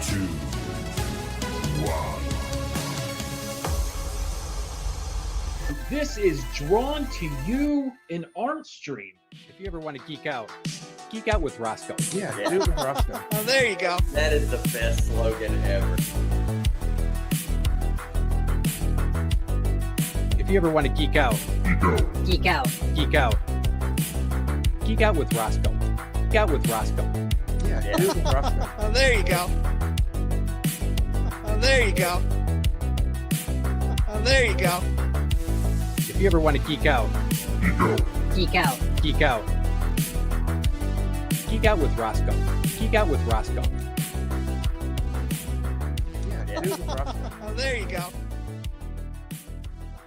two, one. This is Drawn to You in Artstream. If you ever want to geek out with Roscoe. Yeah, do it with Roscoe. Oh, there you go. That is the best slogan ever. If you ever want to geek out with Roscoe. Geek out with Roscoe. Yeah, do it with Roscoe. Oh, there you go. Oh, there you go. Oh, there you go. If you ever want to geek out with Roscoe. Geek out with Roscoe. Yeah, do it with Roscoe. Oh, there you go.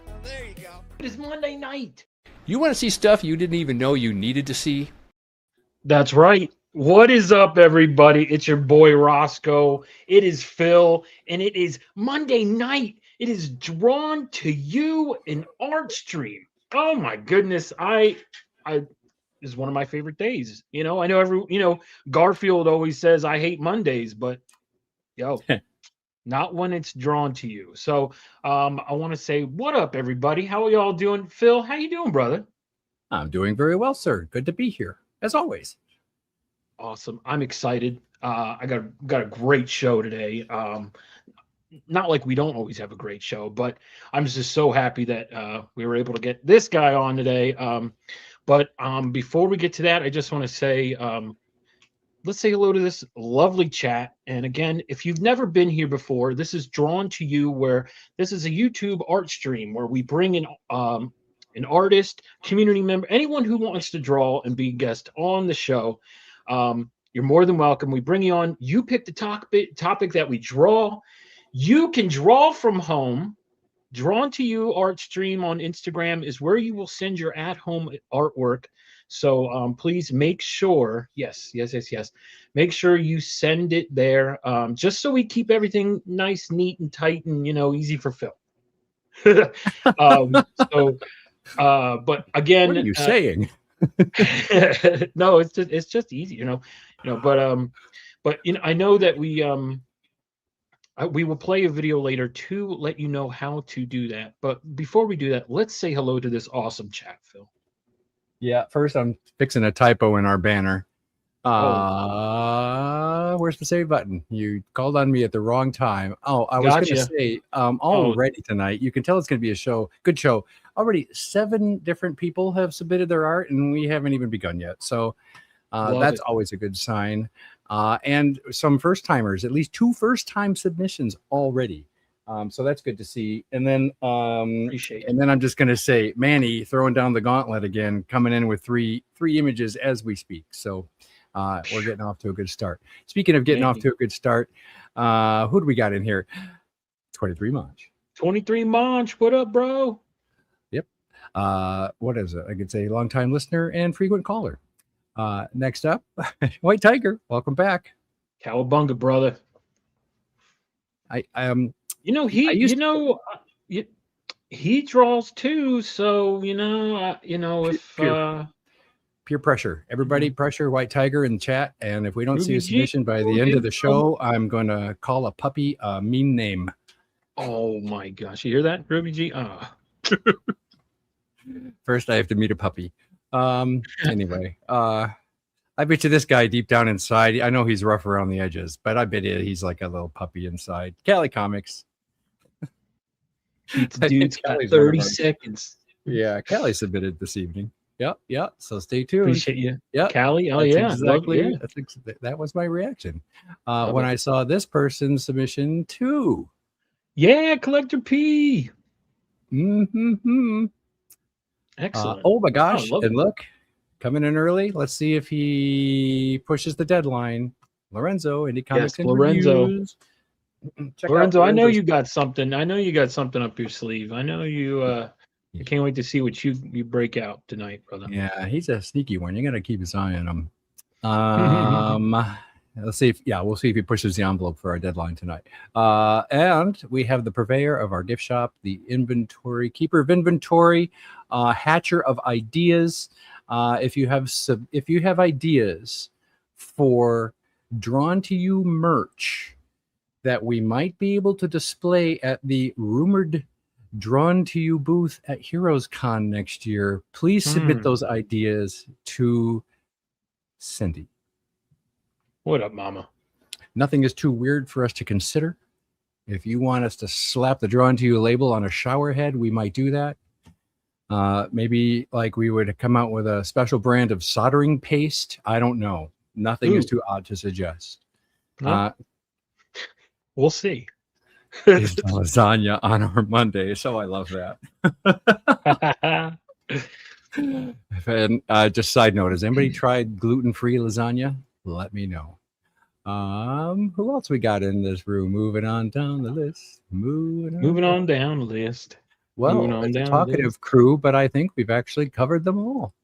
Oh, there you go. It is Monday night. You want to see stuff you didn't even know you needed to see? That's right. What is up, everybody? It's your boy Roscoe. It is Phil, and it is Monday night. It is Drawn to You in Artstream. Oh my goodness. I this is one of my favorite days. I know Garfield always says I hate Mondays, but not when it's drawn to you. So I want to say, what up, everybody? How are y'all doing? Phil, how you doing, brother? I'm doing very well, sir. Good to be here, as always. Awesome. I'm excited. I got a great show today. Not like we don't always have a great show, but I'm just so happy that we were able to get this guy on today. But before we get to that, I just want to say, let's say hello to this lovely chat. And again, if you've never been here before, this is Drawn to You, where this is a YouTube art stream where we bring in an artist, community member, anyone who wants to draw and be a guest on the show. You're more than welcome. We bring you on. You pick the topic that we draw. You can draw from home. Drawn to You art stream on Instagram is where you will send your at-home artwork. So please make sure, yes. Make sure you send it there, just so we keep everything nice, neat, and tight, and easy for Phil. But again, What are you saying? No, it's just easy, But I know that we will play a video later to let you know how to do that. But before we do that, let's say hello to this awesome chat, Phil. Yeah, first I'm fixing a typo in our banner. Where's the save button? You called on me at the wrong time. Oh, I was going to say, already tonight, you can tell it's going to be a good show. Already 7 different people have submitted their art, and we haven't even begun yet. So that's always a good sign. And some first timers, at least 2 first-time submissions already. So that's good to see. And then Appreciate it. And then I'm just going to say, Manny throwing down the gauntlet again, coming in with three images as we speak. So we're getting off to a good start. Speaking of getting off to a good start, who do we got in here? 23 Monch. 23 Monch, what up, bro? Yep. What is it? I could say longtime listener and frequent caller. Next up, White Tiger. Welcome back. Cowabunga, brother. He draws too, so peer pressure. Everybody pressure White Tiger in the chat, and if we don't Ruby see a submission by the end of the show, I'm going to call a puppy a mean name. Oh my gosh, you hear that, Ruby G? First, I have to meet a puppy. Anyway, I bet you this guy deep down inside, I know he's rough around the edges, but I bet he's like a little puppy inside. Cali Comics. Dude's got 30 seconds. Yeah, Callie submitted this evening. Yep. So stay tuned. Appreciate you. Yeah, Callie. Oh, that's yeah. Exactly. That was my reaction when I saw this person's submission too. Yeah, Collector P. Mm-hmm. Excellent. Oh my gosh. And look, coming in early. Let's see if he pushes the deadline. Lorenzo, Indie Comics and Lorenzo. Reviews. Lorenzo, I know you got something. I know you got something up your sleeve. I know you. I can't wait to see what you break out tonight, brother. Yeah, he's a sneaky one. You got to keep his eye on him. Let's see we'll see if he pushes the envelope for our deadline tonight. And we have the purveyor of our gift shop, the inventory keeper of inventory, hatcher of ideas. If you have ideas for Drawn to You merch, that we might be able to display at the rumored Drawn to You booth at Heroes Con next year. Please submit those ideas to Cindy. What up, Mama? Nothing is too weird for us to consider. If you want us to slap the Drawn to You label on a shower head, we might do that. Maybe like we would come out with a special brand of soldering paste. I don't know. Nothing is too odd to suggest. We'll see. Is lasagna on our Monday, so I love that. And just side note, has anybody tried gluten-free lasagna? Let me know. Who else we got in this room? Moving on down the list. Moving on down the list. Well, it's a talkative crew, but I think we've actually covered them all.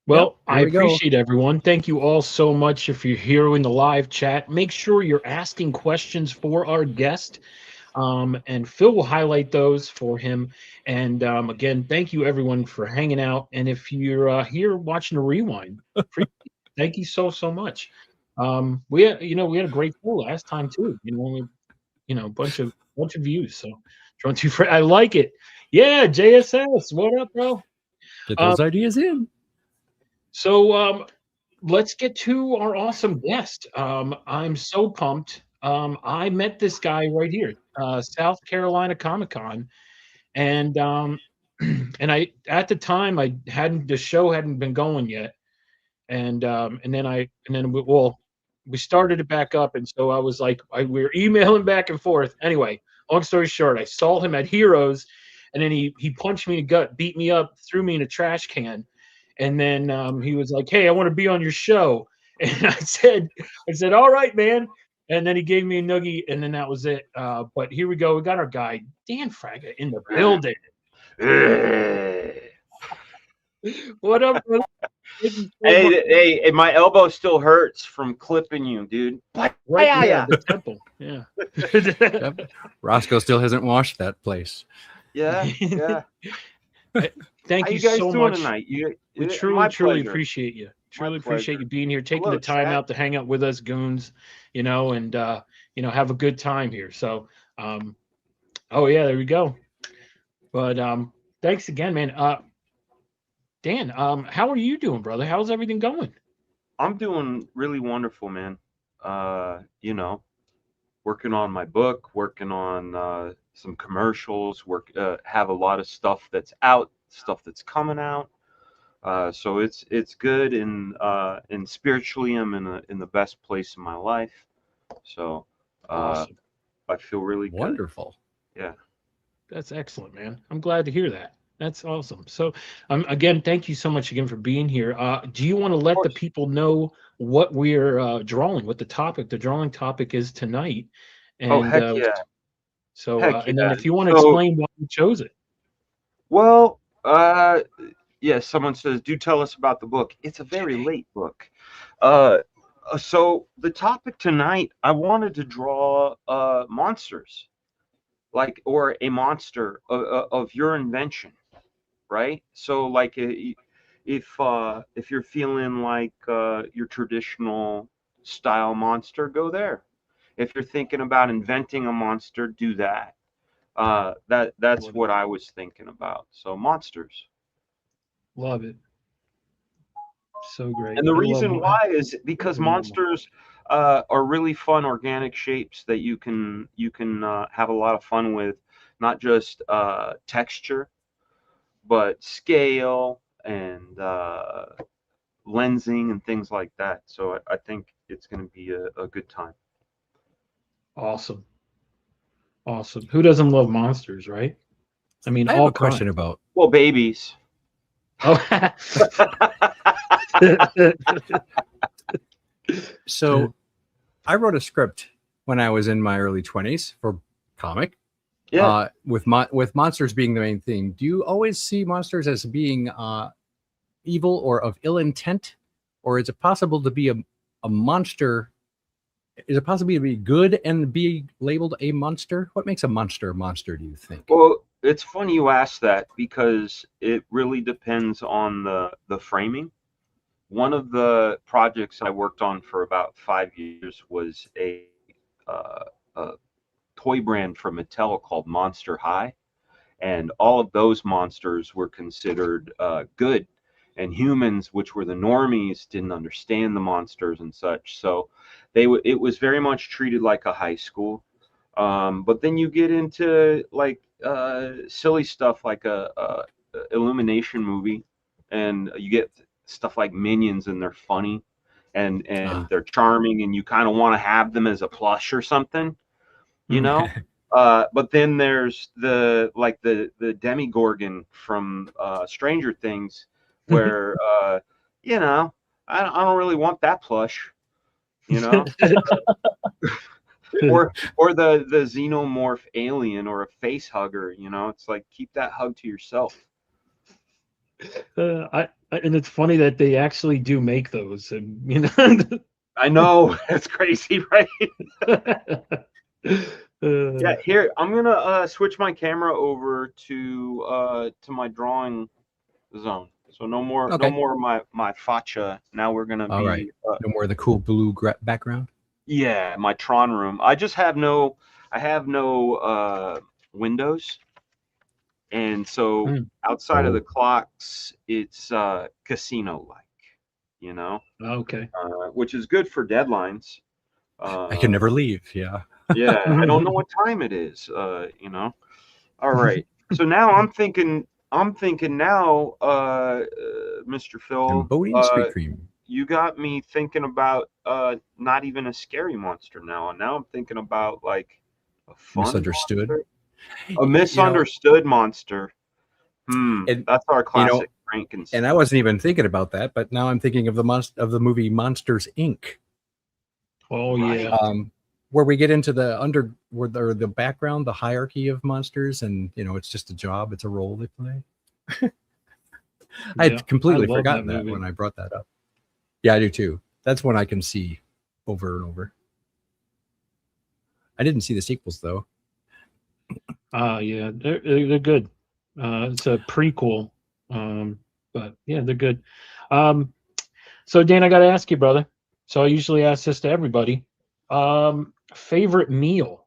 Well, I appreciate everyone. Thank you all so much. If you're here in the live chat, make sure you're asking questions for our guest. And Phil will highlight those for him. And again, thank you everyone for hanging out. And if you're here watching the rewind, thank you so much. We had a great show last time too. A bunch of views. So I like it. Yeah, JSS, what up, bro? Get those ideas in. So let's get to our awesome guest. I'm so pumped. I met this guy right here, South Carolina Comic Con, and I at the time the show hadn't been going yet, and then we started it back up, and so I was like we were emailing back and forth. Anyway, long story short, I saw him at Heroes, and then he punched me in the gut, beat me up, threw me in a trash can, and then he was like, "Hey, I want to be on your show," and I said, "All right, man." And then he gave me a noogie, and then that was it. But here we go. We got our guy, Dan Fraga, in the building. What up, brother? Hey, my elbow still hurts from clipping you, dude. Right there, the temple. Yeah. Roscoe still hasn't washed that place. Yeah. Thank you guys so doing much. Tonight? We truly appreciate you. Truly appreciate you being here, taking the time out to hang out with us goons, and have a good time here. So, there we go. But thanks again, man. Dan, how are you doing, brother? How's everything going? I'm doing really wonderful, man. Working on my book, working on some commercials, have a lot of stuff that's out, stuff that's coming out. So it's good, and spiritually I'm in the best place in my life. So awesome. I feel really good. Wonderful. Yeah. That's excellent, man. I'm glad to hear that. That's awesome. So again, thank you so much again for being here. Do you want to let the people know what we're drawing, what the drawing topic is tonight? And, heck yeah. So and then if you want to explain why you chose it. Well, yes, someone says, do tell us about the book. It's a very late book. So the topic tonight, I wanted to draw monsters, or a monster of your invention, right? So like if you're feeling like your traditional style monster, go there. If you're thinking about inventing a monster, do that. That's what I was thinking about. So monsters. Love it. So great. And the reason why is because monsters are really fun organic shapes that you can have a lot of fun with, not just texture, but scale and lensing and things like that. So I think it's going to be a good time. Awesome. Who doesn't love monsters, right? I mean, I have a question about babies. Oh. So I wrote a script when I was in my early 20s for comic. Yeah. With monsters being the main thing. Do you always see monsters as being evil or of ill intent? Or is it possible to be a monster? Is it possible to be good and be labeled a monster? What makes a monster, do you think? Well, it's funny you ask that because it really depends on the framing. One of the projects I worked on for about 5 years was a toy brand from Mattel called Monster High, and all of those monsters were considered good, and humans, which were the normies, didn't understand the monsters and such. So it was very much treated like a high school. But then you get into like silly stuff like a Illumination movie, and you get stuff like Minions, and they're funny, and they're charming, and you kind of want to have them as a plush or something, you know. But then there's the Demigorgon from Stranger Things, where you know, I don't really want that plush, you know. or the xenomorph alien or a face hugger, you know. It's like, keep that hug to yourself. And it's funny that they actually do make those, and you know. I know, that's crazy, right? Yeah, here I'm gonna switch my camera over to my drawing zone. So no more my facha. Now we're gonna All be right. No more of the cool blue background. Yeah, my Tron room. I just have no windows, and so outside of the clocks, it's casino-like, you know. Okay. Which is good for deadlines. I can never leave. Yeah. Yeah, I don't know what time it is. You know. All right. So now I'm thinking now, Mr. Phil. Cambodian street cream. You got me thinking about not even a scary monster now. And now I'm thinking about like a fun misunderstood monster. A misunderstood monster. That's our classic Frankenstein. And I wasn't even thinking about that, but now I'm thinking of the movie Monsters Inc. Oh yeah. Where we get into the background, the hierarchy of monsters, and you know, it's just a job, it's a role they play. I had completely forgotten that when I brought that up. Yeah, I do too. That's one I can see over and over. I didn't see the sequels though. Yeah, they're good. It's a prequel, but yeah, they're good. So Dan, I got to ask you, brother. So I usually ask this to everybody. Favorite meal?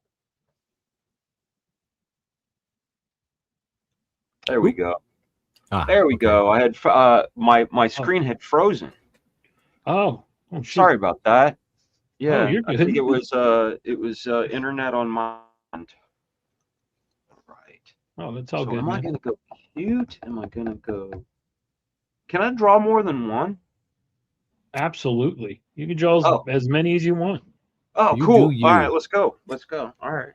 There we go. There we go. I had my screen had frozen. Oh, sorry about that. Yeah, you're good. I think it was internet on my end. Right. Oh, that's all good. Am I gonna go cute? Am I gonna go? Can I draw more than one? Absolutely. You can draw as many as you want. Oh, cool. All right, let's go. Let's go. All right.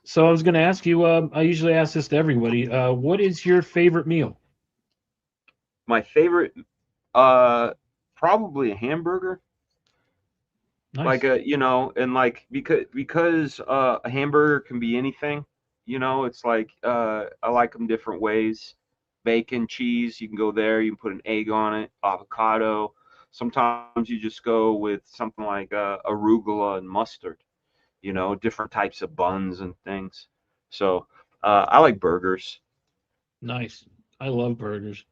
So I was going to ask you, I usually ask this to everybody. What is your favorite meal? My favorite, probably a hamburger. Nice. Like and like because a hamburger can be anything. You know, it's like I like them different ways. Bacon, cheese, you can go there. You can put an egg on it, avocado. Sometimes you just go with something like arugula and mustard. You know, different types of buns and things. So I like burgers. Nice. I love burgers.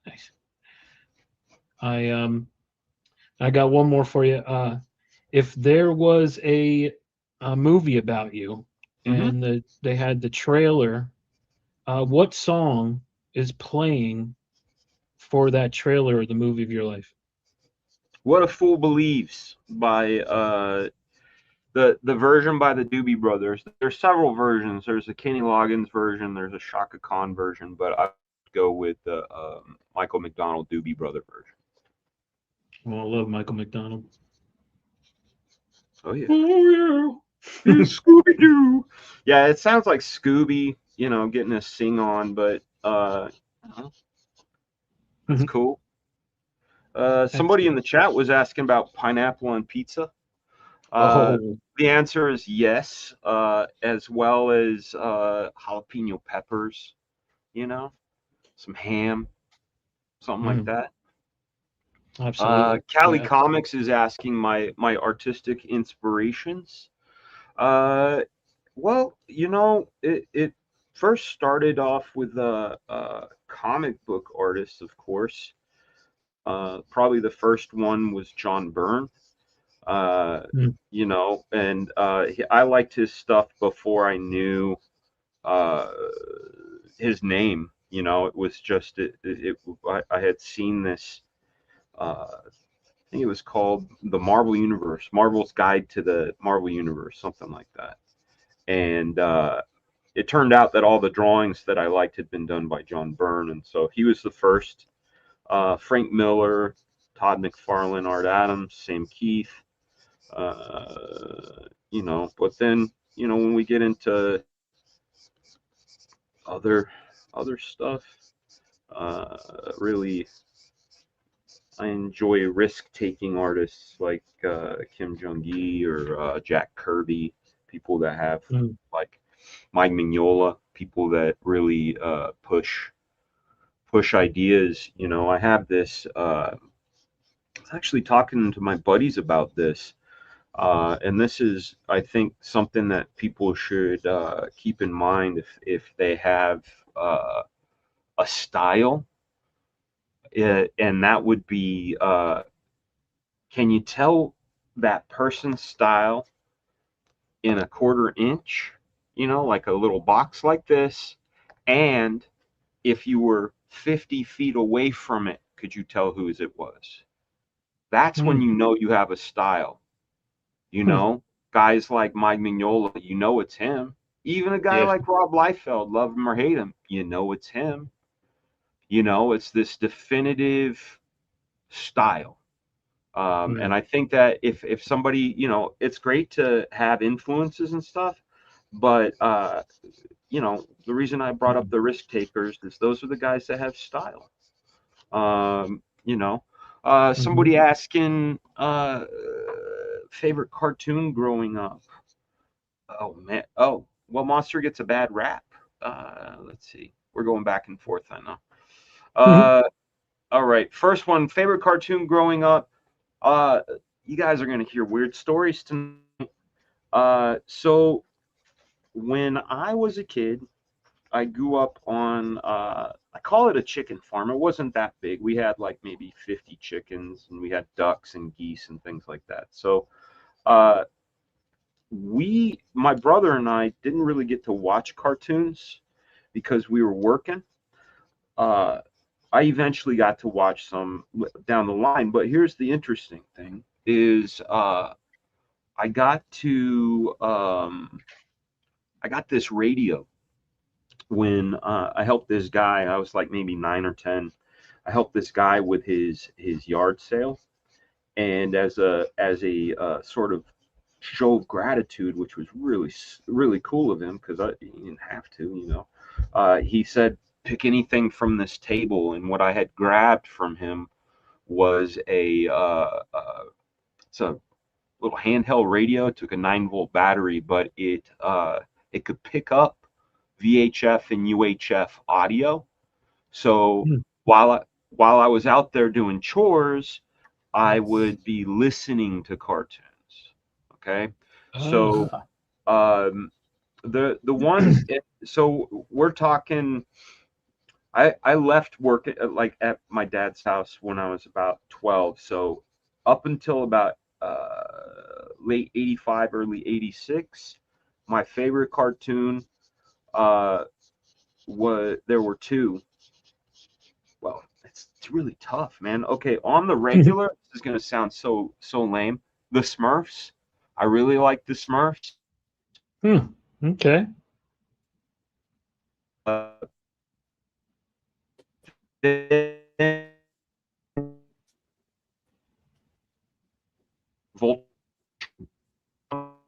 Nice. I got one more for you. If there was a movie about you, and they had the trailer, what song is playing for that trailer or the movie of your life? What a Fool Believes by the version by the Doobie Brothers. There's several versions. There's a Kenny Loggins version. There's a Shaka Khan version, but I go with the Michael McDonald Doobie Brother version. Well, I love Michael McDonald. Oh yeah. Oh yeah. Scooby Doo. Yeah, it sounds like Scooby, you know, getting a sing on, but that's cool. Somebody in the chat was asking about pineapple on pizza. The answer is yes, as well as jalapeno peppers, you know, some ham, something like that. Absolutely. Cali Comics is asking my artistic inspirations. Well, you know, it first started off with comic book artists, of course. Probably the first one was John Byrne. you know, and I liked his stuff before I knew his name. You know, it was just I had seen this. I think it was called the Marvel Universe, Marvel's Guide to the Marvel Universe, something like that. And it turned out that all the drawings that I liked had been done by John Byrne, and so he was the first. Frank Miller, Todd McFarlane, Art Adams, Sam Keith. You know, but then, you know, when we get into other stuff, really, I enjoy risk-taking artists like Kim Jong-gi or Jack Kirby, people that have like Mike Mignola, people that really push ideas. You know, I have this. I was actually talking to my buddies about this, and this is, I think, something that people should keep in mind if they have a style. And that would be, can you tell that person's style in a 1/4 inch, you know, like a little box like this? And if you were 50 feet away from it, could you tell whose it was? That's when you know you have a style. You know, guys like Mike Mignola, you know it's him. Even a guy like Rob Liefeld, love him or hate him, you know it's him. You know, it's this definitive style. And I think that if somebody, you know, it's great to have influences and stuff, but you know, the reason I brought up the risk takers is those are the guys that have style. You know, somebody asking favorite cartoon growing up. Oh man. Oh, well, Monster gets a bad rap. Let's see. We're going back and forth, I know. All right. First one, favorite cartoon growing up. You guys are going to hear weird stories tonight. So when I was a kid, I grew up on, I call it a chicken farm. It wasn't that big. We had like maybe 50 chickens, and we had ducks and geese and things like that. So my brother and I didn't really get to watch cartoons because we were working. I eventually got to watch some down the line, but here's the interesting thing is I got this radio when I helped this guy. I was like maybe 9 or 10. I helped this guy with his yard sale, and as a sort of show of gratitude, which was really cool of him because he didn't have to, you know. He said, pick anything from this table, and what I had grabbed from him was it's a little handheld radio. It took a 9-volt battery, but it could pick up VHF and UHF audio. So while I was out there doing chores, I would be listening to cartoons. Okay, so the ones. So we're talking. I left work at my dad's house when I was about 12. So up until about late 85, early 86, my favorite cartoon there were two. Well, it's really tough, man. Okay, on the regular, this is gonna sound so lame. The Smurfs. I really like the Smurfs. Okay.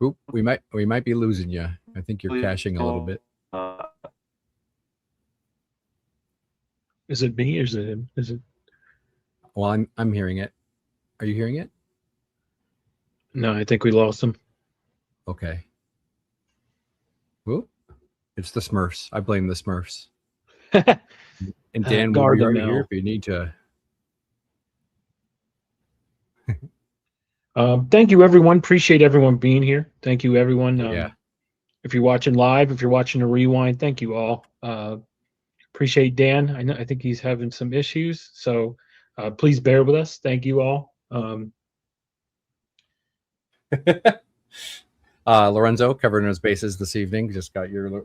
Oop, we might be losing you. I think you're caching a little bit. Is it me or is it him? Is it? Well, I'm hearing it. Are you hearing it? No, I think we lost him. Okay. Whoop. It's the Smurfs. I blame the Smurfs. And Dan, we'll be right here if you need to. Thank you, everyone. Appreciate everyone being here. Thank you, everyone. Yeah. If you're watching live, if you're watching a rewind, thank you all. Appreciate Dan. I think he's having some issues, so please bear with us. Thank you all. Lorenzo covering his bases this evening. Just got your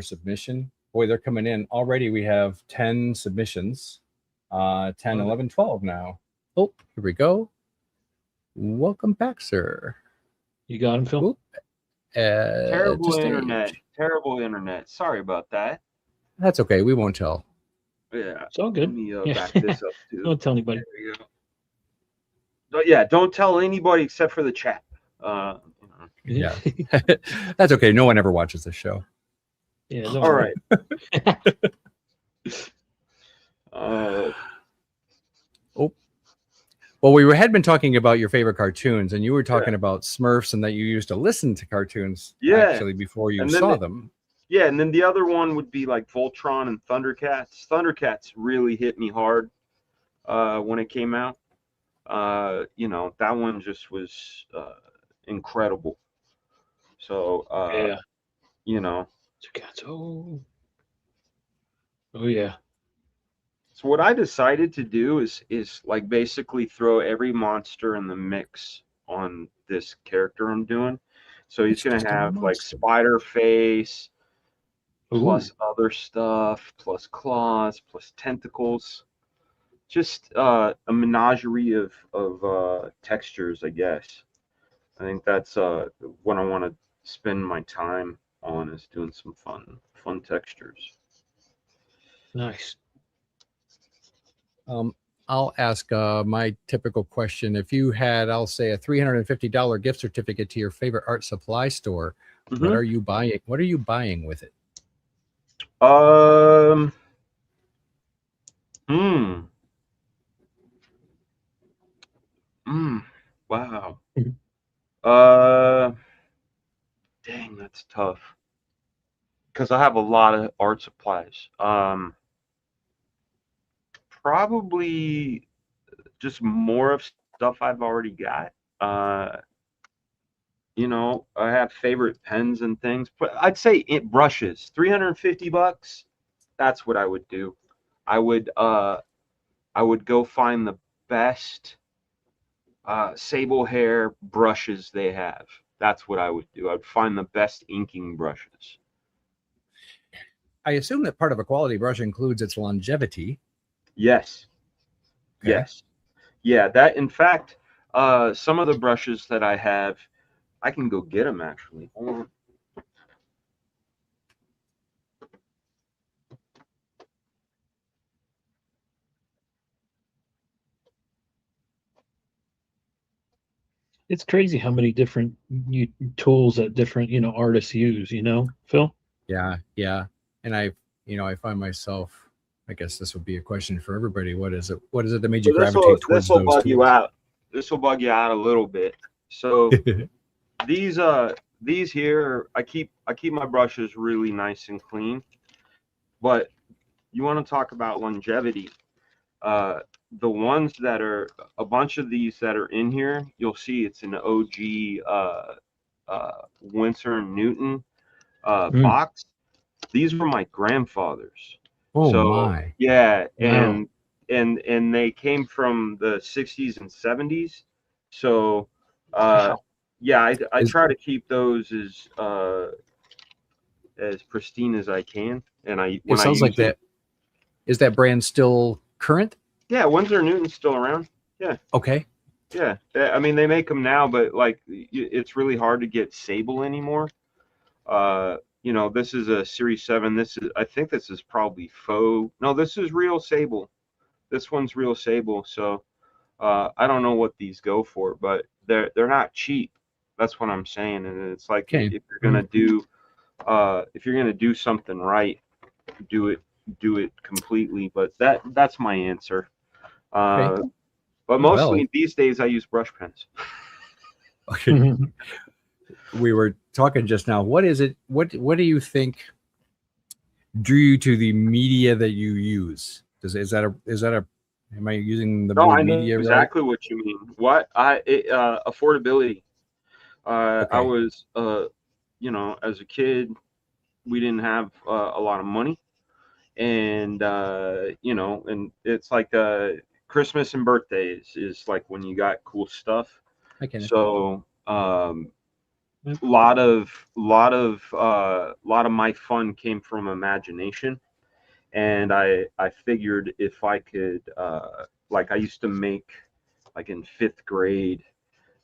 submission. Boy, they're coming in already. We have 10 submissions. 10, 11, 12 now. Oh, here we go. Welcome back, sir. You got him, Phil? Oop. Terrible internet. Terrible internet. Sorry about that. That's okay. We won't tell. Yeah. It's all good. Let me back this up too. Don't tell anybody. There we go. But yeah, don't tell anybody except for the chat. Yeah. That's okay. No one ever watches this show. Yeah. All right. Well, we had been talking about your favorite cartoons, and you were talking about Smurfs and that you used to listen to cartoons actually before you saw them. Yeah, and then the other one would be like Voltron and Thundercats. Thundercats really hit me hard when it came out. You know, that one just was incredible. So, yeah, you know. Oh yeah. So what I decided to do is like basically throw every monster in the mix on this character I'm doing. So he's going to have like spider face, plus other stuff, plus claws, plus tentacles. Just a menagerie of textures, I guess. I think that's what I want to spend my time on, is doing some fun textures. Nice. I'll ask my typical question. If you had, I'll say, a $350 gift certificate to your favorite art supply store, what are you buying? What are you buying with it? Wow. Dang, that's tough. Because I have a lot of art supplies. Probably just more of stuff I've already got. You know, I have favorite pens and things, but I'd say brushes, $350. That's what I would do. I would go find the best sable hair brushes they have. That's what I would do. I'd find the best inking brushes. I assume that part of a quality brush includes its longevity. Yes. Okay. Yes. Yeah, that, in fact, some of the brushes that I have, I can go get them actually. Hold on. It's crazy how many different tools that different artists use. Phil. Yeah, and I find myself. I guess this would be a question for everybody. What is it that made you gravitate towards those tools? This will bug you out a little bit. So these here, I keep my brushes really nice and clean. But you want to talk about longevity? The ones that are, a bunch of these that are in here, you'll see it's an OG Winsor & Newton box. These were my grandfather's. Oh, so, my. Yeah, Wow. and they came from the 60s and 70s. So, yeah, I try to keep those as pristine as I can. And It sounds like that. Is that brand still current? Yeah, Winsor & Newton's still around. Yeah. Okay. Yeah, I mean, they make them now, but like it's really hard to get sable anymore. You know, this is a Series 7. I think this is probably faux. No, this is real sable. This one's real sable. So I don't know what these go for, but they're not cheap. That's what I'm saying. And it's like, if you're gonna do something right, do it completely. But that's my answer. But mostly these days I use brush pens. Okay. We were talking just now. What is it? What do you think drew you to the media that you use? Is that a? Am I using the word media? Exactly right? What you mean. Affordability. I was, you know, as a kid, we didn't have a lot of money, and you know, and it's like Christmas and birthdays is like when you got cool stuff. I can. So lot of my fun came from imagination, and I figured if I could like I used to make, like in 5th grade,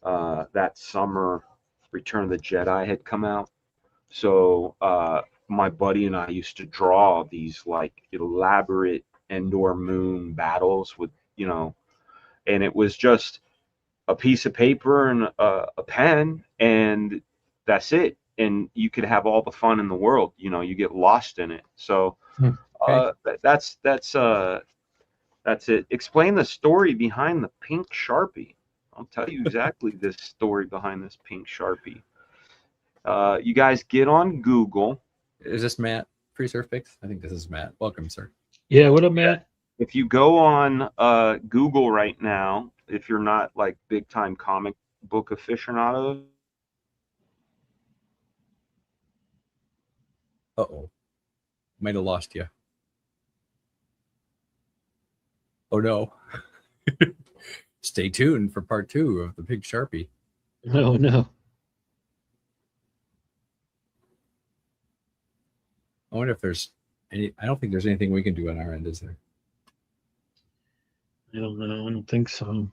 that summer Return of the Jedi had come out. So my buddy and I used to draw these like elaborate Endor moon battles with, and it was just a piece of paper and a pen, and that's it. And you could have all the fun in the world. You get lost in it. So that's it. Explain the story behind the pink Sharpie. I'll tell you exactly this story behind this pink Sharpie. You guys get on Google. Is this Matt? Free Surf Fix? I think this is Matt. Welcome, sir. Yeah, what up, Matt? If you go on Google right now, if you're not like big time comic book aficionado. Uh-oh. Might have lost you. Oh no. Stay tuned for part 2 of the Pink Sharpie. Oh no. I wonder if there's any. I don't think there's anything we can do on our end, is there? I don't know. I don't think so.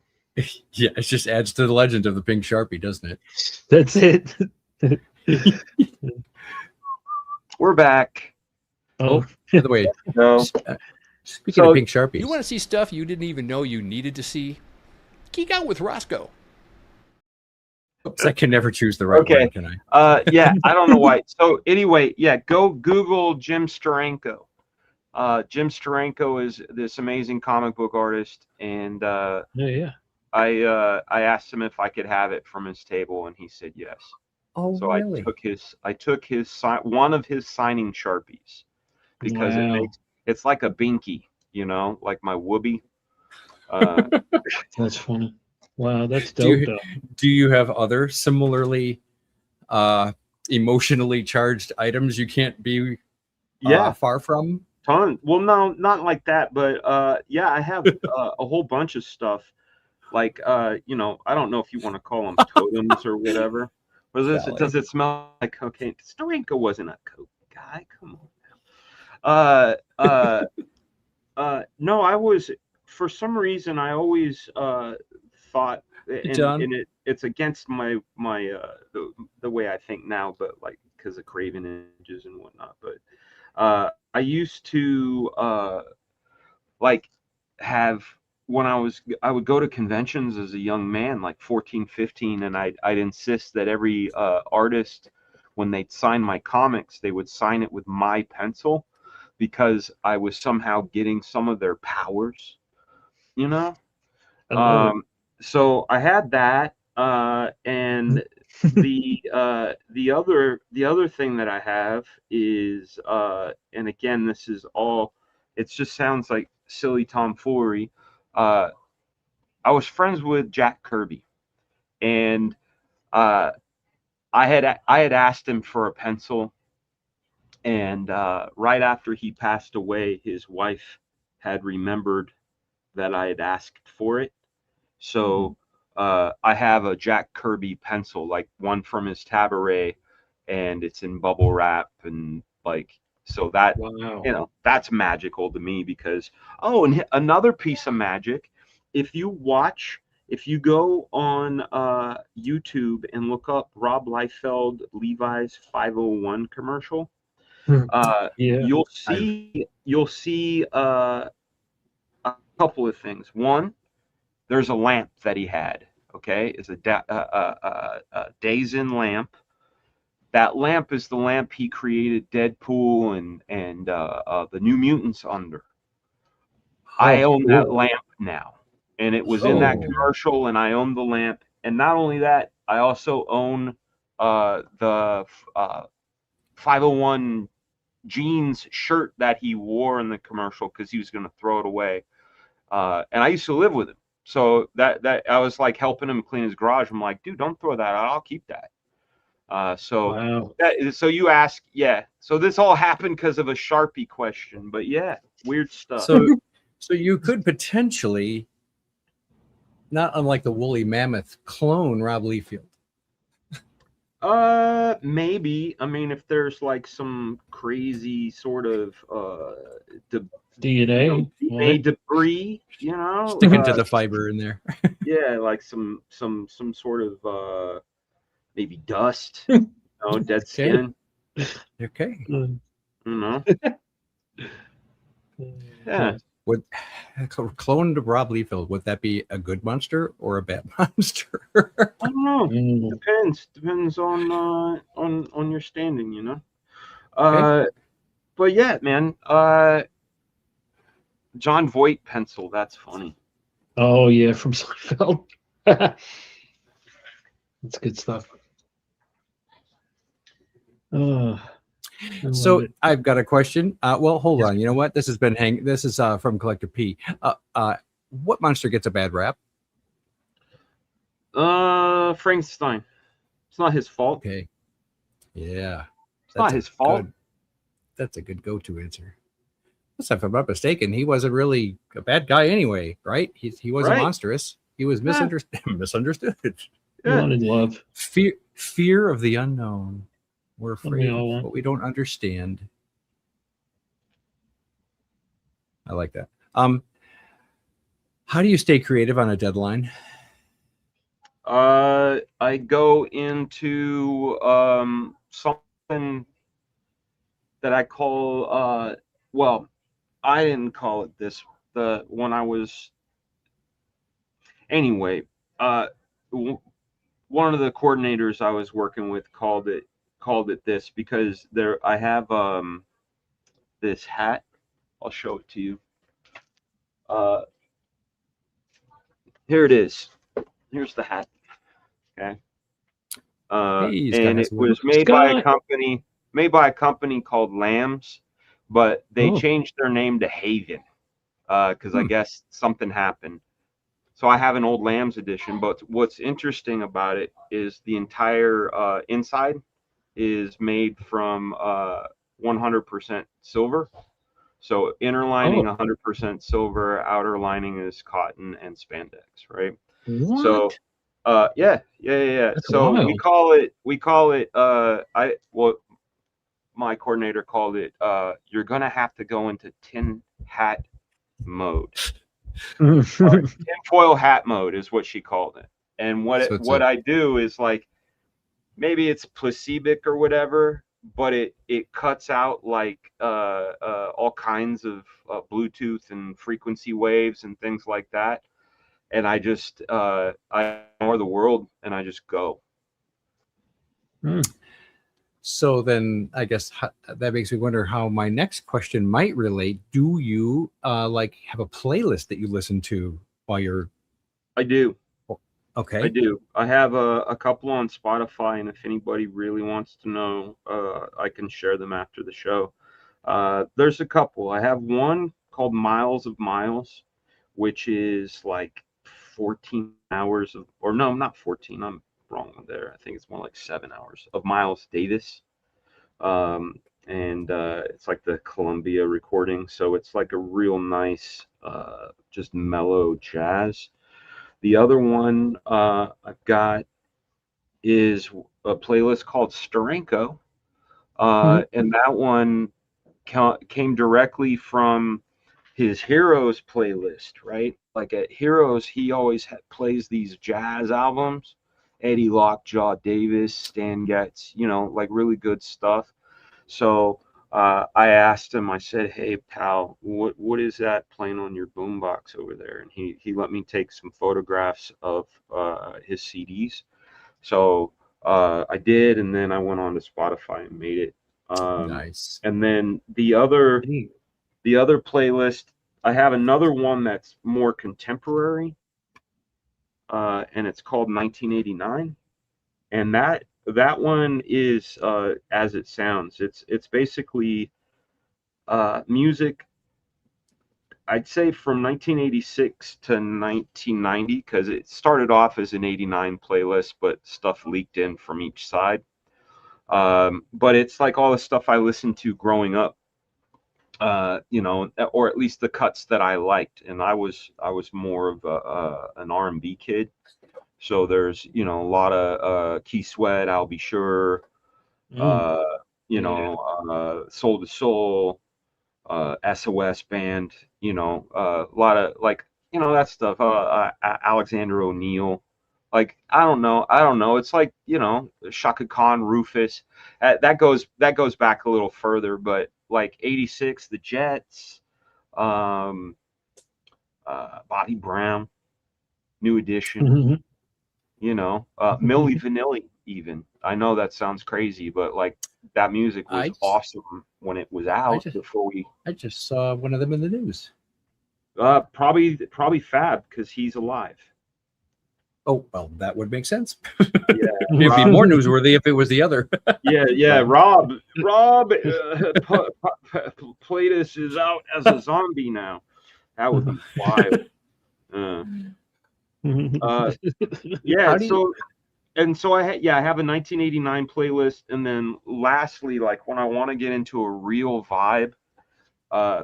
Yeah, it just adds to the legend of the Pink Sharpie, doesn't it? That's it. We're back. Oh, by the way, So, speaking of Pink Sharpies, You want to see stuff you didn't even know you needed to see? Geek out with Roscoe. oops, I can never choose the right Okay. one, can I? yeah, I don't know why. So anyway, yeah, go Google Jim Steranko. Jim Steranko is this amazing comic book artist, and Yeah. I asked him if I could have it from his table, and he said yes. Oh, So really? I took his one of his signing Sharpies, because Wow. it's like a binky, like my whoopee. That's funny. Wow, that's Do dope. you- Though. Do you have other similarly emotionally charged items you can't be Yeah, far from? ton. Well, no, not like that, but yeah, I have a whole bunch of stuff. Like I don't know if you want to call them totems or whatever. Was this? Valid. Does it smell like cocaine? Steranko wasn't a coke guy. Come on now. No, I was, for some reason I always thought, John? and it's against my the way I think now, but like because of Craven images and whatnot. But I used to like have, when I would go to conventions as a young man, like 14, 15, and I'd insist that every artist, when they'd sign my comics, they would sign it with my pencil, because I was somehow getting some of their powers, I love it. So I had that, and the other thing that I have is, and again, this is all, it just sounds like silly tomfoolery. I was friends with Jack Kirby, and I had asked him for a pencil, and right after he passed away, his wife had remembered that I had asked for it. So I have a Jack Kirby pencil, like one from his Tabaret, and it's in bubble wrap, and like, so that, Wow. that's magical to me, because, oh, and another piece of magic, if you go on YouTube and look up Rob Liefeld Levi's 501 commercial, Yeah. you'll see a couple of things. One, there's a lamp that he had. Okay, it's a Days In lamp. That lamp is the lamp he created Deadpool and the New Mutants under. I own that lamp now, and it was in that Oh. commercial, and I own the lamp. And not only that, I also own the 501 jeans shirt that he wore in the commercial, because he was going to throw it away. And I used to live with him, so that I was like helping him clean his garage. I'm like, dude, don't throw that out. I'll keep that. So Wow. so you ask, yeah. So this all happened because of a Sharpie question, but yeah, weird stuff. So you could potentially not unlike the woolly mammoth clone Rob Liefeld. Maybe. I mean, if there's like some crazy sort of DNA, DNA debris, you know, Sticking to the fiber in there. yeah, like some sort of maybe dust, you know, dead skin, Okay. you know. Yeah. Would cloned Rob Liefeld, would that be a good monster or a bad monster? I don't know. Depends on your standing, you know. Okay. But yeah, man. John Voight pencil. That's funny. Oh yeah, from Seinfeld. That's good stuff. So I've got a question. Well, hold on. You know what? This has been This is from Collector P. What monster gets a bad rap? Frankenstein. It's not his fault. Okay. Yeah. It's not his fault. That's a good go-to answer. If I'm not mistaken, he wasn't really a bad guy anyway, right? He wasn't monstrous. He was misunderstood. He wanted love. Fear of the unknown. We're afraid of what we don't understand. I like that. How do you stay creative on a deadline? I go into something that I call well, I didn't call it this when I was anyway. One of the coordinators I was working with called it this because I have this hat. I'll show it to you. Here it is. Here's the hat. Okay. And it was made by a company called Lambs, but they changed their name to Haven because I guess something happened. So I have an old Lambs edition, but what's interesting about it is the entire inside is made from 100% silver. So inner lining 100% silver, outer lining is cotton and spandex, right? What? So yeah. That's so wild. we call it my coordinator called it you're gonna have to go into tin hat mode. Tinfoil hat mode is what she called it. And what I do is like maybe it's placibic or whatever, but it cuts out like all kinds of Bluetooth and frequency waves and things like that. And I just I ignore the world and I just go. So then I guess that makes me wonder how my next question might relate. Do you like have a playlist that you listen to while you're... I do. Okay. I do. I have a couple on Spotify, and if anybody really wants to know, I can share them after the show. There's a couple. I have one called Miles of Miles, which is like 14 hours of, or no, not 14. I'm wrong there. I think it's more like 7 hours of Miles Davis. And it's like the Columbia recording. So it's like a real nice, just mellow jazz. The other one I've got is a playlist called Steranko. And that one came directly from his Heroes playlist, right? Like at Heroes, he always plays these jazz albums. Eddie Lockjaw Davis, Stan Getz, you know, like really good stuff. So I asked him, I said, hey, pal, what is that playing on your boombox over there? And he let me take some photographs of his CDs. So I did, and then I went on to Spotify and made it. Nice. And then the other playlist, I have another one that's more contemporary, and it's called 1989. And that one is as it sounds. It's basically music, I'd say from 1986 to 1990, because it started off as an 89 playlist, but stuff leaked in from each side. But it's like all the stuff I listened to growing up. you know, or at least the cuts that I liked. And I was more of an R&B kid. So there's, you know, a lot of Key Sweat, I'll Be Sure, you Yeah. know, Soul to Soul, SOS Band, you know, a lot of like, you know, that stuff. Alexander O'Neill, like I don't know. It's like, you know, Shaka Khan, Rufus. That goes back a little further, but like '86, the Jets, Bobby Brown, New Edition. Mhm. You know, Milli Vanilli. Even I know that sounds crazy, but like that music was awesome when it was out. I just saw one of them in the news. Probably Fab, because he's alive. Oh, well, that would make sense. Yeah, It'd be more newsworthy if it was the other. yeah. Rob, Platus is out as a zombie now. That would be wild. Yeah. So I have a 1989 playlist, and then lastly, like when I want to get into a real vibe,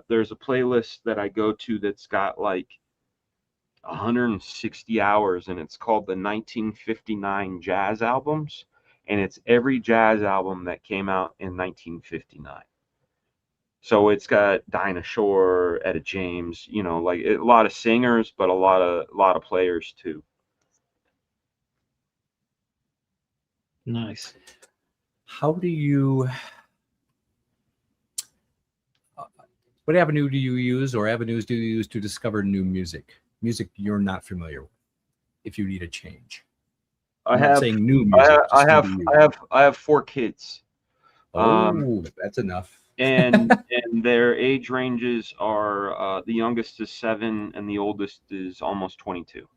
there's a playlist that I go to that's got like 160 hours, and it's called the 1959 Jazz Albums, and it's every jazz album that came out in 1959. So it's got Dinah Shore, Etta James, you know, like a lot of singers, but a lot of players too. Nice. How do you? What avenue do you use, or avenues do you use to discover new music? Music you're not familiar with. If you need a change, I'm not saying new music. I have 4 kids. Oh, that's enough. and their age ranges are the youngest is 7 and the oldest is almost 22. Okay.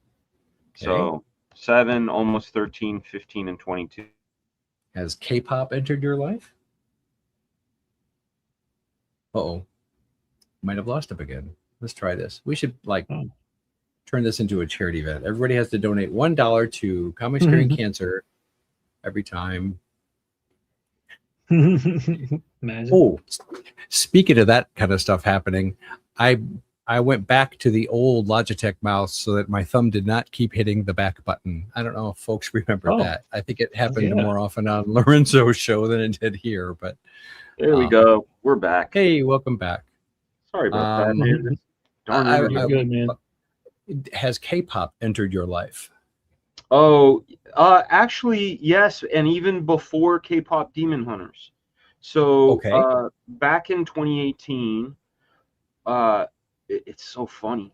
So 7, almost 13, 15, and 22. Has K-pop entered your life? Uh-oh. Might have lost him again. Let's try this. We should turn this into a charity event. Everybody has to donate $1 to Comics Curing Cancer every time. Oh, speaking of that kind of stuff happening, I went back to the old Logitech mouse so that my thumb did not keep hitting the back button. I don't know if folks remember that. I think it happened more often on Lorenzo's show than it did here, but there we go. We're back. Hey, welcome back. Sorry about that, man. You're good, man. Has K-pop entered your life? Oh, actually, yes, and even before K-pop Demon Hunters. So back in 2018, it's so funny.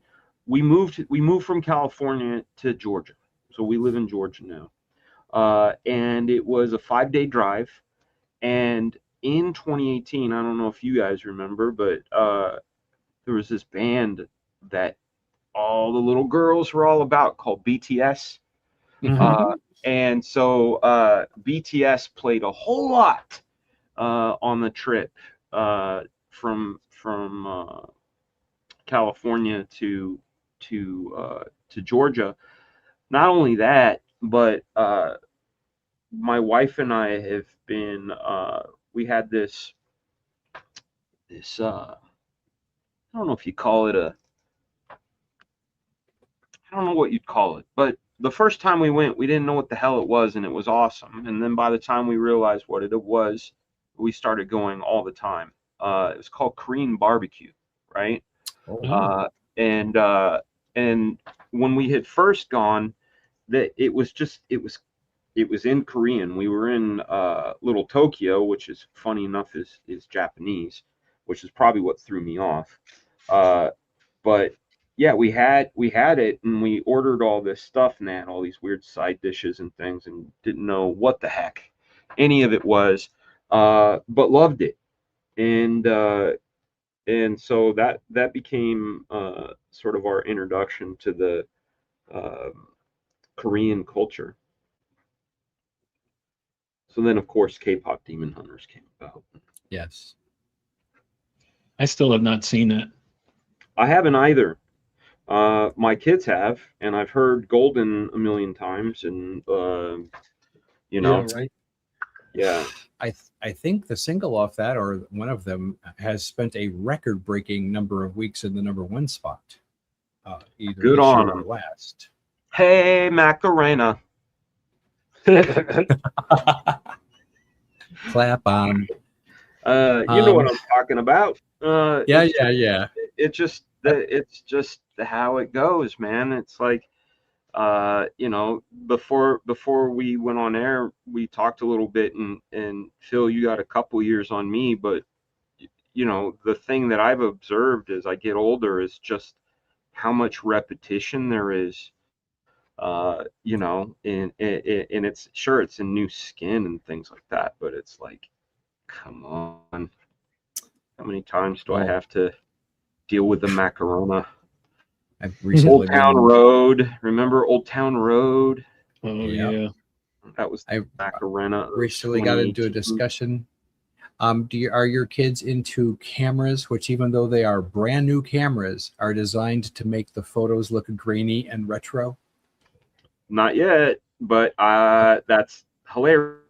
We moved from California to Georgia, so we live in Georgia now, and it was a 5-day drive. And in 2018, I don't know if you guys remember, but there was this band that all the little girls were all about called BTS. And so BTS played a whole lot on the trip from California to Georgia. Not only that, but my wife and I have been we had this I don't know if you call it I don't know what you'd call it, but the first time we went, we didn't know what the hell it was, and it was awesome. And then by the time we realized what it was, we started going all the time. It was called Korean barbecue, right? And when we had first gone, it was in Korean. We were in Little Tokyo, which is funny enough is Japanese, which is probably what threw me off. But yeah, we had it, and we ordered all this stuff and they had all these weird side dishes and things, and didn't know what the heck any of it was, but loved it. And so that became sort of our introduction to the Korean culture. So then, of course, K-pop Demon Hunters came about. Yes. I still have not seen that. I haven't either. My kids have, and I've heard Golden a million times, and you know, right. Yeah. I think the single off that, or one of them, has spent a record-breaking number of weeks in the #1 spot, either Good this on year or them. last. Hey, Macarena. Clap on. You know what I'm talking about. Yeah. It's just how it goes, man. It's like, you know, before we went on air, we talked a little bit, and Phil, you got a couple years on me, but you know, the thing that I've observed as I get older is just how much repetition there is. You know, and it's sure it's in new skin and things like that, but it's like, come on, how many times do I have to deal with the Macarena? Old Town Road. Remember Old Town Road? Oh yeah. That was Macarena. Recently got into a discussion. Are your kids into cameras, which, even though they are brand new cameras, are designed to make the photos look grainy and retro? Not yet, but that's hilarious.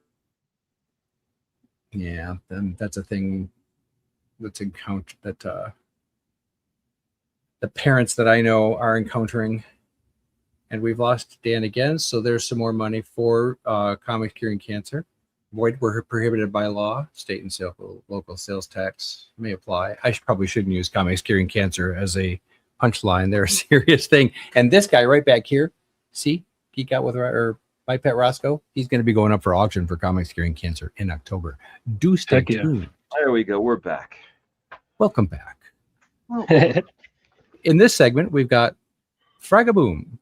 Yeah, then that's a thing that's encountered that the parents that I know are encountering. And we've lost Dan again, so there's some more money for comics curing cancer. Void were prohibited by law. State and local sales tax may apply. I probably shouldn't use comics curing cancer as a punchline. They're a serious thing. And this guy right back here, see, Geek Out with My Pet Roscoe, he's going to be going up for auction for comics curing cancer in October. Do stay tuned. There we go. We're back. Welcome back. In this segment, we've got Fraga Boom.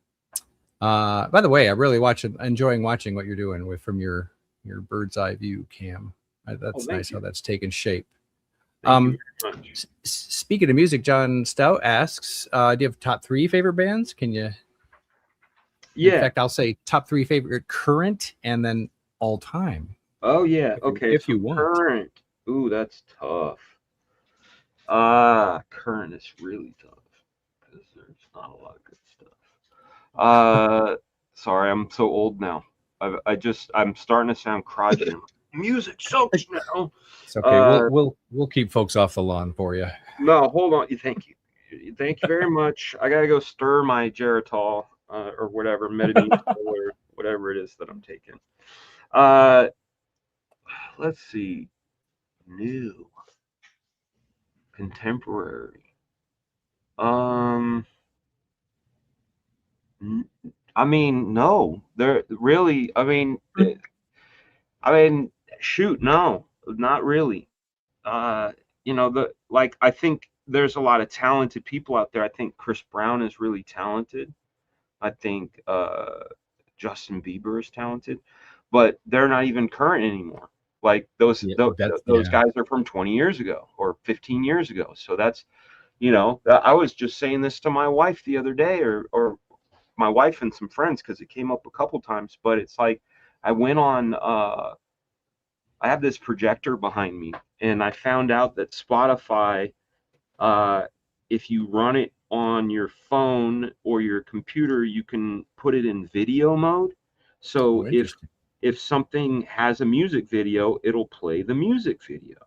By the way, I'm really enjoying watching what you're doing from your bird's eye view cam. That's nice how that's taken shape. Speaking of music, John Stout asks, do you have top 3 favorite bands? Can you? Yeah. In fact, I'll say top 3 favorite current and then all time. Oh yeah. Okay. If you want. Current. Ooh, that's tough. Current is really tough because there's not a lot of good stuff. Sorry, I'm so old now. I'm starting to sound crotchety. Music sucks now. It's okay. We'll keep folks off the lawn for you. No, hold on. Thank you very much. I gotta go stir my Geritol or whatever metadine or whatever it is that I'm taking. Let's see. New. Contemporary. I mean, no. They're really. I mean, shoot, no, not really. You know, I think there's a lot of talented people out there. I think Chris Brown is really talented. I think Justin Bieber is talented, but they're not even current anymore. Like those guys are from 20 years ago or 15 years ago. So that's, you know, I was just saying this to my wife the other day, or my wife and some friends, because it came up a couple times. But it's like I went on. I have this projector behind me, and I found out that Spotify, if you run it on your phone or your computer, you can put it in video mode. So if something has a music video, it'll play the music video,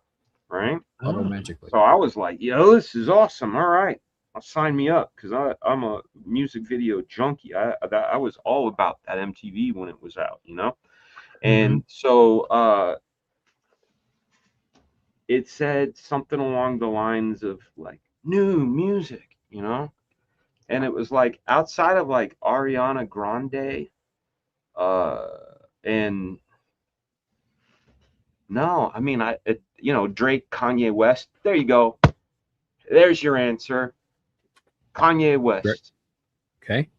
right? Automatically. So I was like, yo, this is awesome. All right, I'll sign me up, because I'm a music video junkie. I was all about that MTV when it was out, you know? And so it said something along the lines of like new music, you know? And it was like outside of like Ariana Grande, and no, I mean, you know, Drake, Kanye West. There you go. There's your answer. Kanye West. Okay.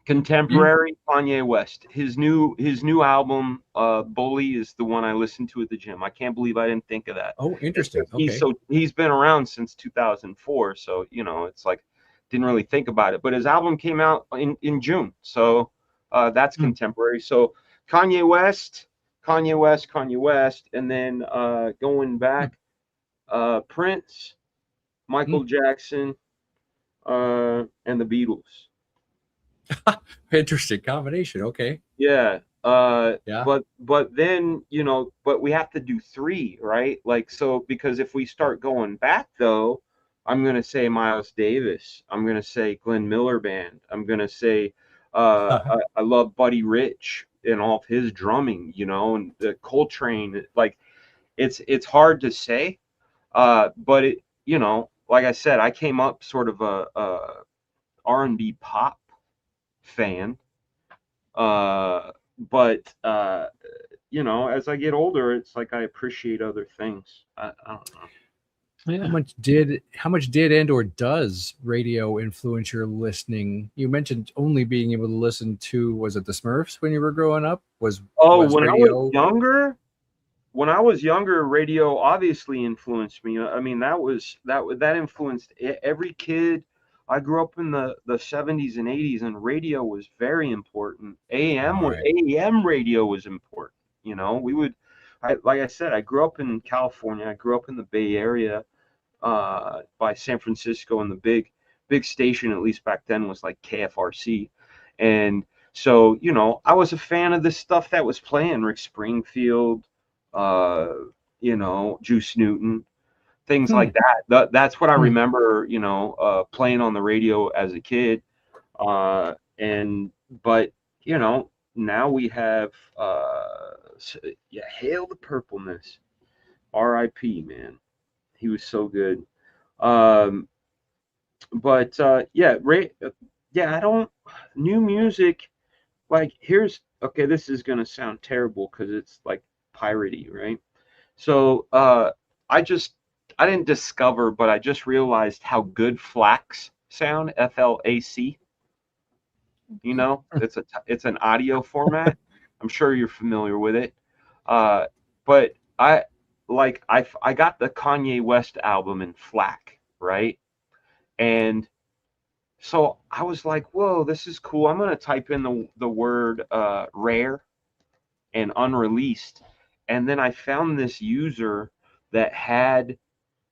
Contemporary Kanye West. His new album, Bully, is the one I listened to at the gym. I can't believe I didn't think of that. Oh, interesting. Okay. He's been around since 2004. So, you know, it's like, didn't really think about it. But his album came out in June. So that's contemporary. So Kanye West, and then going back, Prince, Michael Jackson, and the Beatles. Interesting combination. Okay. Yeah, Yeah. But then, you know, but we have to do three, right? Like, so, because if we start going back though, I'm gonna say Miles Davis. I'm gonna say Glenn Miller Band. I'm gonna say I love Buddy Rich and all of his drumming, you know, and the Coltrane. Like, it's hard to say, but it, you know, like I said, I came up sort of a R&B pop fan. But you know, as I get older, it's like I appreciate other things. I don't know. Yeah. How much did and or does radio influence your listening? You mentioned only being able to listen to, was it the Smurfs when you were growing up? Was when radio... when I was younger, radio obviously influenced me. I mean, that influenced every kid. I grew up in the 70s and 80s, and radio was very important. AM radio was important. You know, like I said, I grew up in California. I grew up in the Bay Area, by San Francisco, and the big station, at least back then, was like KFRC. And so, you know, I was a fan of the stuff that was playing, Rick Springfield, you know, Juice Newton, things like that. That's what I remember, you know, playing on the radio as a kid. But, you know, now we have, Hail the Purpleness. R.I.P., man. He was so good. I don't, new music, like, okay, this is going to sound terrible because it's like piratey, right? So, I didn't discover, but I just realized how good FLAC sound, FLAC. You know, it's an audio format. I'm sure you're familiar with it. But I got the Kanye West album in FLAC, right? And so I was like, whoa, this is cool. I'm going to type in the word rare and unreleased. And then I found this user that had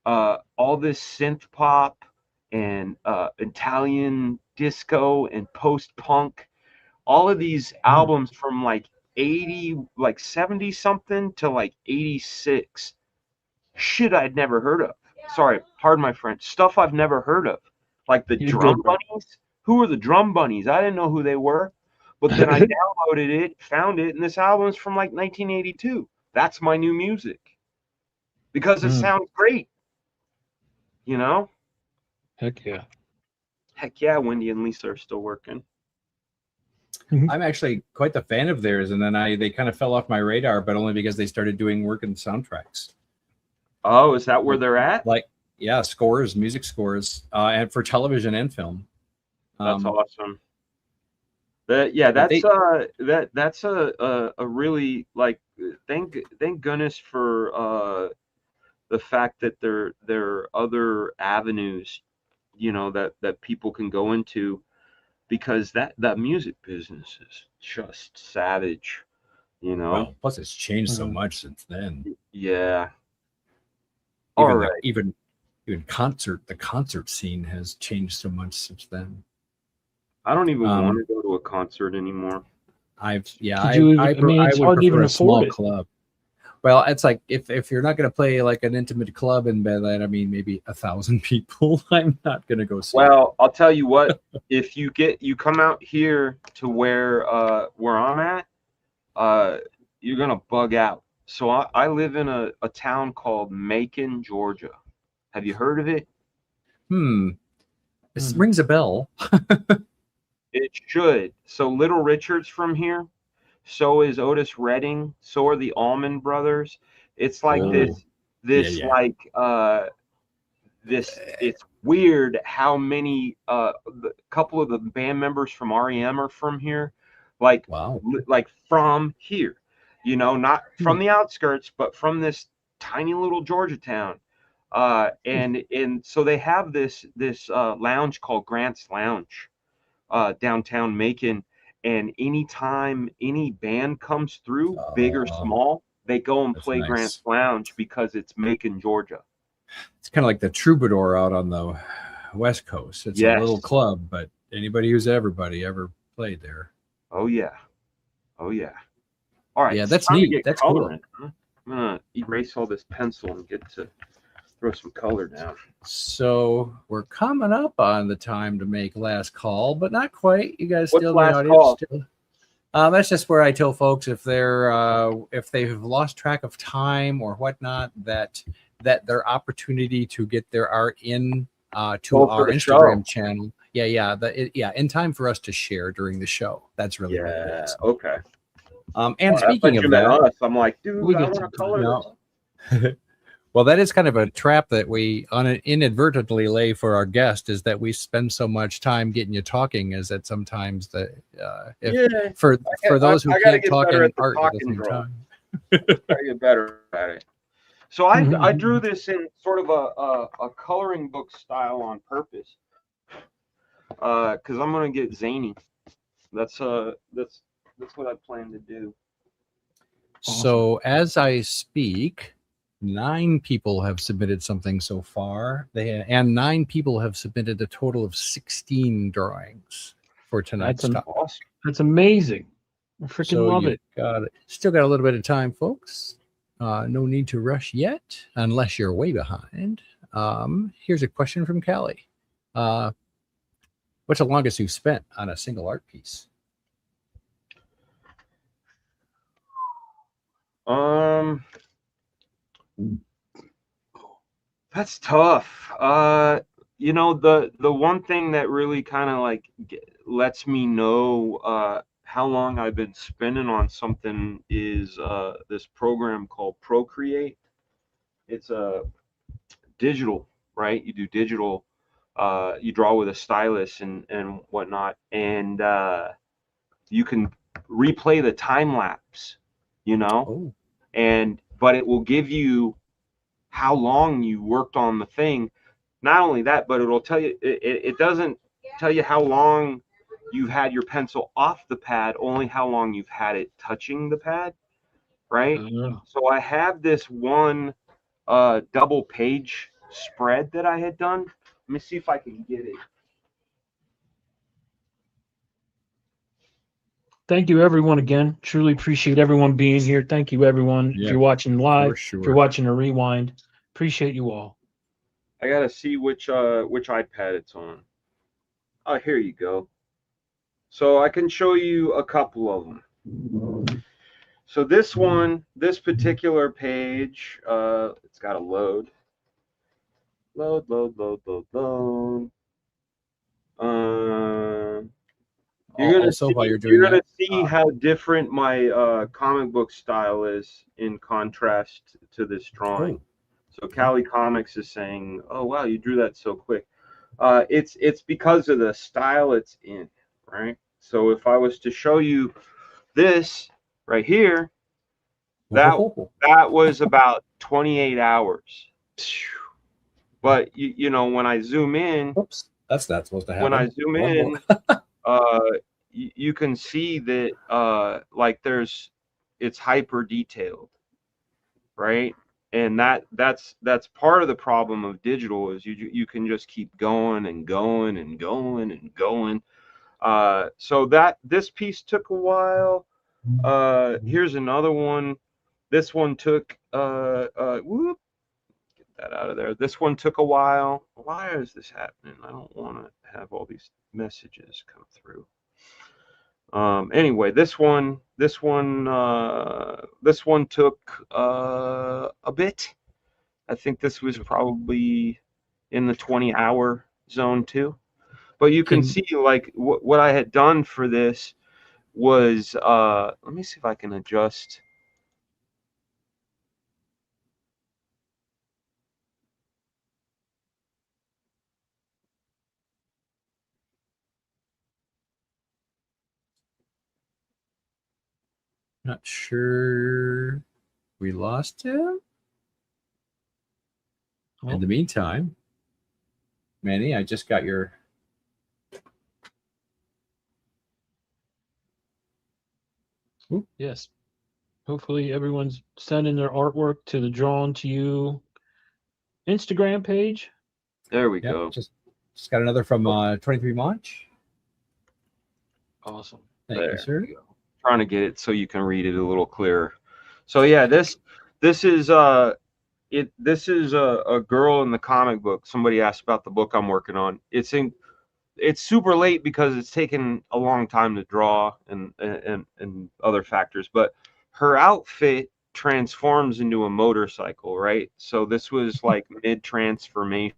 all this synth pop and Italian disco and post-punk, all of these albums from like 70 something to like 86. Shit I'd never heard of. Sorry, pardon my French. Stuff I've never heard of. Like the Drum Bunnies. Who were the Drum Bunnies? I didn't know who they were. But then I downloaded it, found it, and this album's from like 1982. That's my new music. Because it sounds great. You know? Heck yeah. Heck yeah, Wendy and Lisa are still working. I'm actually quite the fan of theirs, and then they kind of fell off my radar, but only because they started doing work in soundtracks. Oh, is that where they're at? Like, yeah, scores, music scores, and for television and film. That's awesome. That's a really, like, thank goodness for the fact that there are other avenues, you know, that people can go into, because that music business is just savage, you know. Well, plus it's changed so much since then. Yeah. Even the concert scene has changed so much since then. I don't even want to go to a concert anymore. I would it's hard to even prefer a small afford it. club. Well, it's like if you're not going to play like an intimate club in Bedland, I mean, maybe 1,000 people, I'm not going to go see. Well, I'll tell you what, if you come out here to where I'm at, you're going to bug out. So I live in a town called Macon, Georgia. Have you heard of it? This rings a bell. It should. So Little Richard's from here. So is Otis Redding. So are the Allman Brothers. It's like this. It's weird how many a couple of the band members from REM are from here. Like, wow. Like from here, you know, not from the outskirts, but from this tiny little Georgia town. And so they have this lounge called Grant's Lounge, downtown Macon. And anytime any band comes through, big or small, they go and play nice. Grant's Lounge because it's Macon, Georgia. It's kind of like the Troubadour out on the West Coast. It's a little club, but anybody who's ever played there. Oh yeah. Oh yeah. All right. Yeah, it's that's time to neat. get That's cool. coloring, huh? I'm gonna erase all this pencil and get to throw some color down. So we're coming up on the time to make last call, but not quite. You guys What's still last the audience. call? Still, that's just where I tell folks if they've lost track of time or whatnot, that their opportunity to get their art in to Go for our the Instagram show. channel. Yeah, in time for us to share during the show. That's really what it is. Okay. And I thought speaking you of meant that, us. I'm like, dude, We I got want some to color no. this. Well, that is kind of a trap that we inadvertently lay for our guest, is that we spend so much time getting you talking, is that sometimes for those who I gotta can't get talk better and at the art at the talking same drum. time. Gotta get better at it. So I drew this in sort of a coloring book style on purpose, because I'm gonna get zany. That's what I plan to do. So as I speak, 9 people have submitted something so far. And 9 people have submitted a total of 16 drawings for tonight's That's topic. Awesome. That's amazing. I freaking love it. Still got a little bit of time, folks. No need to rush yet, unless you're way behind. Here's a question from Callie. What's the longest you've spent on a single art piece? That's tough. The one thing that really kind of like lets me know how long I've been spending on something is this program called Procreate. It's a digital, right? You do digital, you draw with a stylus and whatnot, and you can replay the time lapse, Oh, but it will give you how long you worked on the thing. Not only that, but it'll tell you, it doesn't tell you how long you've had your pencil off the pad, only how long you've had it touching the pad, right? So I have this one double page spread that I had done. Let me see if I can get it. Thank you, everyone, again. Truly appreciate everyone being here. Thank you, everyone. Yeah, if you're watching live, for sure. if you're watching a rewind, appreciate you all. I gotta see which iPad it's on. Oh, here you go. So I can show you a couple of them. So this one, this particular page, it's got to load. Load. You're gonna see how different my comic book style is in contrast to this drawing. So Cali Comics is saying, "Oh wow, you drew that so quick." It's because of the style it's in, right? So if I was to show you this right here, that was about 28 hours. But when I zoom in, oops, that's not supposed to happen. When I zoom in, you can see that it's hyper detailed, right? And that's part of the problem of digital is you can just keep going and going and going and going. So this piece took a while. Here's another one. This one took whoop, get that out of there. This one took a while. Why is this happening? I don't want to have all these messages come through. Anyway, this one took a bit. I think this was probably in the 20-hour zone too. But you can see like what I had done for this was let me see if I can adjust. Not sure we lost him. In the meantime, Manny, I just got your. Yes. Hopefully everyone's sending their artwork to the Drawn to You Instagram page. There we go. Just got another from 23 Munch. Awesome. Thank you, sir. trying to get it so you can read it a little clearer. So yeah, this is this is a girl in the comic book. Somebody asked about the book I'm working on. It's super late because it's taken a long time to draw and other factors, but her outfit transforms into a motorcycle, right? So this was like mid transformation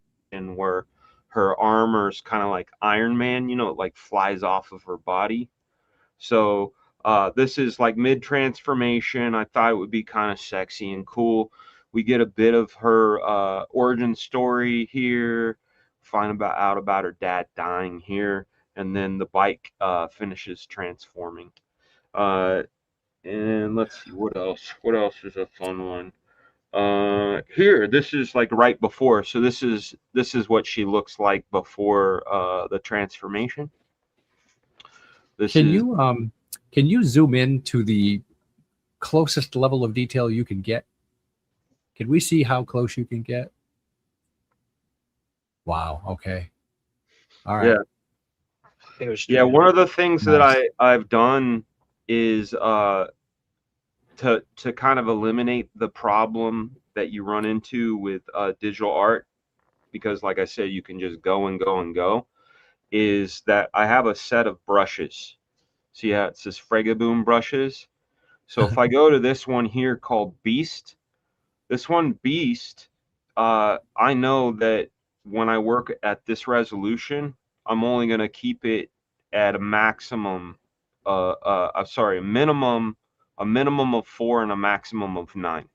where her armor's kind of like Iron Man, you know, it like flies off of her body. So this is like mid transformation. I thought it would be kind of sexy and cool. We get a bit of her origin story here, find out about her dad dying here, and then the bike finishes transforming. And let's see what else. What else is a fun one? Here, this is like right before. So this is what she looks like before the transformation. Can you zoom in to the closest level of detail you can get? Can we see how close you can get? Wow. Okay. All right. Yeah. One of the things that I've done is to kind of eliminate the problem that you run into with digital art, because like I said, you can just go and go and go, is that I have a set of brushes. So yeah, it says Fraga Boom brushes. So if I go to this one here called Beast, this one Beast, I know that when I work at this resolution, I'm only going to keep it at a maximum, a minimum of 4 and a maximum of 9.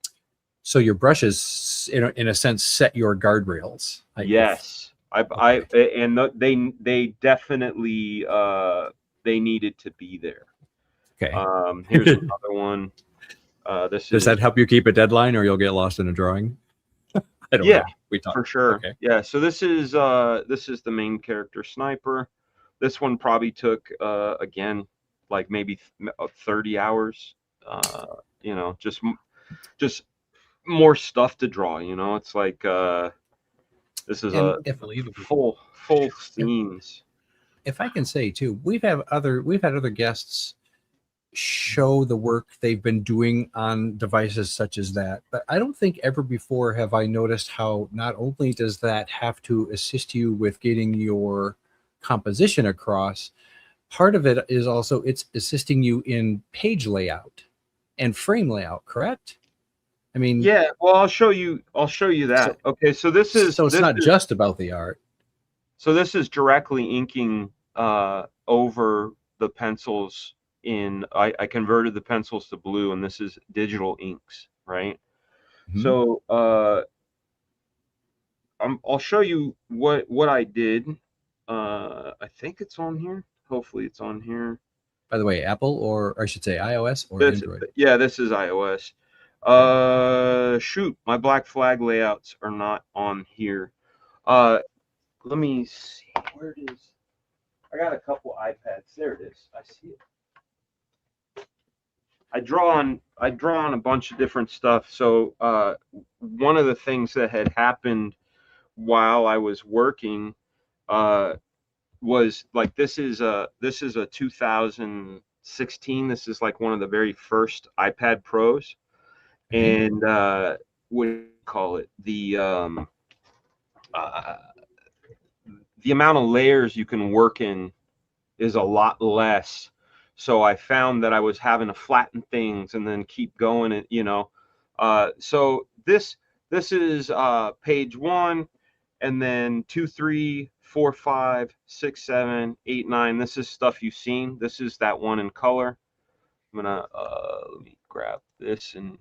So your brushes, in a sense, set your guardrails. Yes, they definitely they needed to be there. Okay. Here's another one. Does that help you keep a deadline, or you'll get lost in a drawing? I don't know. We talk for sure. Okay. Yeah. So this is the main character Sniper. This one probably took again like maybe 30 hours. You know, just more stuff to draw. You know, it's like this is full scenes. If I can say too, we've had other guests show the work they've been doing on devices such as that, but I don't think ever before have I noticed how not only does that have to assist you with getting your composition across, part of it is also it's assisting you in page layout and frame layout, correct? I mean, yeah, well, I'll show you that. Okay, so it's not just about the art. So this is directly inking over the pencils. I converted the pencils to blue, and this is digital inks, right? Mm-hmm. So I'll show you what I did. I think it's on here. Hopefully it's on here. By the way, Apple, or I should say iOS or Android? Yeah, this is iOS. Shoot, my black flag layouts are not on here. Let me see. Where it is? I got a couple iPads. There it is. I see it. I draw on a bunch of different stuff. So one of the things that had happened while I was working was like this is a 2016. This is like one of the very first iPad Pros, and what do you call it? The amount of layers you can work in is a lot less. So I found that I was having to flatten things and then keep going, and you know, so this is page 1, and then 2, 3, 4, 5, 6, 7, 8, 9. This is stuff you've seen. This is that one in color. I'm gonna let me grab this and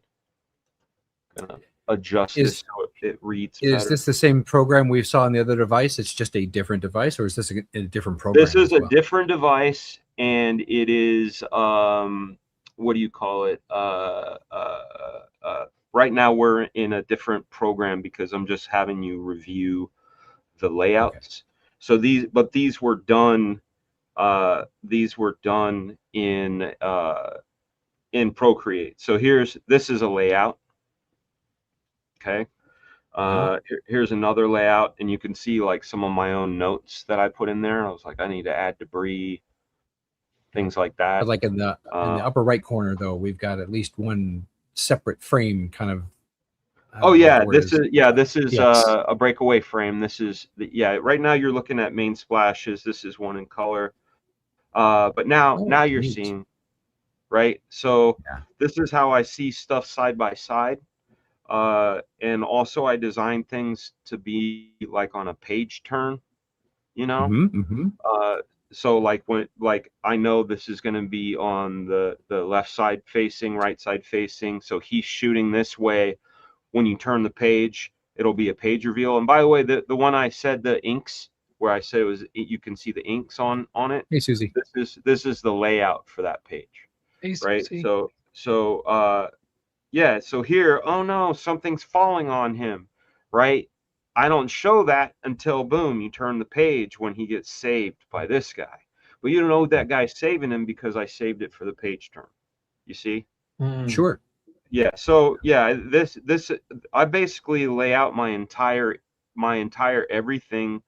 gonna adjust this so it reads better. Is this the same program we saw on the other device? It's just a different device, or is this a different program? This is a different device, and it is what do you call it? Right now we're in a different program because I'm just having you review the layouts. Okay. So these were done in Procreate. So this is a layout. Okay. Here's another layout, and you can see like some of my own notes that I put in there. I was like, I need to add debris, things like that. But like in the upper right corner, though, we've got at least one separate frame kind of. Oh yeah, this is Yes. a breakaway frame. This is right now you're looking at main splashes. This is one in color. But now you're neat. seeing, right? So Yeah. this is how I see stuff side by side. And also I design things to be like on a page turn, you know? So like I know this is going to be on the left side facing, right side facing. So he's shooting this way. When you turn the page, it'll be a page reveal. And by the way, the one I said, the inks, where I said it was, you can see the inks on it. Hey, Susie. This is the layout for that page. Hey, right? Susie. So here, oh no, something's falling on him, right? I don't show that until boom, you turn the page when he gets saved by this guy. But you don't know that guy's saving him because I saved it for the page turn. You see? Sure. Yeah. So yeah, this I basically lay out my entire everything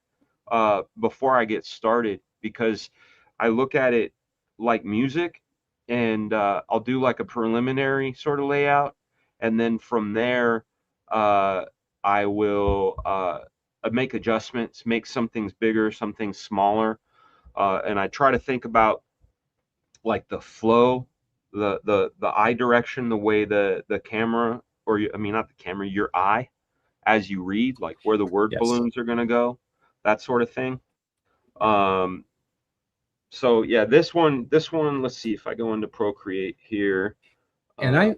before I get started, because I look at it like music, and I'll do like a preliminary sort of layout, and then from there I will make adjustments, make some things bigger, some things smaller, and I try to think about like the flow, the eye direction, the way the camera, or I mean not the camera, your eye as you read, like where the word balloons are going to go, that sort of thing. So yeah, this one, let's see if I go into Procreate here. And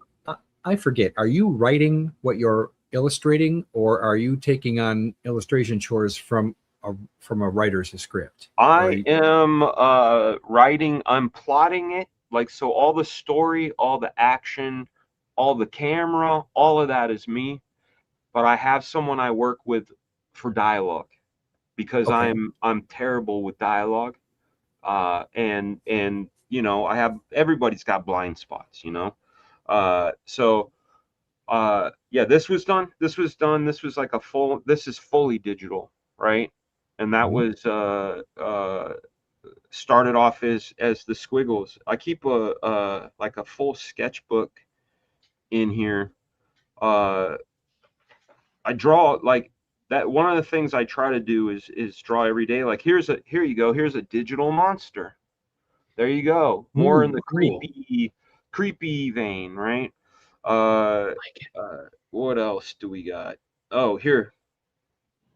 I forget, are you writing what you're illustrating, or are you taking on illustration chores from a writer's script? I am writing, I'm plotting it, like, so all the story, all the action, all the camera, all of that is me, but I have someone I work with for dialogue, because I'm terrible with dialogue. And you know, everybody's got blind spots, you know. Yeah, this was done. This was like this is fully digital, right? And that was started off as the squiggles. I keep like a full sketchbook in here. I draw like that. One of the things I try to do is draw every day. Like here you go. Here's a digital monster. There you go. More in the creepy vein, right? What else do we got? Oh, here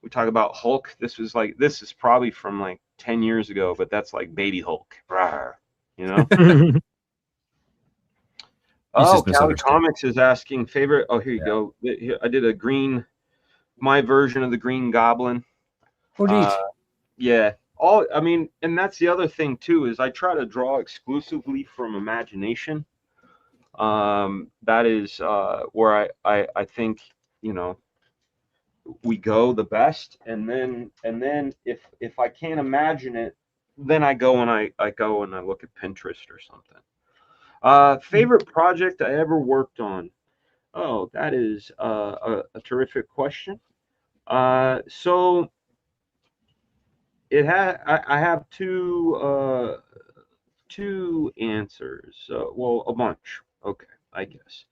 we talk about Hulk. This is probably from like 10 years ago, but that's like baby Hulk. Rawr, you know? Oh, Cali Comics is asking favorite. Oh, here you go. I did my version of the Green Goblin. Oh, neat. Yeah. I mean, and that's the other thing too, is I try to draw exclusively from imagination. That is where I think, you know, we go the best, and then if I can't imagine it, then I go and I look at Pinterest or something. Favorite project I ever worked on? Oh, that is a terrific question. So I have two answers. Well, a bunch. Okay, I guess.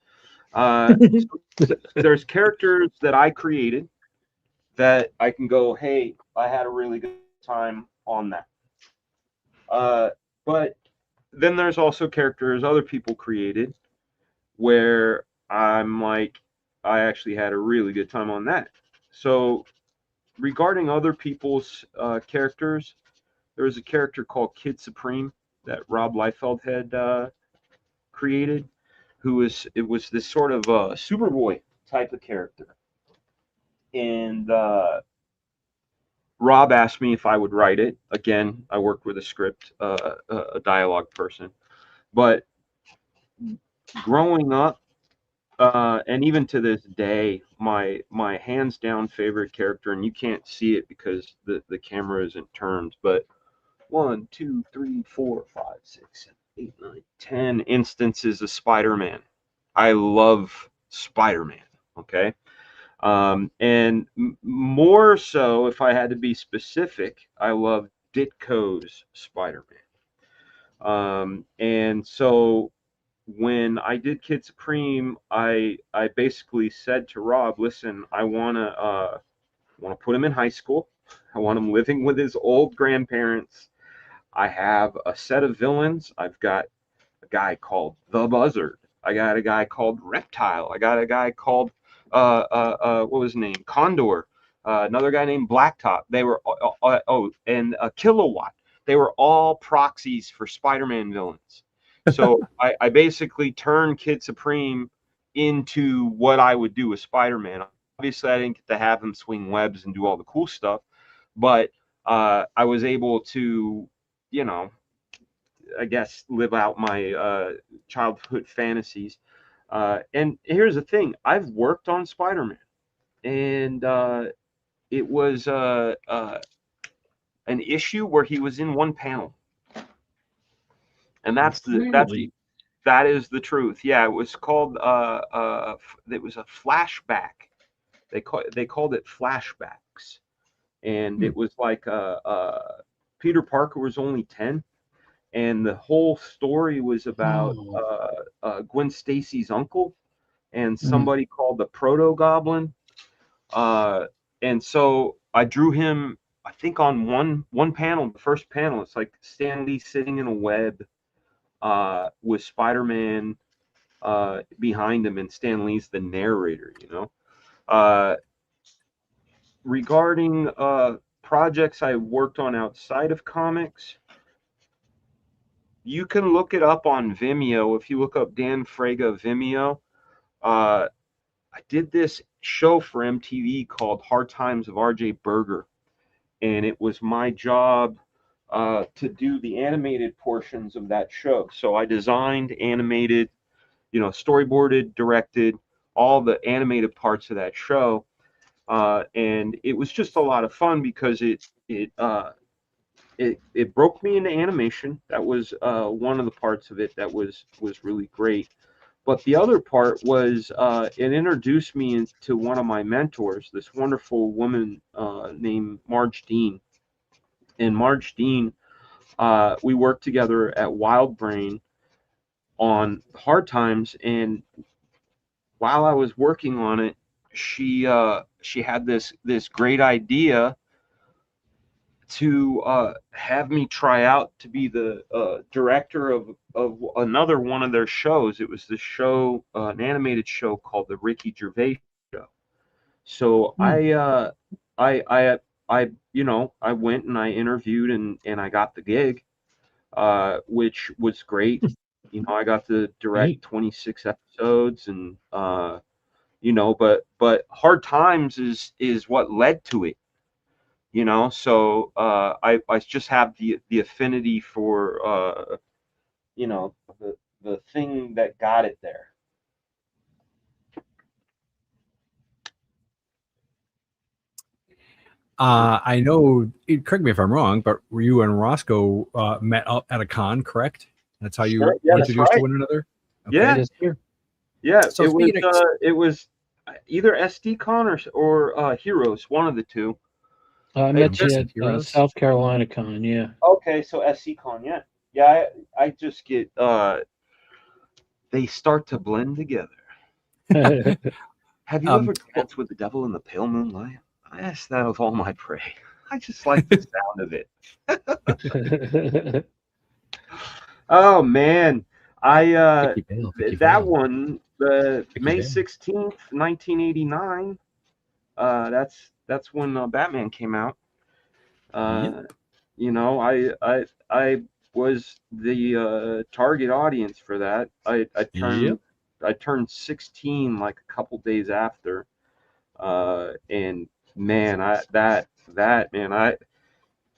So there's characters that I created that I can go, hey, I had a really good time on that. But then there's also characters other people created where I'm like, I actually had a really good time on that. So regarding other people's characters, there was a character called Kid Supreme that Rob Liefeld had created, it was this sort of Superboy type of character. And Rob asked me if I would write it. Again, I worked with a script, a dialogue person. But growing up, and even to this day, my hands down favorite character, and you can't see it because the camera isn't turned, but 1, 2, 3, 4, 5, 6, 7, 8, 9, 10 instances of Spider-Man. I love Spider-Man. Okay. And more so, if I had to be specific, I love Ditko's Spider-Man. And so when I did Kid Supreme, I basically said to Rob, listen, I want to put him in high school. I want him living with his old grandparents. I have a set of villains. I've got a guy called the Buzzard. I got a guy called Reptile. I got a guy called what was his name? Condor. Another guy named Blacktop. They were and Kilowatt. They were all proxies for Spider-Man villains. So I basically turned Kid Supreme into what I would do with Spider-Man. Obviously, I didn't get to have him swing webs and do all the cool stuff, but I was able to, you know, I guess, live out my childhood fantasies. And here's the thing: I've worked on Spider-Man, and it was an issue where he was in one panel, and that is the truth. Yeah, it was called it was a flashback. They called it flashbacks, and it was like Peter Parker was only 10. And the whole story was about Gwen Stacy's uncle and somebody called the Proto Goblin. And so I drew him, I think, on one panel, the first panel. It's like Stan Lee sitting in a web with Spider-Man behind him, and Stan Lee's the narrator, you know. Regarding projects I worked on outside of comics, you can look it up on Vimeo. If you look up Dan Fraga Vimeo, I did this show for MTV called Hard Times of R.J. Berger, and it was my job to do the animated portions of that show. So I designed, animated, you know, storyboarded, directed all the animated parts of that show, and it was just a lot of fun because it broke me into animation. That was one of the parts of it that was really great. But the other part was it introduced me into one of my mentors, this wonderful woman named Marge Dean. And Marge Dean, we worked together at Wild Brain on Hard Times, and while I was working on it, she had this great idea to have me try out to be the director of another one of their shows. It was this show, an animated show called The Ricky Gervais Show. So I you know, I went and I interviewed and I got the gig, which was great. You know, I got to direct 26 episodes, and you know, but Hard Times is what led to it. You know, so I just have the affinity for you know, the thing that got it there. I know, correct me if I'm wrong, but you and Roscoe met up at a con, correct? That's how you Sure. Yeah, that's introduced to right. one another? Yeah. Yeah, So it was either SDCon or Heroes, one of the two. I met you at South Carolina Con, yeah. Okay, so SCCon, yeah. Yeah, I just get they start to blend together. Have you ever danced with the devil in the pale moonlight? I ask that of all my prey. I just like the sound of it. Oh man. That one, the May 16th, 1989. That's when Batman came out. You know, I was the target audience for that. I turned 16 like a couple days after, and man,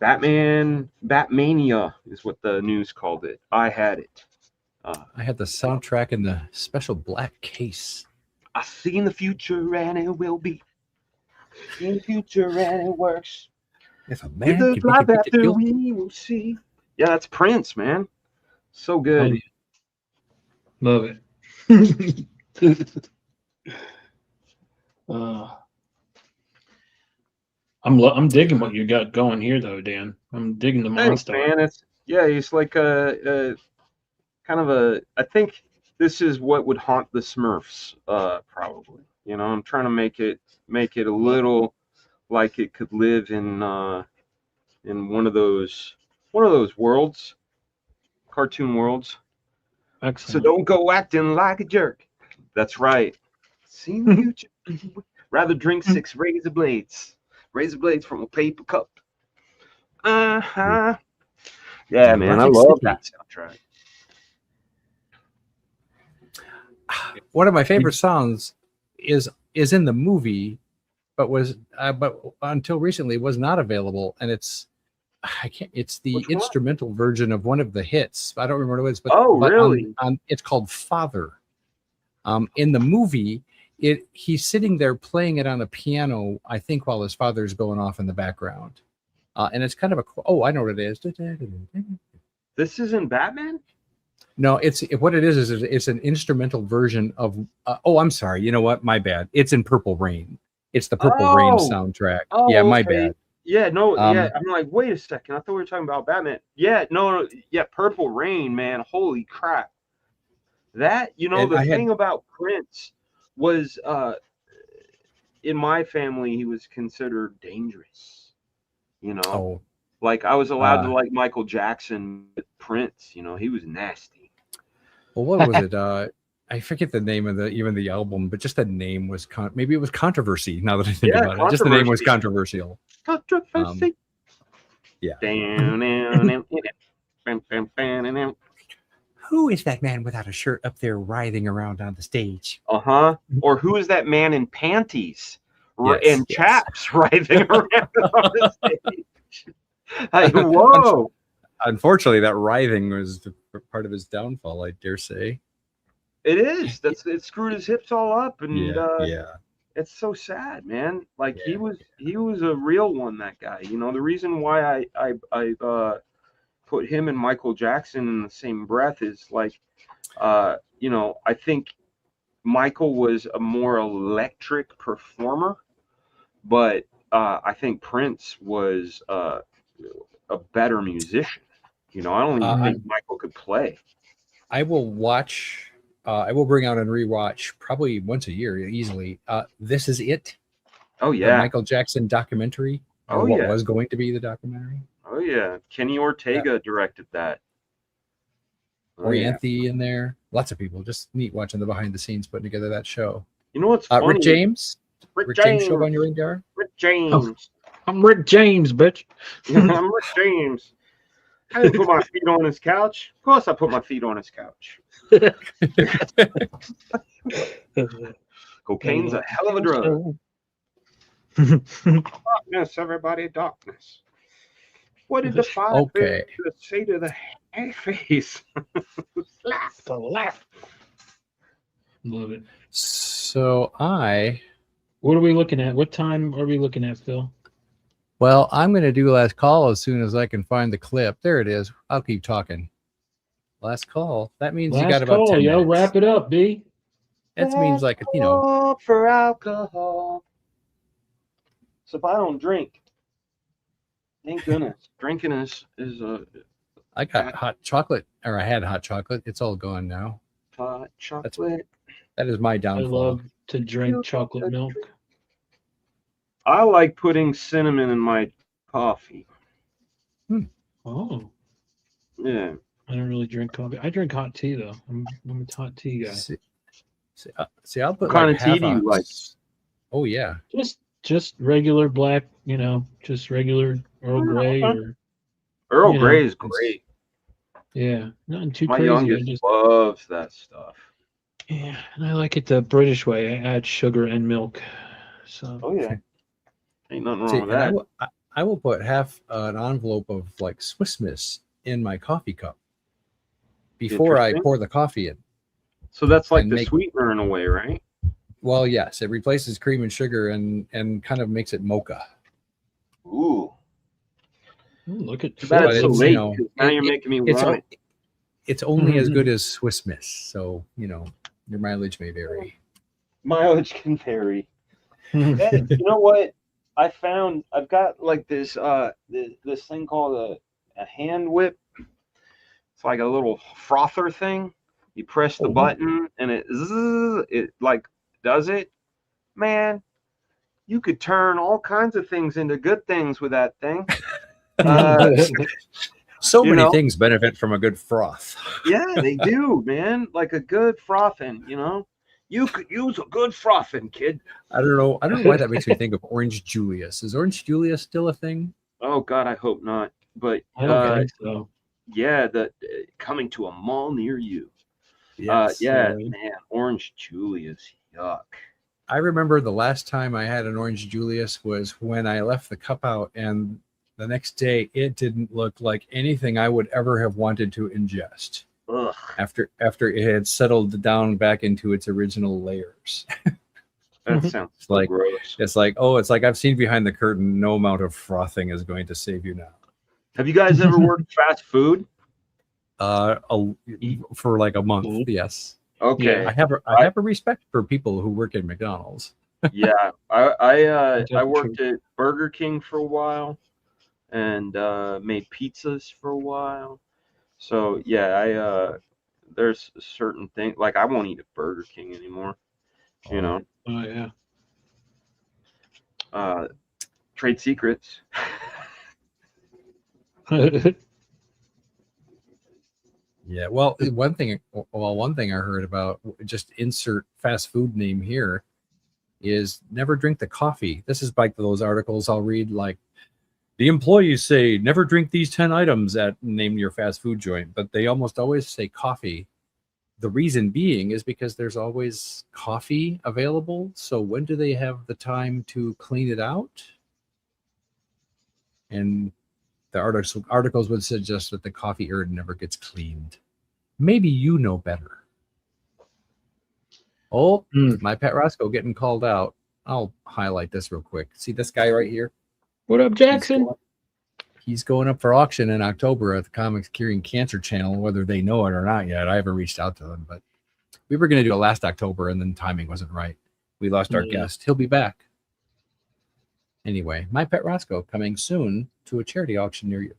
Batmania is what the news called it. I had it. I had the soundtrack in the special black case. I see in the future, and it will be in the future, and it works. If a man the life after we will see. Yeah, that's Prince, man. So good. Love it. I'm digging what you got going here, though, Dan. I'm digging the monster. Man, Yeah, he's like a kind of a. I think this is what would haunt the Smurfs, probably. You know, I'm trying to make it a little like it could live in one of those worlds, cartoon worlds. So Excellent. don't go acting like a jerk. That's right. See you. Rather drink 6 razor blades from a paper cup. Uh-huh. Yeah, man, I Erotic love City. that soundtrack. One of my favorite songs is in the movie, but until recently was not available, and it's the Which one? instrumental version of one of the hits. I don't remember what it is, but Oh, but really? it's called Father. In the movie, he's sitting there playing it on a piano, I think, while his father's going off in the background. And it's kind of I know what it is. This isn't Batman? No, what it is it's an instrumental version of. I'm sorry. You know what? My bad. It's in Purple Rain. It's the Purple Rain soundtrack. Oh, yeah, my okay. bad. Yeah, no, yeah. I'm like, wait a second. I thought we were talking about Batman. Yeah, no, yeah, Purple Rain, man. Holy crap. That, the thing about Prince was, in my family, he was considered dangerous. Like I was allowed to like Michael Jackson, but Prince, he was nasty. Well, what was it? I forget the name of the album, but just the name was maybe it was Controversy. Now that I think about it, just the name was controversial. Controversy. Yeah. Who is that man without a shirt up there writhing around on the stage? Or who is that man in panties yes. chaps writhing around on the stage? Like, whoa. Unfortunately, that writhing was part of his downfall, I dare say. It is. It screwed his hips all up, and yeah. It's so sad, man. Like he was a real one, that guy. The reason why I put him and Michael Jackson in the same breath is like, I think Michael was a more electric performer, but I think Prince was a better musician. I don't even think Michael could play. I will watch. I will bring out and rewatch probably once a year easily. This Is It. Oh yeah, the Michael Jackson documentary. Or what was going to be the documentary. Oh yeah, Kenny Ortega directed that. Orianthe in there. Lots of people. Just neat watching the behind the scenes putting together that show. You know what's funny? Rick James. Rick James show on your radar. Rick James. Oh, I'm Rick James, bitch. I'm Rick James. I didn't put my feet on his couch. Of course I put my feet on his couch. Cocaine's a hell of a drug. Darkness, everybody, darkness. What did the five say to the face? Laugh. Laugh. Love it. So what are we looking at? What time are we looking at, Phil? Well, I'm going to do last call as soon as I can find the clip. There it is. I'll keep talking. Last call. That means you got about 10 minutes. Yo, wrap it up, B. That means like, for alcohol. So if I don't drink, thank goodness. Drinking is I got hot chocolate, or I had hot chocolate. It's all gone now. Hot chocolate. That is my downfall. I love to drink chocolate milk. I like putting cinnamon in my coffee. Oh. Yeah. I don't really drink coffee. I drink hot tea though. I'm a hot tea guy. See, I'll put what kind of tea do you like? Oh yeah. Just regular black, just regular Earl Grey or Earl Grey is great. Yeah, nothing too my crazy. youngest loves that stuff. Yeah, and I like it the British way. I add sugar and milk. So. Oh yeah. Ain't nothing wrong with that. I will put half an envelope of like Swiss Miss in my coffee cup before I pour the coffee in. So that's like the sweetener in a way, right? Well, yes, it replaces cream and sugar and kind of makes it mocha. Ooh, look at that! It's so late. Now you're making me want it. It's only as good as Swiss Miss, so your mileage may vary. Mileage can vary. You know what? I've got like this this thing called a hand whip It's like a little frother thing. You press the button and it like does it. Man, you could turn all kinds of things into good things with that thing. So You many know? things benefit from a good froth. Yeah, they do, man. Like a good frothing, you know. You could use a good frothing, kid. I don't know why that makes me think of Orange Julius. Is Orange Julius still a thing? Oh God, I hope not. But I don't think so. yeah, coming to a mall near you. Yes. Yeah, man, Orange Julius, yuck. I remember the last time I had an Orange Julius was when I left the cup out, and the next day it didn't look like anything I would ever have wanted to ingest. Ugh. After it had settled down back into its original layers. That sounds so like gross. it's like I've seen behind the curtain. No amount of frothing is going to save you now. Have you guys ever worked fast food? For like a month, yes. Okay. I have a respect for people who work at McDonald's. Yeah, I worked at Burger King for a while, and made pizzas for a while. So yeah, there's certain things like I won't eat at Burger King anymore. You know. Oh yeah. Trade secrets. Yeah, well, one thing I heard about, just insert fast food name here, is never drink the coffee. This is like those articles I'll read, like the employees say never drink these 10 items at name your fast food joint, but they almost always say coffee. The reason being is because there's always coffee available. So when do they have the time to clean it out? And the articles would suggest that the coffee urn never gets cleaned. Maybe you know better. Oh, my pet Roscoe getting called out. I'll highlight this real quick. See this guy right here? What up, Jackson? He's going up for auction in October at the Comics Curing Cancer channel, whether they know it or not yet. I haven't reached out to them, but we were going to do it last October, and then timing wasn't right. We lost our guest. He'll be back. Anyway, My Pet Roscoe coming soon to a charity auction near you.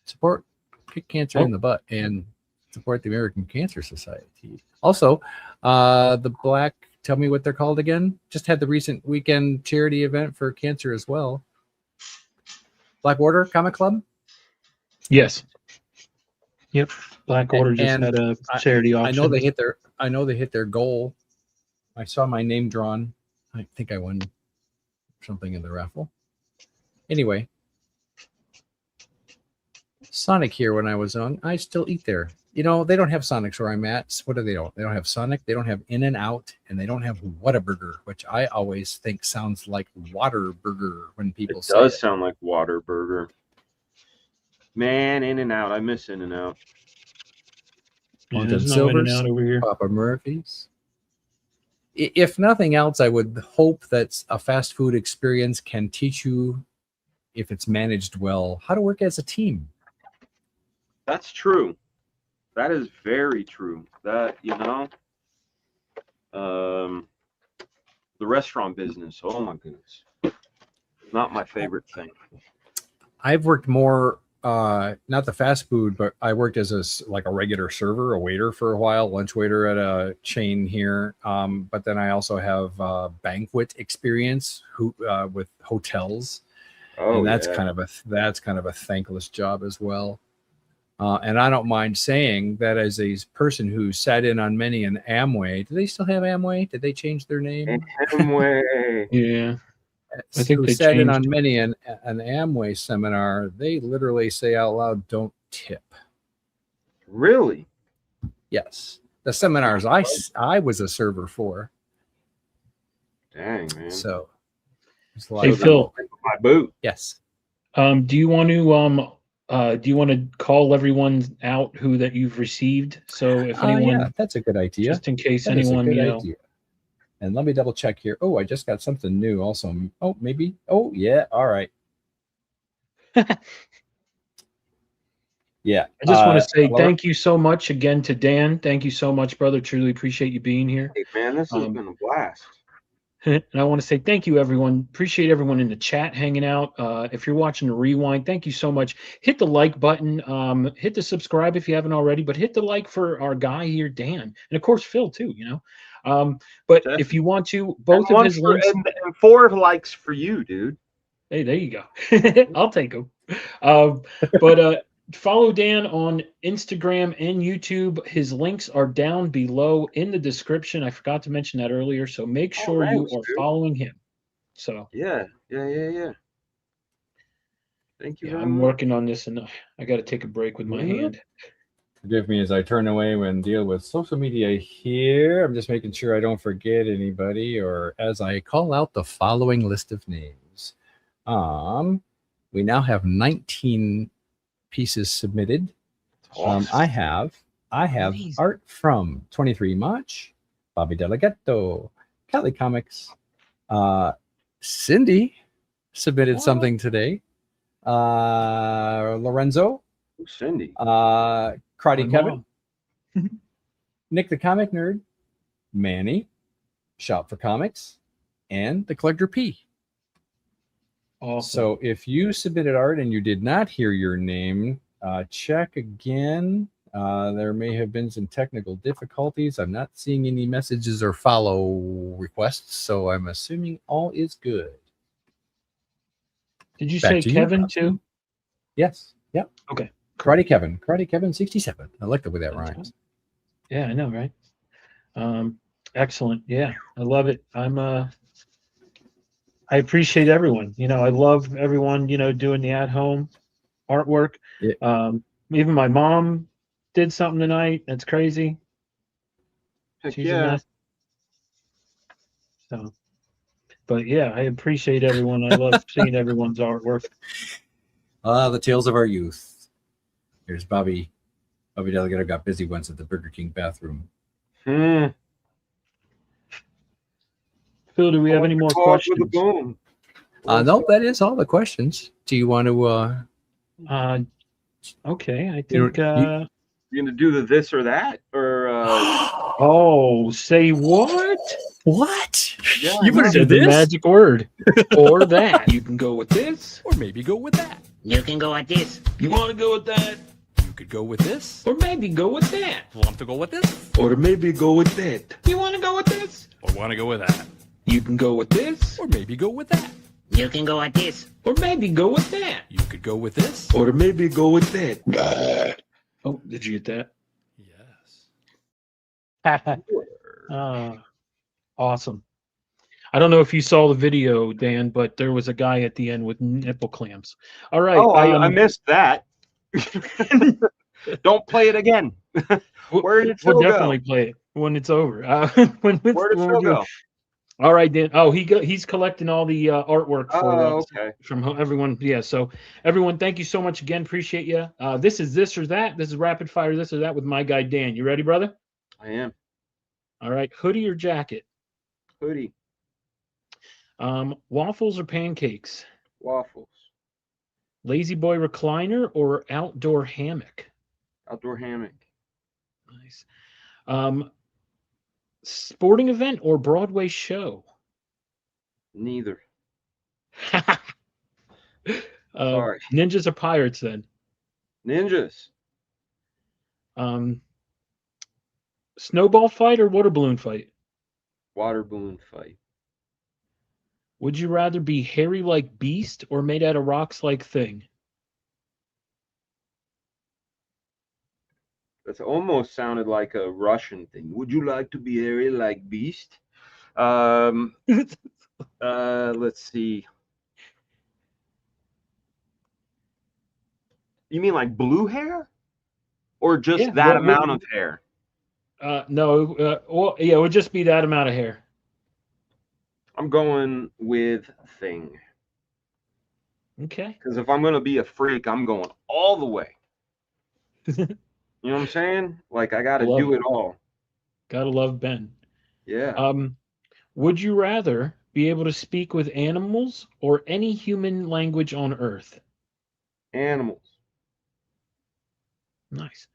Support Kick Cancer in the Butt and support the American Cancer Society. Also, the Black, tell me what they're called again. Just had the recent weekend charity event for cancer as well. Black Order Comic Club? Yes. Yep. Black Order just had a charity auction. I know they hit their goal. I saw my name drawn. I think I won something in the raffle. Anyway, Sonic here when I was young. I still eat there. You know, they don't have Sonics where I'm at. What do they don't? They don't have Sonic. They don't have In-N-Out, and they don't have Whataburger, which I always think sounds like Waterburger when people say it. It does sound like Waterburger. Man, In-N-Out. I miss In-N-Out. Yeah, there's no In-N-Out over here. Papa Murphy's. If nothing else, I would hope that a fast food experience can teach you, if it's managed well, how to work as a team. That's true. That is very true. That, you know, the restaurant business, oh my goodness, not my favorite thing. I've worked more, not the fast food, but I worked as a regular server, a waiter for a while, lunch waiter at a chain here. But then I also have banquet experience with hotels. Oh, and that's kind of a thankless job as well. And I don't mind saying that as a person who sat in on many an Amway. Do they still have Amway? Did they change their name? Amway. Yeah. I think they sat in changed. on many an Amway seminar. They literally say out loud, "Don't tip." Really? Yes. The seminars I was a server for. Dang, man. So Hey, Phil. My boot. yes. Do you want to call everyone out who that you've received? So if anyone, yeah, that's a good idea. just in case That is a anyone, good you know, idea. And let me double check here. Oh, I just got something new also. Oh, maybe. Oh, yeah. All right. Yeah. I just want to say Laura? thank you so much again to Dan. Thank you so much, brother. Truly appreciate you being here. Hey, man, this has been a blast. And I want to say thank you, everyone. Appreciate everyone in the chat hanging out. If you're watching the rewind, thank you so much. Hit the like button. Hit the subscribe if you haven't already, but hit the like for our guy here, Dan. And of course, Phil, too, But if you want to, both of his links. And 4 likes for you, dude. Hey, there you go. I'll take them. But follow Dan on Instagram and YouTube. His links are down below in the description. I forgot to mention that earlier, so make sure you are following him. So yeah. Thank you. Yeah, I'm working on this, and I got to take a break with my hand. Forgive me as I turn away when deal with social media here. I'm just making sure I don't forget anybody, or as I call out the following list of names. We now have 19 pieces submitted. I have Amazing. art from 23 Mach, Bobby Delegato, Cali Comics, Cindy submitted something today. Lorenzo, Cindy, Karate Kevin, Nick the Comic Nerd, Manny, Shop for Comics, and the Collector P. Awesome. So if you submitted art and you did not hear your name, check again. There may have been some technical difficulties. I'm not seeing any messages or follow requests, so I'm assuming all is good. Did you say Kevin too? Yes. Yep. Okay. Karate Kevin 67. I like the way that rhymes. Yeah, I know, right? Excellent. Yeah, I love it. I appreciate everyone. I love everyone, doing the at-home artwork. Yeah. Even my mom did something tonight. That's crazy. Heck She's a yeah. mess. So, but yeah, I appreciate everyone. I love seeing everyone's artwork. The tales of our youth. Here's Bobby. Bobby Delegato got busy once at the Burger King bathroom. Phil, do we have any more questions? No, that is all the questions. Do you want to? Okay, I think. You're gonna do the this or that, or? Oh, say what? What? Yeah, You better do the this magic word, or that. You can go with this, or maybe go with that. You can go at this. You want to go with that, You could go with this, or maybe go with that, want to go with this, or maybe go with that. You want to go with this, or want to go with that, you can go with this, or maybe go with that. You can go at this. or maybe go with that, You could go with this, or maybe go with that. Oh, did you get that? Yes. Awesome. I don't know if you saw the video, Dan, but there was a guy at the end with nipple clamps. All right. Oh, I missed that. Don't play it again. Where did Phil We'll go? definitely play it when it's over. Where did Phil go? All right, Dan. Oh, he's collecting all the artwork for okay. from everyone. Yeah. So everyone, thank you so much again. Appreciate you. This is this or that. This is rapid fire this or that with my guy Dan. You ready, brother? I am. All right. Hoodie or jacket? Hoodie. Waffles or pancakes? Waffles. Lazy boy recliner or outdoor hammock? Outdoor hammock. Nice. Sporting event or Broadway show? Neither. Sorry. Ninjas or pirates then? Ninjas. Snowball fight or water balloon fight? Water balloon fight. Would you rather be hairy like Beast or made out of rocks like Thing? That almost sounded like a Russian thing. Would you like to be hairy like Beast? Let's see. You mean like blue hair? Or just that amount of hair? No. Well, yeah, it would just be that amount of hair. I'm going with Thing. Okay. Because if I'm going to be a freak, I'm going all the way. You know what I'm saying? Like, I got to do it all. Gotta love Ben. Yeah. Would you rather be able to speak with animals or any human language on Earth? Animals. Nice.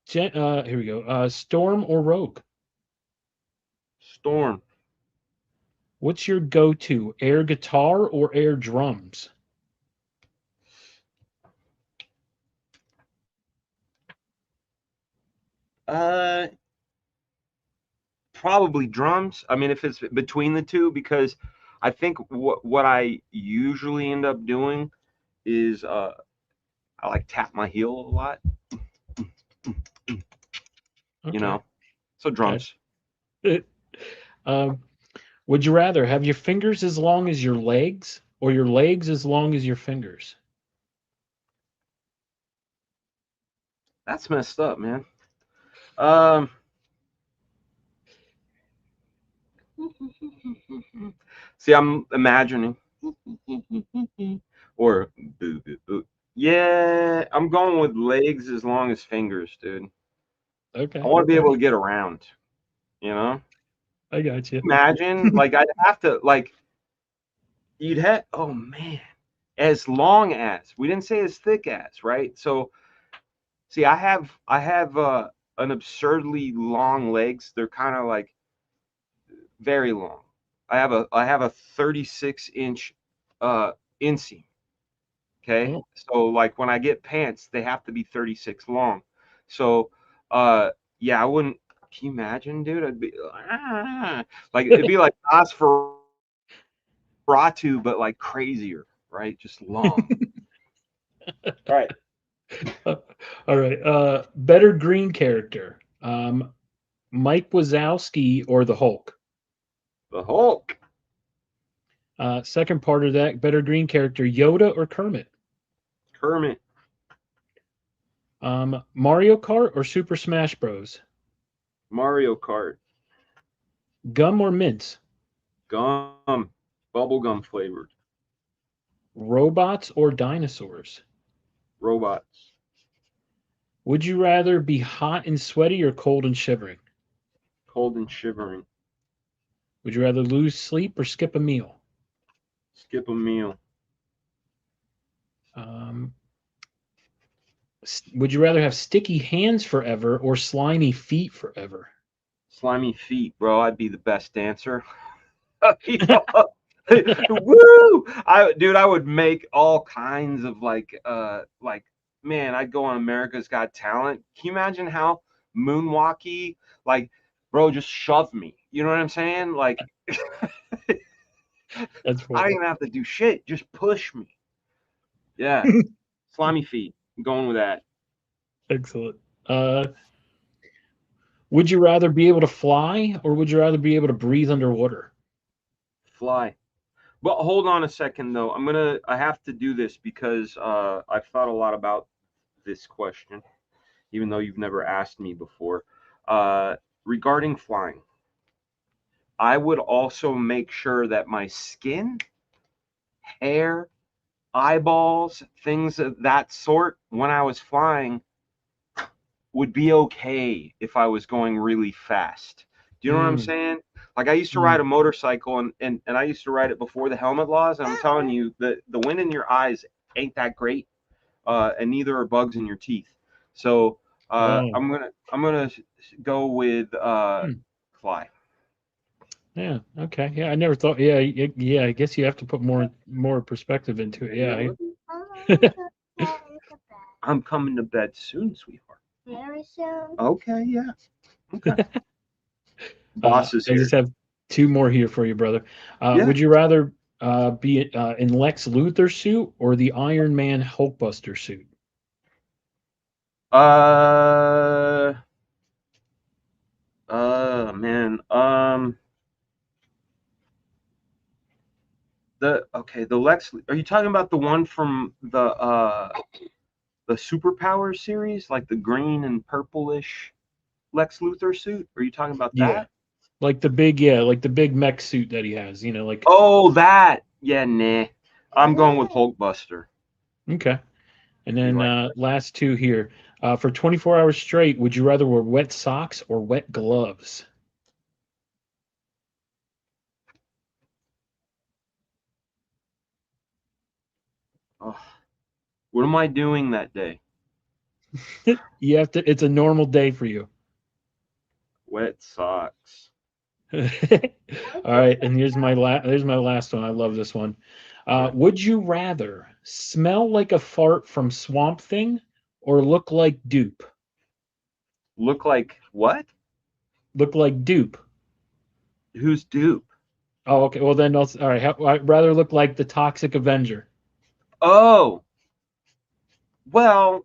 Here we go. Storm or Rogue? Storm. What's your go-to, air guitar or air drums? Probably drums. I mean, if it's between the two, because I think what I usually end up doing is I like tap my heel a lot. Okay. You know, so drums. Would you rather have your fingers as long as your legs or your legs as long as your fingers? That's messed up, man. See, I'm imagining. Or boo, boo, boo. Yeah, I'm going with legs as long as fingers, dude. Okay. I want to be able to get around, you know? I got you. Imagine, like, I'd have to, like, you'd have, oh man, as long as, we didn't say as thick as, right? So, see, I have an absurdly long legs. They're kind of like very long. I have a 36-inch inseam. Okay. Oh. So like when I get pants, they have to be 36 long. So yeah, I wouldn't. Can you imagine, dude? I'd be like it'd be like Nosferatu, but like crazier, right? Just long. Right. All right. Better green character. Mike Wazowski or the Hulk? The Hulk. Second part of that, better green character, Yoda or Kermit? Kermit. Mario Kart or Super Smash Bros? Mario Kart. Gum or mints? Gum. Bubblegum flavored. Robots or dinosaurs? Robots. Would you rather be hot and sweaty or cold and shivering? Cold and shivering. Would you rather lose sleep or skip a meal? Skip a meal. Would you rather have sticky hands forever or slimy feet forever? Slimy feet, bro. I'd be the best dancer. Woo! I would make all kinds of like man, I'd go on America's Got Talent. Can you imagine how moonwalky, like, bro, just shove me. You know what I'm saying? Like That's I don't even have to do shit. Just push me. Yeah. Slimy feet. I'm going with that. Excellent. Would you rather be able to fly or would you rather be able to breathe underwater? Fly. But hold on a second though. I have to do this because I've thought a lot about this question, even though you've never asked me before. Regarding flying, I would also make sure that my skin, hair, eyeballs, things of that sort when I was flying would be okay if I was going really fast. Do you know what I'm saying? Like I used to ride a motorcycle and I used to ride it before the helmet laws. And I'm telling you, the wind in your eyes ain't that great. And neither are bugs in your teeth. So I'm gonna go with fly. Yeah. Okay. Yeah. I never thought. Yeah. Yeah. I guess you have to put more perspective into it. Yeah. I'm coming to bed soon, sweetheart. Very soon. Okay. Yeah. Okay. Boss is I here. just have two more here for you, brother. Yeah. Would you rather be in Lex Luthor suit or the Iron Man Hulkbuster suit? Man. The Lex. Are you talking about the one from the Superpower series, like the green and purplish Lex Luthor suit? Are you talking about that? Yeah. Like the big mech suit that he has, like. Oh, that. Yeah, nah. I'm going with Hulkbuster. Okay. And then last two here. For 24 hours straight, would you rather wear wet socks or wet gloves? Oh, what am I doing that day? You have to. It's a normal day for you. Wet socks. All right, and here's my last one. I love this one. Would you rather smell like a fart from Swamp Thing or look like Dupe? Look like what? Look like Dupe. Who's Dupe? Oh, okay. Well, then, all right. I'd rather look like the Toxic Avenger. Oh, well,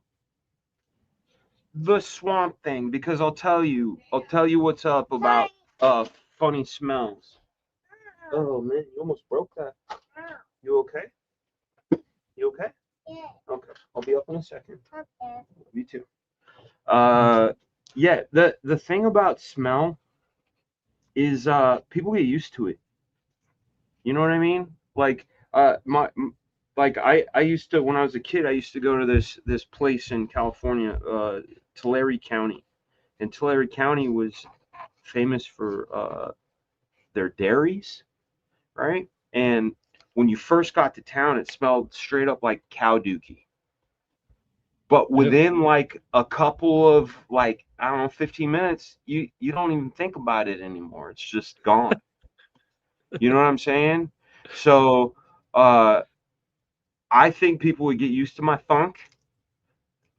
the Swamp Thing, because I'll tell you what's up about funny smells. Oh man, you almost broke that. You okay? You okay? Yeah. Okay, I'll be up in a second. Okay. You too. Yeah. The thing about smell is people get used to it. You know what I mean? Like I used to, when I was a kid, I used to go to this place in California, Tulare County, and Tulare County was famous for their dairies, right? And when you first got to town, it smelled straight up like cow dookie. But within like a couple of, like, I don't know, 15 minutes, you don't even think about it anymore. It's just gone. You know what I'm saying? So I think people would get used to my funk,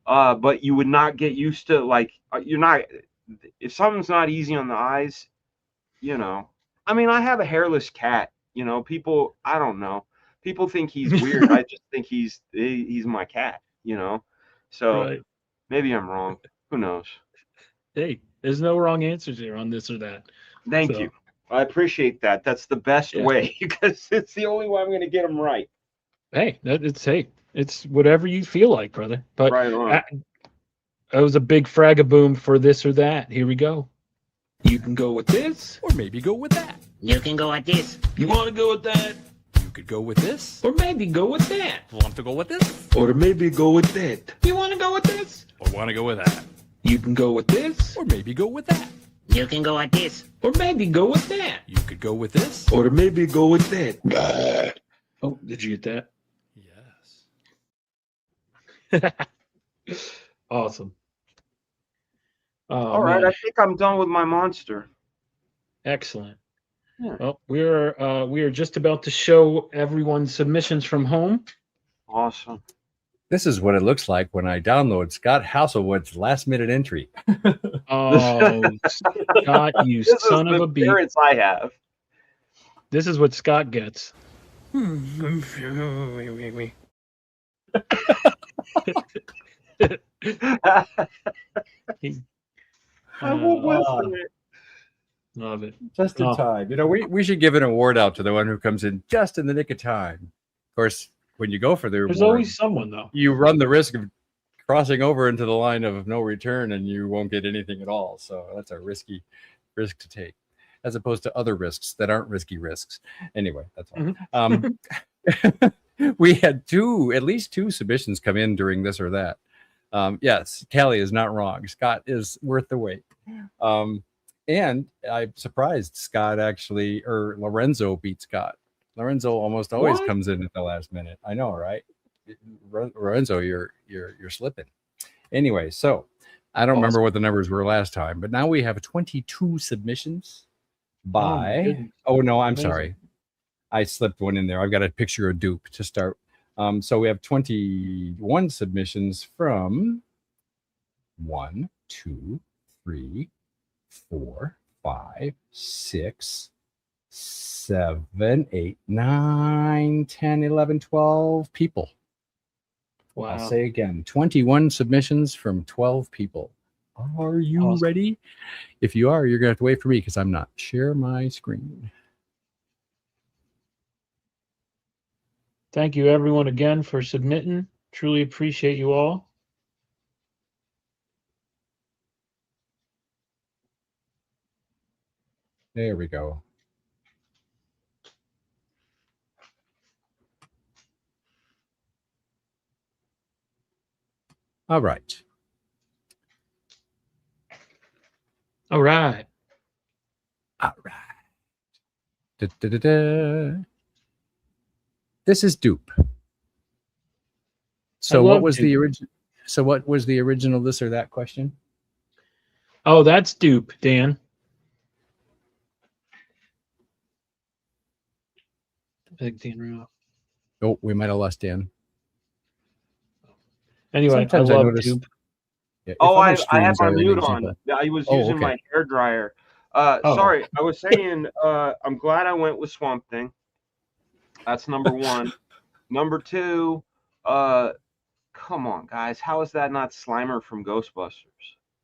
but you would not get used to, like, you're not, if something's not easy on the eyes, you know. I mean, I have a hairless cat, you know. People, I don't know. People think he's weird. I just think he's my cat, you know. So Right. maybe I'm wrong. Who knows? Hey, there's no wrong answers here on this or that. Thank you. I appreciate that. That's the best way, because it's the only way I'm going to get them right. Hey, it's whatever you feel like, brother. But Right on. that was a big Fraga boom for this or that. Here we go. You can go with this, Or maybe go with that. You can go like this. you want to go with that, You could go with this. or maybe go with that, Want to go with this? or maybe go with that. You want to go with this? Or want to go with that? You can go with this, Or maybe go with that. You can go like this. or maybe go with that, You could go with this. or maybe go with that. Oh, did you get that? Yes. Awesome. Oh, All right, man. I think I'm done with my monster. Excellent. Yeah. Well, we are just about to show everyone submissions from home. Awesome. This is what it looks like when I download Scott Hasselwood's last minute entry. Oh, Scott, you This son is of the a beat. appearance I have. This is what Scott gets. I will Uh, listen it. Love it. Just in Oh. time. You know, we should give an award out to the one who comes in just in the nick of time. Of course, when you go for the There's award, always someone, though. you run the risk of crossing over into the line of no return and you won't get anything at all. So that's a risky risk to take, as opposed to other risks that aren't risky risks. Anyway, that's all. We had at least two submissions come in during this or that. Yes, Callie is not wrong. Scott is worth the wait. And I'm surprised Scott actually, or Lorenzo beat Scott. Lorenzo almost always What? comes in at the last minute. I know, right? Lorenzo, you're slipping. Anyway, so I don't remember what the numbers were last time, but now we have 22 submissions by. Oh no, I'm Amazing. sorry. I slipped one in there. I've got a picture of Dupe to start. So we have 21 submissions from 1, 2, 3, 4, 5, 6, 7, 8, 9, 10, 11, 12 people. Wow. I'll say again, 21 submissions from 12 people. Are you Awesome. ready? If you are, you're going to have to wait for me because I'm not. Share my screen. Thank you, everyone, again for submitting. Truly appreciate you all. There we go. All right. All right. All right. Da-da-da-da. This is Dupe. So what love was the Dupe. original? So what was the original this or that question? Oh, that's Dupe, Dan. I think Dan ran off. Oh, we might have lost Dan. Anyway, Sometimes I I love notice- Tube. Yeah, if Oh, other I had streams my are an mute example- on. I was Oh, using okay. my hair dryer. Oh. Sorry, I was saying I'm glad I went with Swamp Thing. That's number one. Number two, come on, guys. How is that not Slimer from Ghostbusters?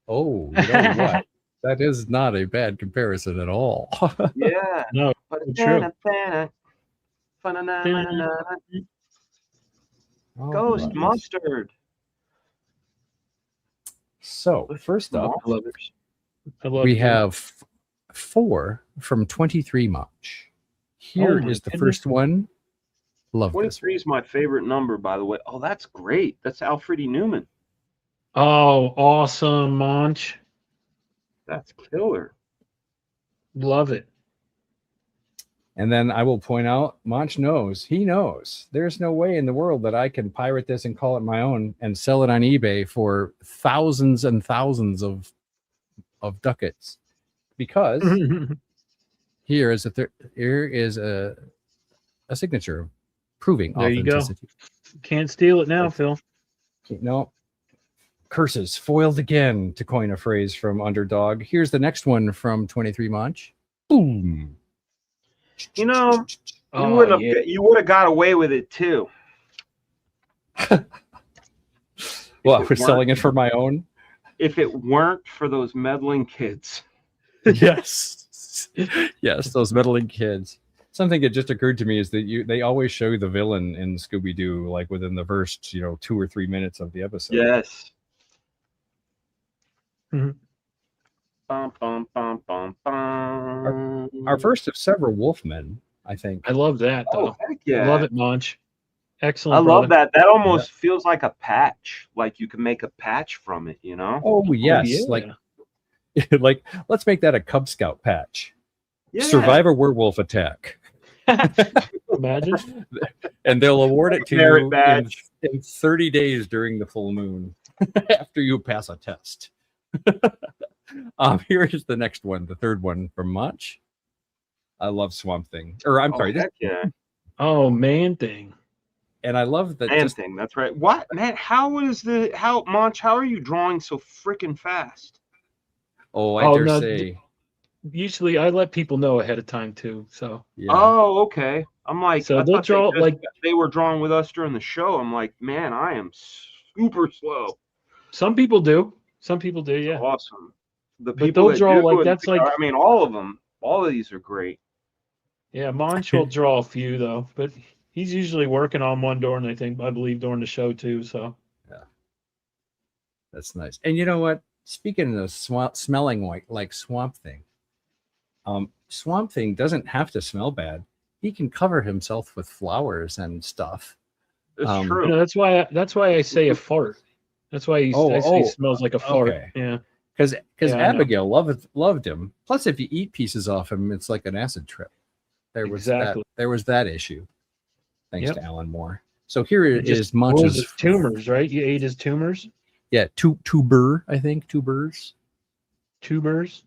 Oh, you know what? That is not a bad comparison at all. Yeah. No, true. Ghost Alright. Mustard. So, first up, I love it. I love we Tube. have 4 from 23 Much. Here Oh my is the goodness. first one. Love this 23 is my favorite number, by the way. Oh, that's great. That's Alfred Newman. Oh, awesome, Monch. That's killer. Love it. And then I will point out, Monch knows. He knows. There's no way in the world that I can pirate this and call it my own and sell it on eBay for thousands and thousands of ducats, because here is a signature proving There you go. authenticity. Can't steal it now, Phil. No. Curses foiled again, to coin a phrase from Underdog. Here's the next one from 23 Munch. Boom. You know, Oh, you would have got away with it too. Well, I was selling it for my own. If it weren't for those meddling kids. Yes. Yes, those meddling kids. Something that just occurred to me is that they always show the villain in Scooby-Doo like within the first 2 or 3 minutes of the episode. Yes. Mhm. Bum, bum, bum, bum, bum. Our first of several Wolfmen, I think. I love that, though. Oh, heck yeah. Love it, Monch. Excellent. I love brother. that. That almost feels like a patch. Like you can make a patch from it, you know? Oh yes, yeah. like let's make that a Cub Scout patch. Yeah. Survive a werewolf attack, Imagine. and they'll award it to Merit you badge. in 30 days during the full moon after you pass a test. Here is the next one, the third one from Much. I love Swamp Thing, or I'm sorry, Heck yeah. Oh, man thing. and I love that. Man thing, that's right. What, man? Monch, how are you drawing so freaking fast? I dare say, Usually I let people know ahead of time, too. So, yeah. Oh, okay. I'm like, So I they'll thought draw, they were drawing with us during the show. I'm like, man, I am super slow. some people do. Some people do, yeah. Awesome. The But people they'll that draw, do like, it, that's like- I mean, all of them. All of these are great. Yeah, Monch will draw a few, though. But he's usually working on one during, I believe, during the show, too. So, That's nice. And you know what? Speaking of smelling like Swamp Thing, Swamp Thing doesn't have to smell bad. He can cover himself with flowers and stuff. It's true. that's why I say a fart. That's why I say he smells like a fart. okay. Yeah. Because Yeah, I know. Abigail loved him. Plus, if you eat pieces off him, it's like an acid trip. There was that issue. Thanks Yep. to Alan Moore. So here What was is Munch's his tumors, right? You ate his tumors? Yeah, tuber, I think, tubers. Tubers?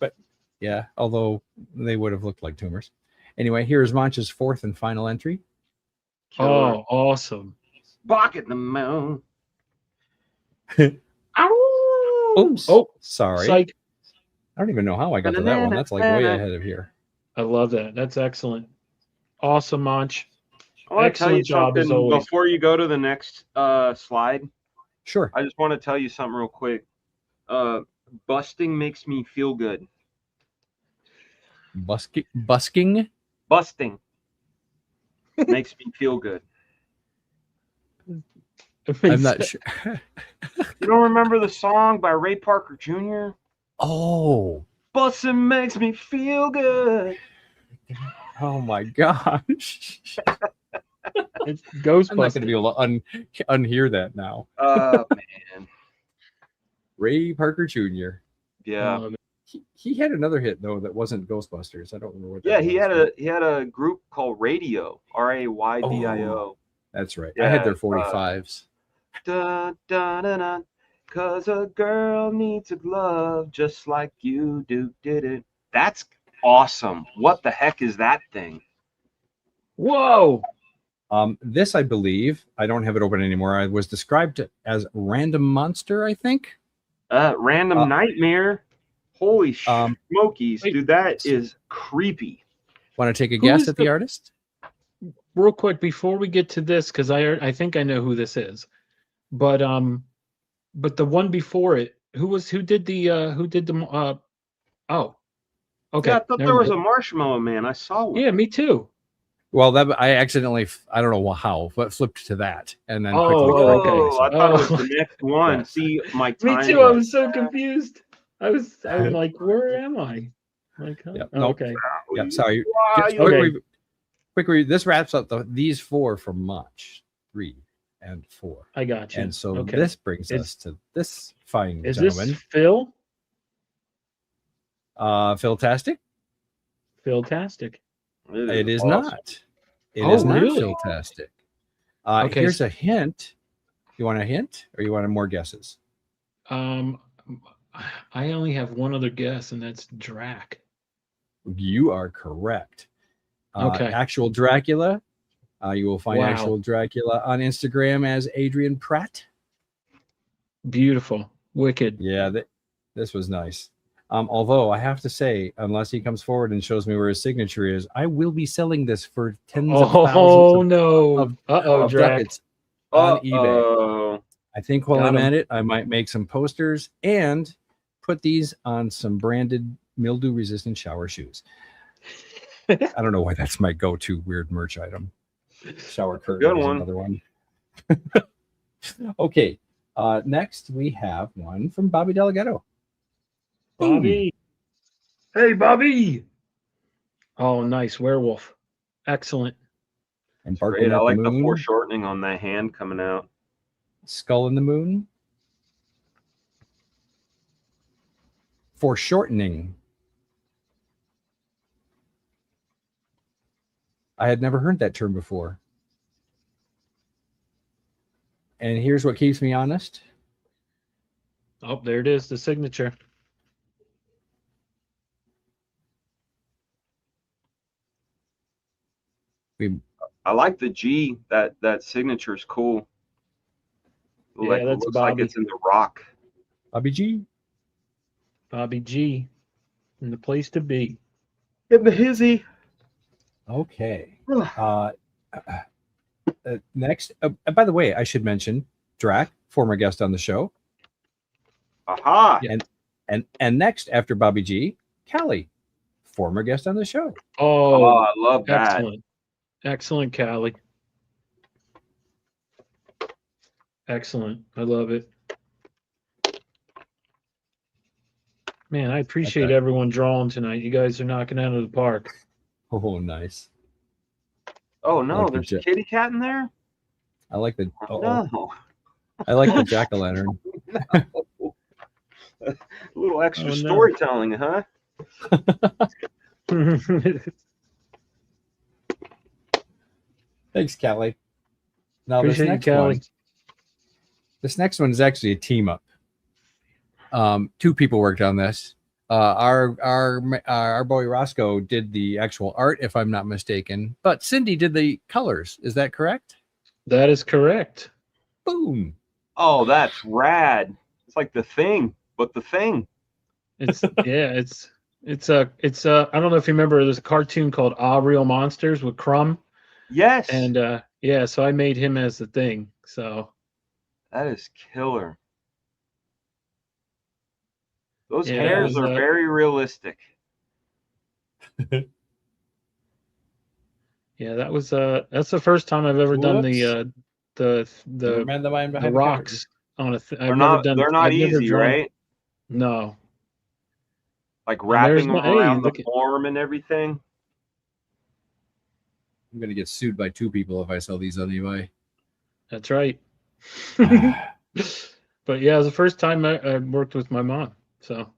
Yeah, although they would have looked like tumors. Anyway, here is Munch's fourth and final entry. Killer. Oh, awesome. Pocket the moon. Oops. Oh, Sorry. psych. I don't even know how I got to that one. That's like way ahead of here. I love that. That's excellent. Awesome, Monch. I want to tell you Excellent job, as something always. before you go to the next slide. Sure. I just want to tell you something real quick. Busting makes me feel good. Busking? Busting makes me feel good. I'm not sure. You don't remember the song by Ray Parker Jr.? Oh. Busting makes me feel good. Oh my gosh. It's I'm not going to Ghostbusters. be able to unhear that now. Man. Ray Parker Jr. Yeah. He had another hit though that wasn't Ghostbusters. I don't remember what. Yeah, that he was. had a group called Radio, RAYDIO. That's right. I had their Yeah, 45s. Da, da, da, da. 'Cause a girl needs a glove just like you do. Did it? That's awesome. What the heck is that thing? Whoa! This, I believe, I don't have it open anymore. I was described as Random Monster, I think. Random Nightmare. Holy smokies, wait. dude, that is creepy. Want to take a Who guess is at the artist? Real quick before we get to this, because I think I know who this is, but the one before it, who did the oh, okay, Yeah, I thought never there was a mind. Marshmallow Man. I saw one. Yeah, me too. Well, that I accidentally, I don't know how, but flipped to that and then quickly Oh, corrected okay. myself. I thought it was Oh. the next one. Yeah. See, my Me time. too. I was so confused. I'm like, where am I? Like, huh? Yep, Oh, nope. okay. Yeah, sorry. Why Just you- Okay. quick review. This wraps up these 4 from March 3 and 4. I got you. And so okay. this brings It's- us to this fine Is gentleman. this Phil? Philtastic? Philtastic. It is awesome. not. It Oh, is not really? Philtastic. Okay. Here's a hint. You want a hint or you want more guesses? I only have one other guess, and that's Drac. You are correct. Okay. Actual Dracula. You will find Wow. actual Dracula on Instagram as Adrian Pratt. Beautiful. Wicked. Yeah, this was nice. Although I have to say, unless he comes forward and shows me where his signature is, I will be selling this for tens of Oh thousands no. of Uh-oh, Drac. ducats on eBay. Uh-oh. I think while Got I'm him. at it, I might make some posters and put these on some branded mildew-resistant shower shoes. I don't know why that's my go-to weird merch item. Shower curtain Good is one. another one. Okay. Next, we have one from Bobby Delgado. Bobby. Hey, Bobby. Oh, nice. Werewolf. Excellent. And Great. Barking I at like the the Moon. foreshortening on that hand coming out. Skull in the Moon. Foreshortening. I had never heard that term before. And here's what keeps me honest. Oh, there it is, the signature. I like the G. That signature is cool. Yeah, Like, it that's looks like Bobby. it's in the rock. Bobby G. Bobby G. In the place to be. In the hizzy. Okay. Next, by the way, I should mention Drac, former guest on the show. Aha. Yeah. And next, after Bobby G, Callie, former guest on the show. Oh, Oh, I love that. excellent. Excellent, Callie. Excellent. I love it. Man, I appreciate Okay. everyone drawing tonight. You guys are knocking out of the park. Oh, nice. Oh no, Like the there's a kitty cat in there. I like the. No. I like the jack-o'-lantern. A little extra Oh, no. storytelling, huh? Thanks, Callie. Now Appreciate you, Callie. This next one is actually a team up. 2 people worked on this. Our boy Roscoe did the actual art, if I'm not mistaken, but Cindy did the colors. Is that correct? That is correct. Boom. Oh, that's rad. It's like The Thing, but The Thing. It's yeah, it's I don't know if you remember, there's a cartoon called Ah Real Monsters with Crumb. Yes. And yeah, so I made him as the thing. So that is killer. Those Yeah, hairs it was, are very realistic. yeah, that's the first time I've ever done the Man, the man the behind rocks on a They're not easy, right? No. Like there's wrapping them my- hey, around the look at- form and everything. I'm gonna get sued by 2 people if I sell these on eBay. That's right. But yeah, it was the first time I worked with my mom. So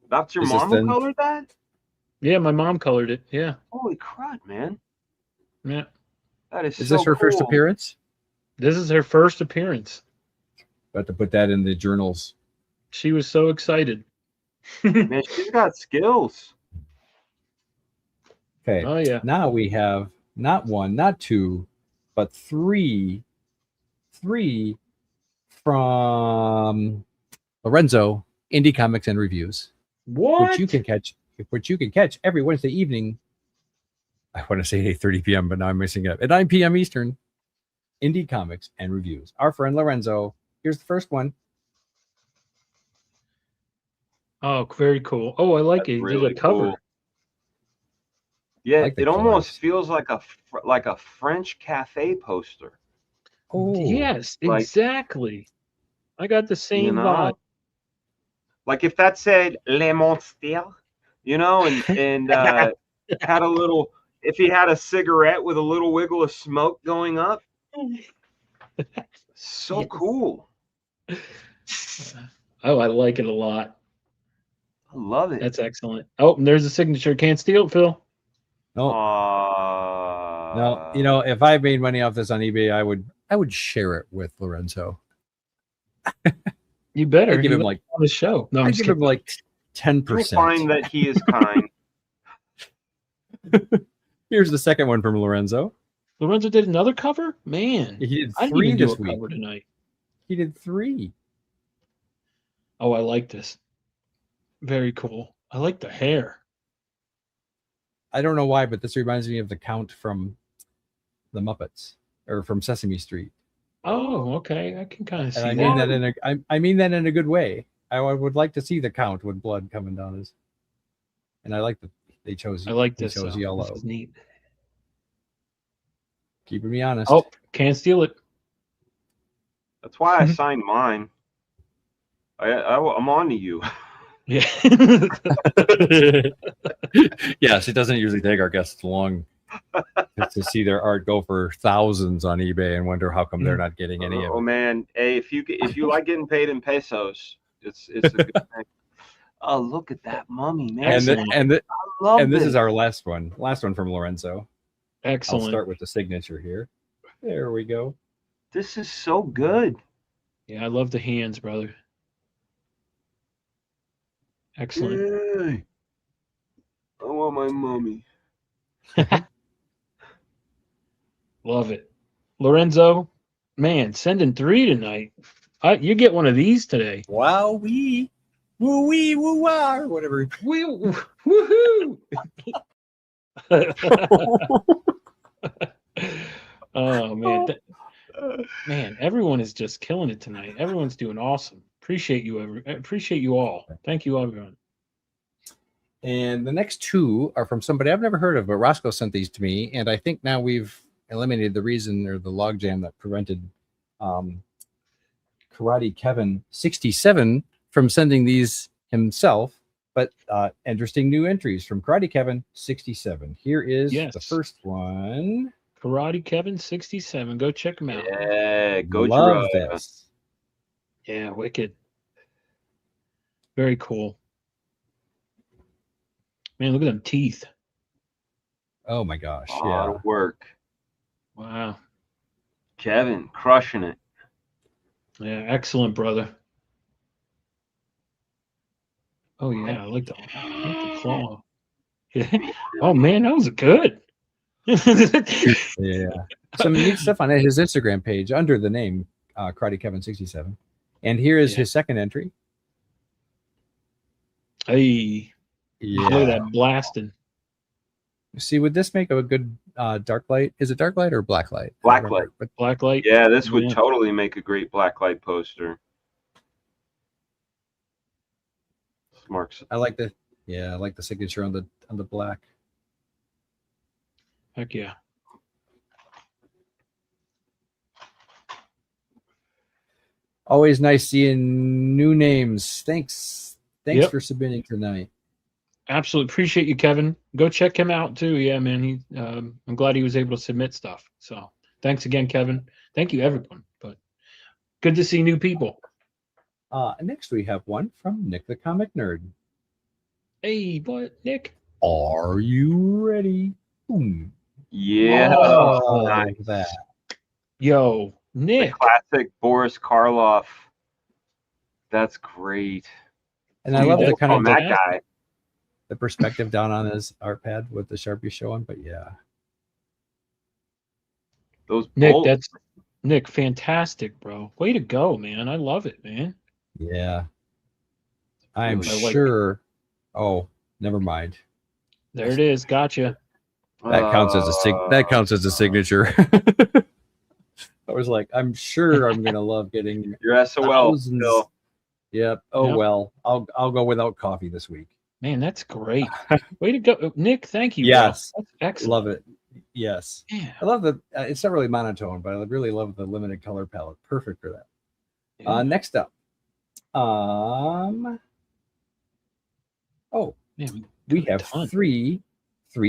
That's your Is this mom who then- colored that? yeah, my mom colored it. Yeah. Holy crud, man. Yeah. That is Is so this her first cool. appearance? This is her first appearance. Got to put that in the journals. She was so excited. Man, she's got skills. Okay. Oh yeah. Now we have not one, not two, but three from Lorenzo, Indie Comics and Reviews, What? which you can catch every Wednesday evening. I want to say 8:30 p.m., but now I'm missing it. At 9 p.m. Eastern, Indie Comics and Reviews. Our friend Lorenzo. Here's the first one. Oh, very cool. Oh, I like That's it. He did really a cover. cool. Yeah, like the it almost colors. feels like a French cafe poster. Oh, Yes, like- exactly. I got the same You know, vibe. like if that said Le Monster, you know, and had a little. If he had a cigarette with a little wiggle of smoke going up, so Yes. cool. Oh, I like it a lot. I love it. That's excellent. Oh, and there's a signature. Can't steal it, Phil. no, no. You know, if I made money off this on eBay, I would share it with Lorenzo. You better. I'd give You him got like on the show. No, I'm I'd just give him kidding. like you'll 10%. find that he is kind. Here's the second one from Lorenzo. Lorenzo did another cover? Man, He did I didn't 3 even do this a week. cover tonight. He did 3. Oh, I like this. Very cool. I like the hair. I don't know why, but this reminds me of the Count from the Muppets or from Sesame Street. Oh, okay. I can kind of see And I that. mean that in I mean that in a good way. I would like to see the Count with blood coming down his. And I like that they chose. I like they this. chose though. yellow. This is neat. Keeping me honest. Oh, can't steal it. That's why I signed mine. I'm on to you. Yeah. Yes, it doesn't usually take our guests long to see their art go for thousands on eBay and wonder how come they're not getting any of Oh it. man, hey, if you like getting paid in pesos, it's a good thing. Oh, look at that mummy, man! Excellent. I love And this it. is our last one from Lorenzo. Excellent. I'll start with the signature here. There we go. This is so good. Yeah, I love the hands, brother. Excellent. Yay. I want my mummy. Love it. Lorenzo, man, sending 3 tonight. You get one of these today. Wow, wee woo wah, or whatever. Woohoo! Oh man, man, everyone is just killing it tonight. Everyone's doing awesome. Appreciate you all. Thank you, everyone. And the next 2 are from somebody I've never heard of, but Roscoe sent these to me, and I think now we've eliminated the reason or the logjam that prevented Karate Kevin 67 from sending these himself. But interesting new entries from Karate Kevin 67. Here is the first one. Karate Kevin 67. Go check him out. Yeah, go Love this. Yeah, wicked. Very cool. Man, look at them teeth. Oh my gosh. A lot of work. Wow. Kevin, crushing it. Yeah, excellent, brother. Oh yeah, I like the claw. Yeah. Oh man, that was good. Yeah. Some neat stuff on his Instagram page under the name Karate Kevin 67. And here is his second entry. Hey. Yeah. Look at that blasting. See, would this make a good dark light? Is it dark light or black light? Black light. But Black light. Yeah, this would totally make a great black light poster. Marks. I like the signature on the black. Heck yeah. Always nice seeing new names. Thanks for submitting tonight. Absolutely appreciate you, Kevin. Go check him out too. Yeah, man. I'm glad he was able to submit stuff. So thanks again, Kevin. Thank you, everyone. But good to see new people. Next we have one from Nick the Comic Nerd. Hey, what, Nick? Are you ready? Boom. Yeah. Oh, Nice. that. Yo, Nick. The classic Boris Karloff. That's great. And I love the kind of that guy. The perspective down on his art pad with the Sharpie showing, but yeah. Those Nick, bolts. that's Nick, fantastic, bro. Way to go, man. I love it, man. Yeah. I'm Really like it. sure. Oh, never mind. There it is. Gotcha. That counts as a signature. I was like, I'm sure I'm gonna love getting Your SOL. thousands. Phil. Yep. Oh Yep. well, I'll go without coffee this week. Man, that's great. Way to go, Nick. Thank you. Yes. Bro. That's excellent. Love it. Yes. Yeah. I love the. It's not really monotone, but I really love the limited color palette. Perfect for that. Yeah. Next up, oh, Man, we got a have ton. three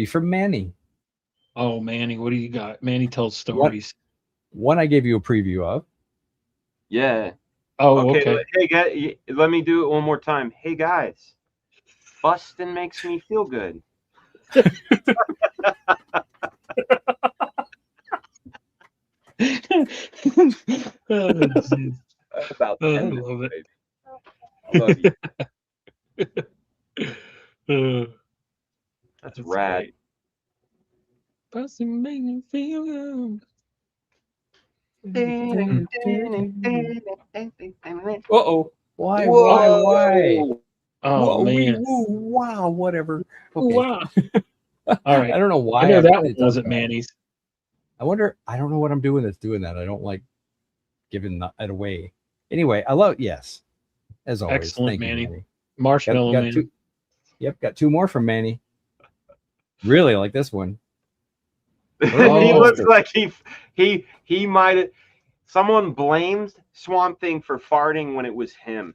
from Manny. Oh, Manny, what do you got? Manny tells stories. One I gave you a preview of. Yeah. Oh, okay. Hey, guys, let me do it one more time. Hey, guys. Bustin' makes me feel good. Oh, geez. About Oh, 10 I minutes, love it. baby. I love you. That's rad. great. Bustin' make me feel good. Uh-oh. Why? Whoa. Oh, Whoa, man. wow, whatever. Ooh, Okay. wow. All right. I don't know why. I know that one it does wasn't that. Manny's. I wonder. I don't know what I'm doing that's doing that. I don't like giving it away. Anyway, I love. Yes, as always. Excellent, Thank Manny. you, Manny. Marshmallow got Man. two. Yep, got two more from Manny. Really like this one. He Oh. looks like he might have. Someone blamed Swamp Thing for farting when it was him.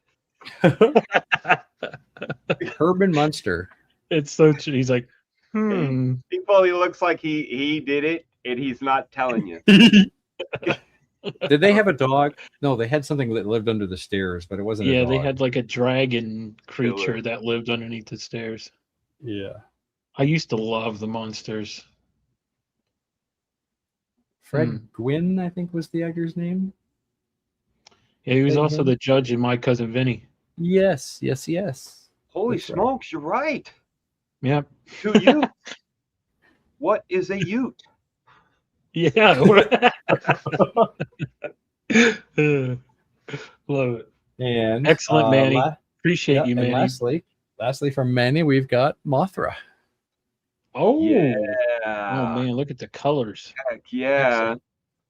Herman Munster. It's so true. He's like, hmm. He probably looks like he did it and he's not telling you. Did they have a dog? No, they had something that lived under the stairs, but it wasn't a Yeah, dog. they had like a dragon creature that lived underneath the stairs. Yeah. I used to love the monsters. Fred Gwynn, I think was the actor's name. Yeah, he was Hey, also him? the judge in My Cousin Vinny. Yes. Holy That's right. smokes, you're right. Yep. 2 utes. What is a ute? Yeah. Love it. And Excellent, Manny. Appreciate you, and Manny. lastly from Manny, we've got Mothra. Oh. Yeah. Oh, man, look at the colors. Heck yeah.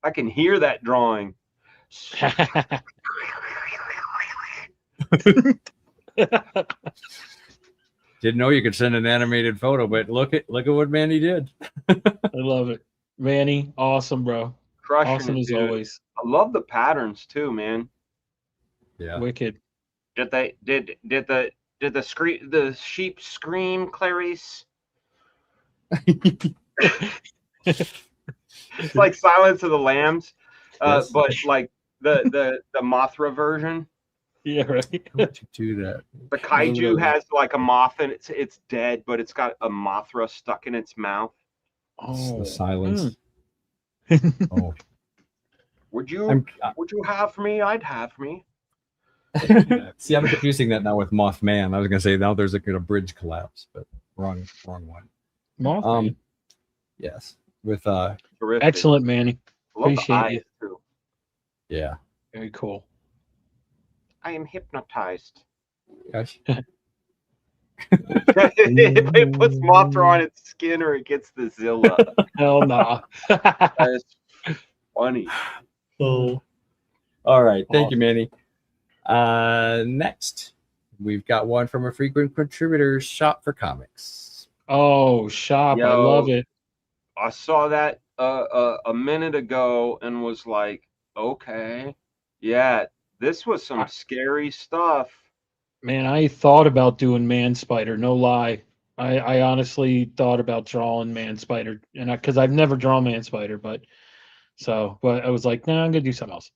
I can hear that drawing. Didn't know you could send an animated photo, but look at what Manny did. I love it. Manny, awesome, bro. Crushing Awesome it, as dude. always. I love the patterns too, man. Yeah. Wicked. Did the sheep scream, Clarice? It's like Silence of the Lambs, Yes. but like the Mothra version. Yeah, right. Don't you do that? The kaiju has like a moth and it's dead, but it's got a Mothra stuck in its mouth. Oh, The silence. Oh. Would you have me? I'd have me. See, I'm confusing that now with Mothman. I was gonna say now there's a bridge collapse, but wrong one. Mothman. Yes. With Terrific. Excellent, Manny. I love the Appreciate eyes, you. too. yeah. Very cool. I am hypnotized. Gosh. It puts Mothra on its skin or it gets the Zilla. Hell no. That's funny. Oh. All right. Thank you, Manny. Next, we've got one from a frequent contributor, Shop for Comics. Oh, Shop. I Yo. love it. I saw that a minute ago and was like, okay, yeah, this was some scary stuff. Man, I thought about doing Man Spider, no lie. I honestly thought about drawing Man Spider, and because I've never drawn Man Spider, but I was like, nah, I'm gonna do something else.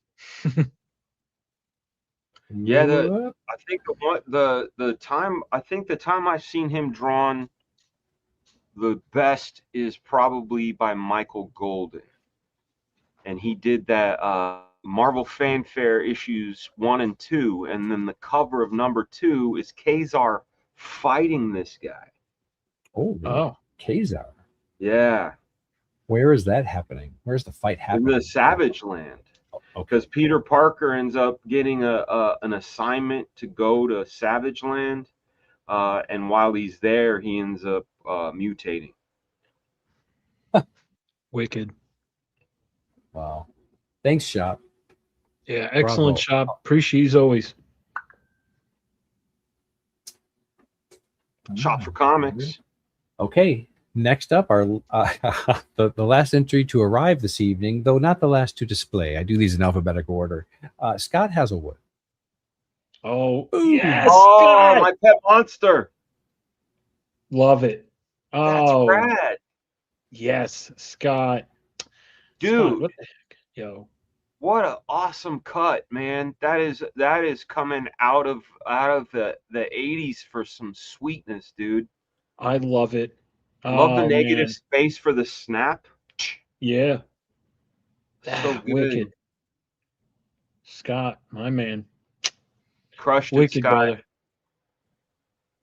Yeah, I think the time I've seen him drawn the best is probably by Michael Golden, and he did that Marvel Fanfare issues 1 and 2, and then the cover of number 2 is Kazar fighting this guy. Oh, Oh, Kazar. Yeah, Where is that happening? Where's the fight in happening? the Savage Land. Oh, okay. Because Peter Parker ends up getting an assignment to go to Savage Land, and while he's there, he ends up mutating. Wicked. Wow. Thanks, Shop. Yeah, excellent Bravo. shop. Appreciate you as always. Shop for comics. Okay. Next up, our the last entry to arrive this evening, though not the last to display. I do these in alphabetical order. Scott Hazelwood. Oh, Ooh. yes. Oh, God. my pet monster. Love it. That's Oh, rad. yes, Scott. Dude, Scott, what the heck? Yo. what an awesome cut, man. That is coming out of the 80s for some sweetness, dude. I love it. Love the Oh, negative man. space for the snap. Yeah. So Ah, good. wicked. Scott, my man. Crushed it, Wicked, Scott. brother.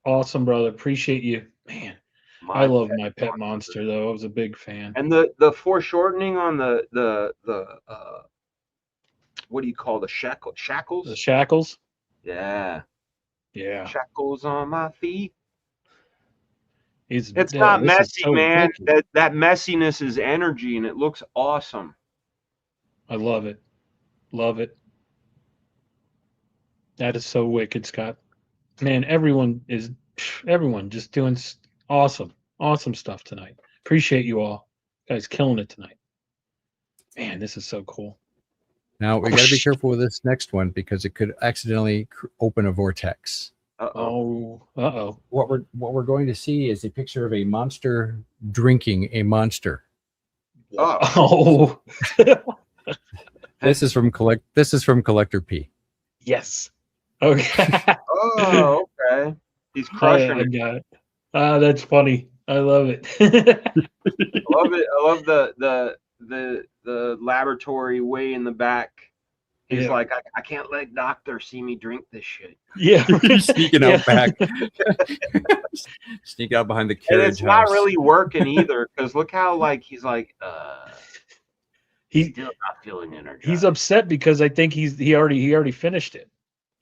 Awesome, brother. Appreciate you. Man, I love my pet monster, though. I was a big fan. And the foreshortening on the what do you call the shackles? The shackles? Yeah. Yeah. Shackles on my feet. It's not this is messy, so man. wicked. That messiness is energy, and it looks awesome. I love it. Love it. That is so wicked, Scott. Man, everyone just doing awesome stuff tonight. Appreciate you all. Guys killing it tonight. Man, this is so cool. Now we got to be careful with this next one because it could accidentally open a vortex. Uh-oh. Uh-oh. What we're going to see is a picture of a monster drinking a monster. Oh. This is from Collector P. Yes. Okay. Oh, okay. He's crushing I it. got it. That's funny. I love it. I love it. I love the laboratory way in the back. He's like, I can't let doctor see me drink this shit. Yeah. Sneaking out back. Sneak out behind the carriage And it's house. not really working either, because look how he's like He's still not feeling energized. He's upset because I think he already finished it.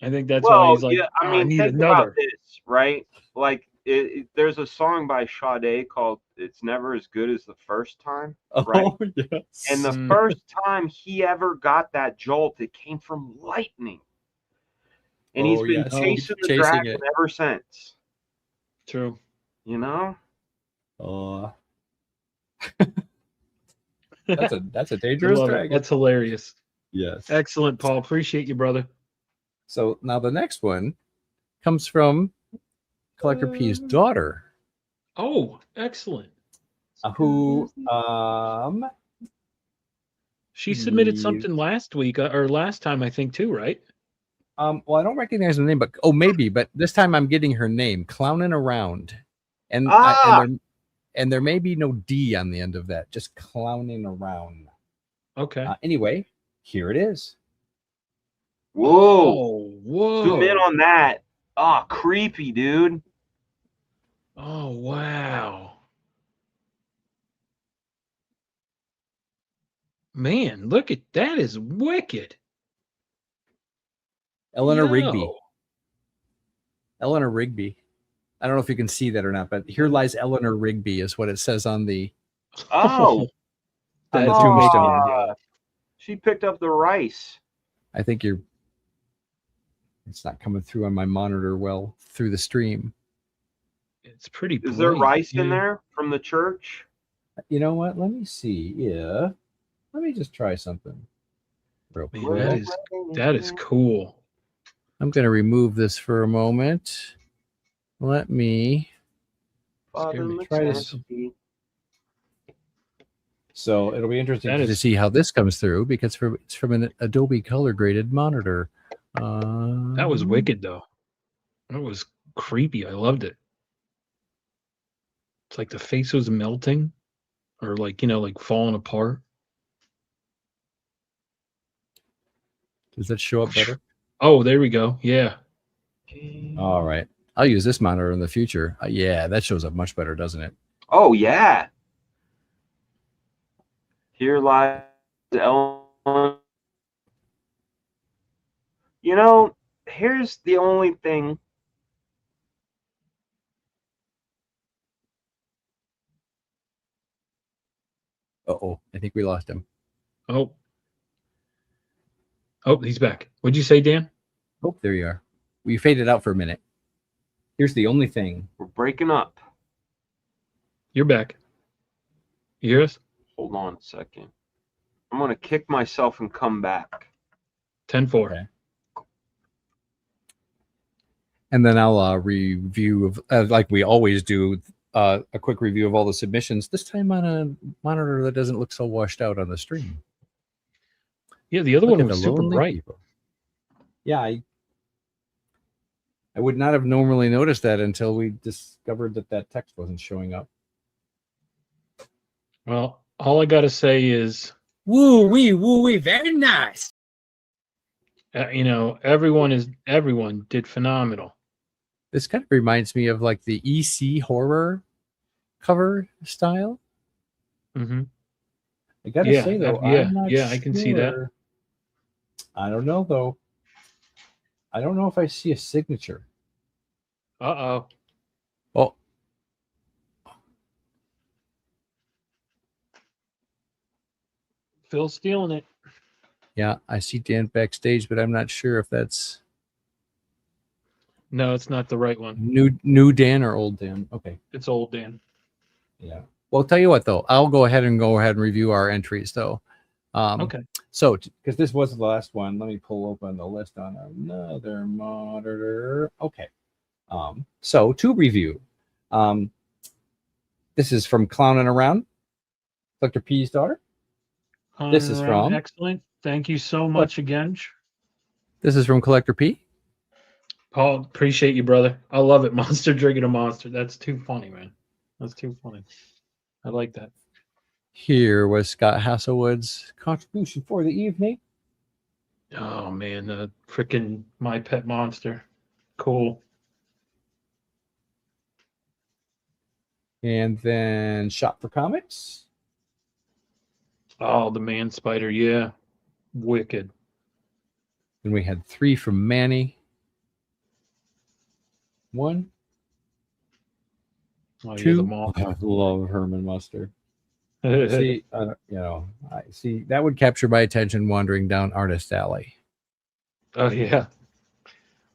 I think that's why he's like, yeah, I need think another. about this, right? Like there's a song by Sade called "It's Never as Good as the First Time," right? Oh, yes. And the first time he ever got that jolt, it came from lightning, and he's been chasing the dragon ever since. True. You know. Oh. That's a dangerous dragon. That's hilarious. Yes. Excellent, Paul. Appreciate you, brother. So now the next one comes from Collector P's daughter. Oh, excellent. Who she submitted something last week or last time, I think, too, right? Well, I don't recognize the name, but maybe. But this time I'm getting her name, Clowning Around, and there may be no D on the end of that, just Clowning Around. Okay. Anyway, here it is. Whoa! Whoa! Zoom in on that. Oh, creepy, dude. Oh, wow. Man, look at that. Is wicked. Eleanor Rigby. Eleanor Rigby. I don't know if you can see that or not, but here lies Eleanor Rigby is what it says on the Oh, on the tombstone. Yeah. She picked up the rice. I think it's not coming through on my monitor well through the stream. It's pretty Is there rice in yeah. there from the church? You know what? Let me see. Yeah. Let me just try something real quick. Man, that is cool. I'm going to remove this for a moment. Let me try this. So it'll be interesting to see how this comes through because it's from an Adobe color graded monitor. That was wicked, though. That was creepy. I loved it. It's like the face was melting or like falling apart. Does that show up better? Oh, there we go. Yeah. All right. I'll use this monitor in the future. Yeah, that shows up much better, doesn't it? Oh, yeah. Here lies Ellen. You know, here's the only thing. Uh-oh, I think we lost him. Oh, he's back. What'd you say, Dan? Oh, there you are. We faded out for a minute. Here's the only thing. We're breaking up. You're back. You hear us? Hold on a second. I'm going to kick myself and come back. 10-4. Okay. And then I'll review of like we always do, a quick review of all the submissions. This time on a monitor that doesn't look so washed out on the stream. Yeah, the other Look one at was the super lonely bright. people. Yeah, I would not have normally noticed that until we discovered that text wasn't showing up. Well, all I got to say is, Woo wee, very nice. everyone did phenomenal. This kind of reminds me of like the EC horror cover style. Mm-hmm. I gotta say though, I'm not I can see that. sure. I don't know though. I don't know if I see a signature. Uh-oh. Oh, Phil's stealing it. yeah, I see Dan backstage, but I'm not sure if that's No, it's not the right one. new Dan or old Dan. Okay. It's old Dan. Yeah. Well, tell you what though, I'll go ahead and review our entries though. Okay. So because this was the last one, let me pull open the list on another monitor. Okay. So to review, this is from Clowning Around, Dr. P's daughter. This is from excellent. Thank you so much again, This is from Collector P. Paul. Appreciate you, brother. I love it. Monster drinking a monster. That's too funny, man. That's too funny. I like that. Here was Scott Hasselwood's contribution for the evening. Oh man, the freaking My Pet Monster. Cool. And then Shop for Comics. Oh, the Man Spider. Yeah. Wicked. Then we had 3 from Manny. 1, Oh, 2. the mall. I love Herman Muster. See, I see that would capture my attention wandering down Artist Alley. Oh yeah.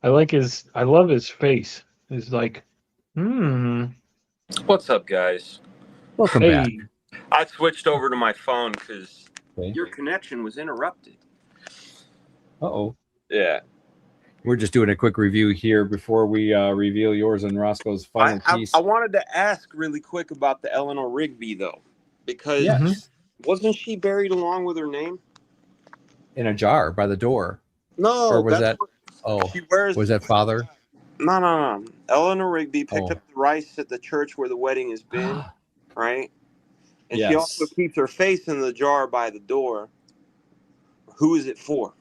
I love his face. It's like, What's up, guys? Welcome back. I switched over to my phone because Okay. your connection was interrupted. Uh-oh. Yeah. We're just doing a quick review here before we reveal yours and Roscoe's final piece. I wanted to ask really quick about the Eleanor Rigby, though, because Yes. wasn't she buried along with her name? In a jar by the door. No. Or was that's that? Oh, she wears, was that father? No. Eleanor Rigby picked Oh. up the rice at the church where the wedding has been, right? And Yes. she also keeps her face in the jar by the door. Who is it for?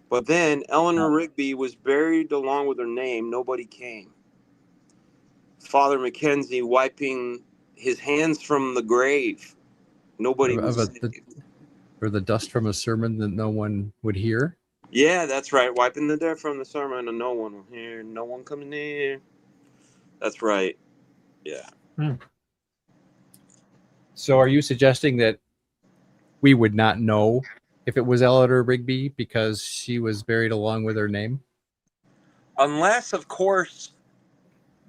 But then Eleanor Rigby was buried along with her name. Nobody came. Father Mackenzie wiping his hands from the grave. Nobody was saved. Or the dust from a sermon that no one would hear. Yeah, that's right. Wiping the dirt from the sermon and no one will hear. No one coming near. That's right. Yeah. So are you suggesting that we would not know if it was Eleanor Rigby because she was buried along with her name? Unless, of course,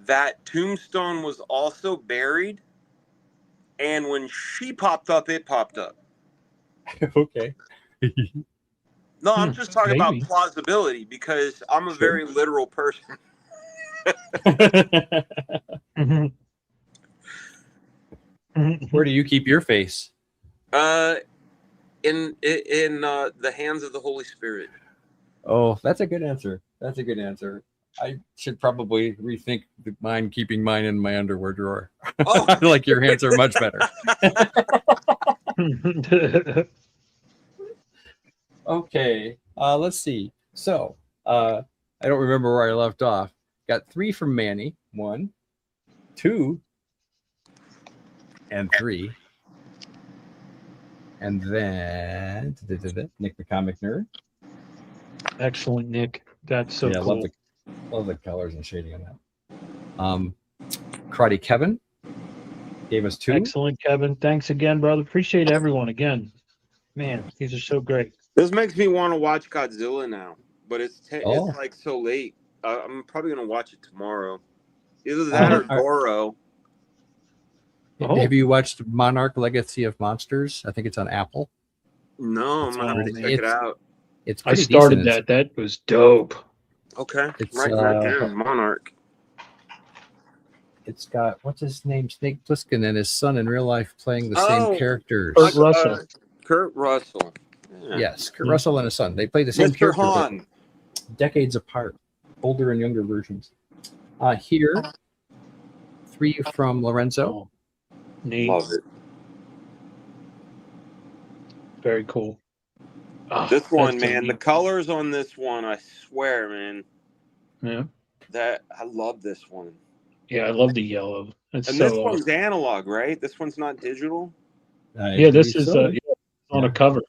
that tombstone was also buried. And when she popped up, it popped up. Okay. No, I'm just talking maybe. about plausibility because I'm a very literal person. Where do you keep your face? In the hands of the Holy Spirit. Oh, that's a good answer. That's a good answer. I should probably rethink mine, keeping mine in my underwear drawer. Oh. I like your answer much better. Okay, let's see. So, I don't remember where I left off. Got 3 from Manny. 1, 2, and 3. And then Nick the Comic Nerd. Excellent, Nick. That's so Yeah, cool. love the colors and shading on that. Karate Kevin gave us 2. Excellent, Kevin. Thanks again, brother. Appreciate everyone again. Man, these are so great. This makes me want to watch Godzilla now, but it's Oh. it's like so late. I'm probably gonna watch it tomorrow. Either that or Goro. Oh. Have you watched Monarch Legacy of Monsters? I think it's on Apple. No, I'm gonna have to check it out. It's I started that. That was dope. Okay, It's, right down Monarch. It's got, what's his name, Snake Plissken, and his son in real life playing the same characters. Kurt Russell. Kurt Russell. Yeah. Yes, Kurt Russell and his son. They play the same Mr. character, Han. but decades apart, older and younger versions. Here, 3 from Lorenzo. Neat. Love it. Very cool. Oh, This one, that's so man, the neat. colors on this one, I swear, man. Yeah. That I love this one. Yeah, I love the yellow. That's And so this one's analog, right? This one's not digital. yeah, this is on a cover.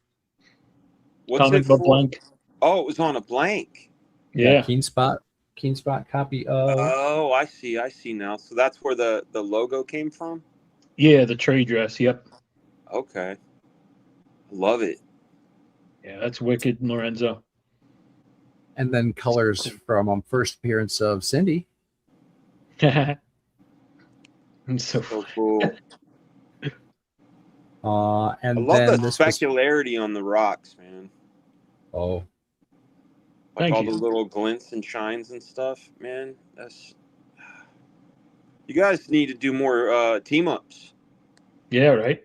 What's Comic it book for? blank. Oh, it was on a blank. Yeah. Keen Spot copy of. Oh, I see now. So that's where the logo came from? Yeah, the trade dress. Yep. Okay. Love it. Yeah, that's wicked, Lorenzo. And then colors from first appearance of Cindy. I'm so So cool. And I love then the this specularity on the rocks, man. Oh, Like Thank all you. the little glints and shines and stuff, man. That's you guys need to do more team ups. Yeah, right.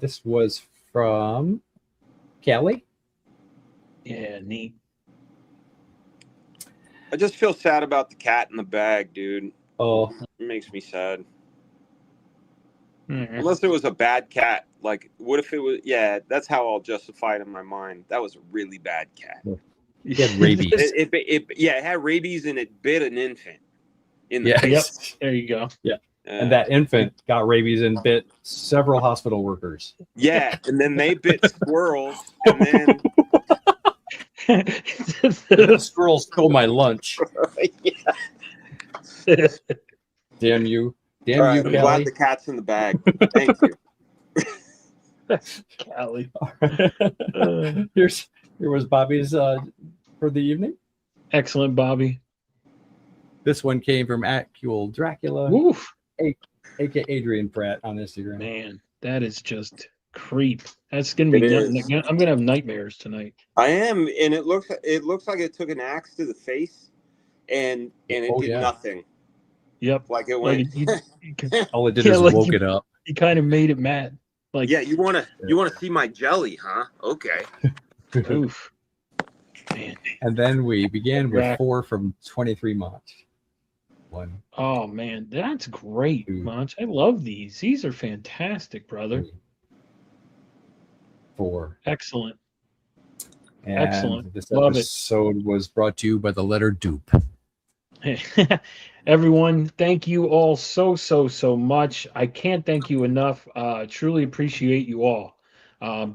this was from Kelly. Yeah, neat. I just feel sad about the cat in the bag, dude. Oh, It makes me sad. Mhm. Unless it was a bad cat. Like, what if it was? Yeah, that's how I'll justify it in my mind. That was a really bad cat. he had rabies. It had rabies and it bit an infant in the Yeah. face. Yep. There you go. And that infant got rabies and bit several hospital workers. Yeah, and then they bit squirrels, and then The squirrel stole my lunch. yeah. Damn you. Damn All right, you, I'm Kelly. glad the cat's in the bag. Thank you. Callie. Here was Bobby's for the evening. Excellent, Bobby. This one came from Actual Dracula, Woof. aka Adrian Pratt on Instagram. Man, that is just creep. That's gonna be. It is. I'm gonna have nightmares tonight. I am, and it looks like it took an axe to the face, and it Oh, did yeah. nothing. Yep. Like it went. All it did Yeah, is like woke you- it up. He kind of made it mad. Like, Yeah, you wanna see my jelly, huh? Okay. oof. Man. And then we began with Rack. 4 from 23 March. 1, Oh man, that's great, Dude. Monch. I love these. These are fantastic, brother. 3, 4. Excellent. And Excellent. this Love it. episode was brought to you by the letter Dupe. Everyone, thank you all so much. I can't thank you enough. Truly appreciate you all.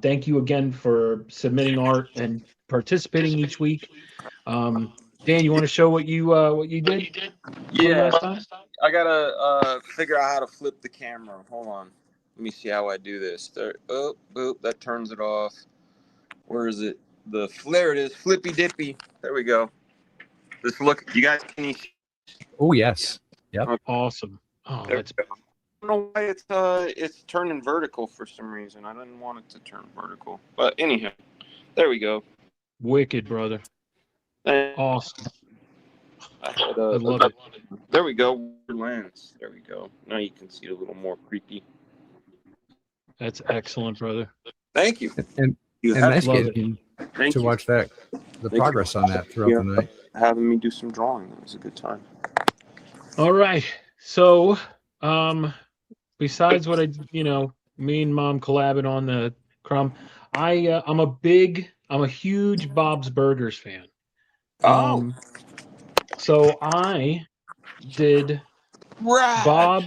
Thank you again for submitting art and participating each week. Dan, you want to show what you did? Yeah, Last time? I gotta figure out how to flip the camera. Hold on. Let me see how I do this. There. Oh, boop. That turns it off. Where is it? There it is. Flippy dippy. There we go. Just look. You guys can see. Oh, yes. Awesome. Oh, There that's we go. I don't know why it's turning vertical for some reason. I didn't want it to turn vertical. But anyhow, there we go. wicked, brother. And Awesome. I had, I love it. There we go. Lens. There we go. Now you can see it a little more creepy. That's excellent, brother. Thank you. And You and have nice love getting thank to you watch that, the you. progress on that throughout the night. having me do some drawing. It was a good time. All right. So, besides what me and Mom collabing on the crumb, I'm a huge Bob's Burgers fan. So I did Right. Bob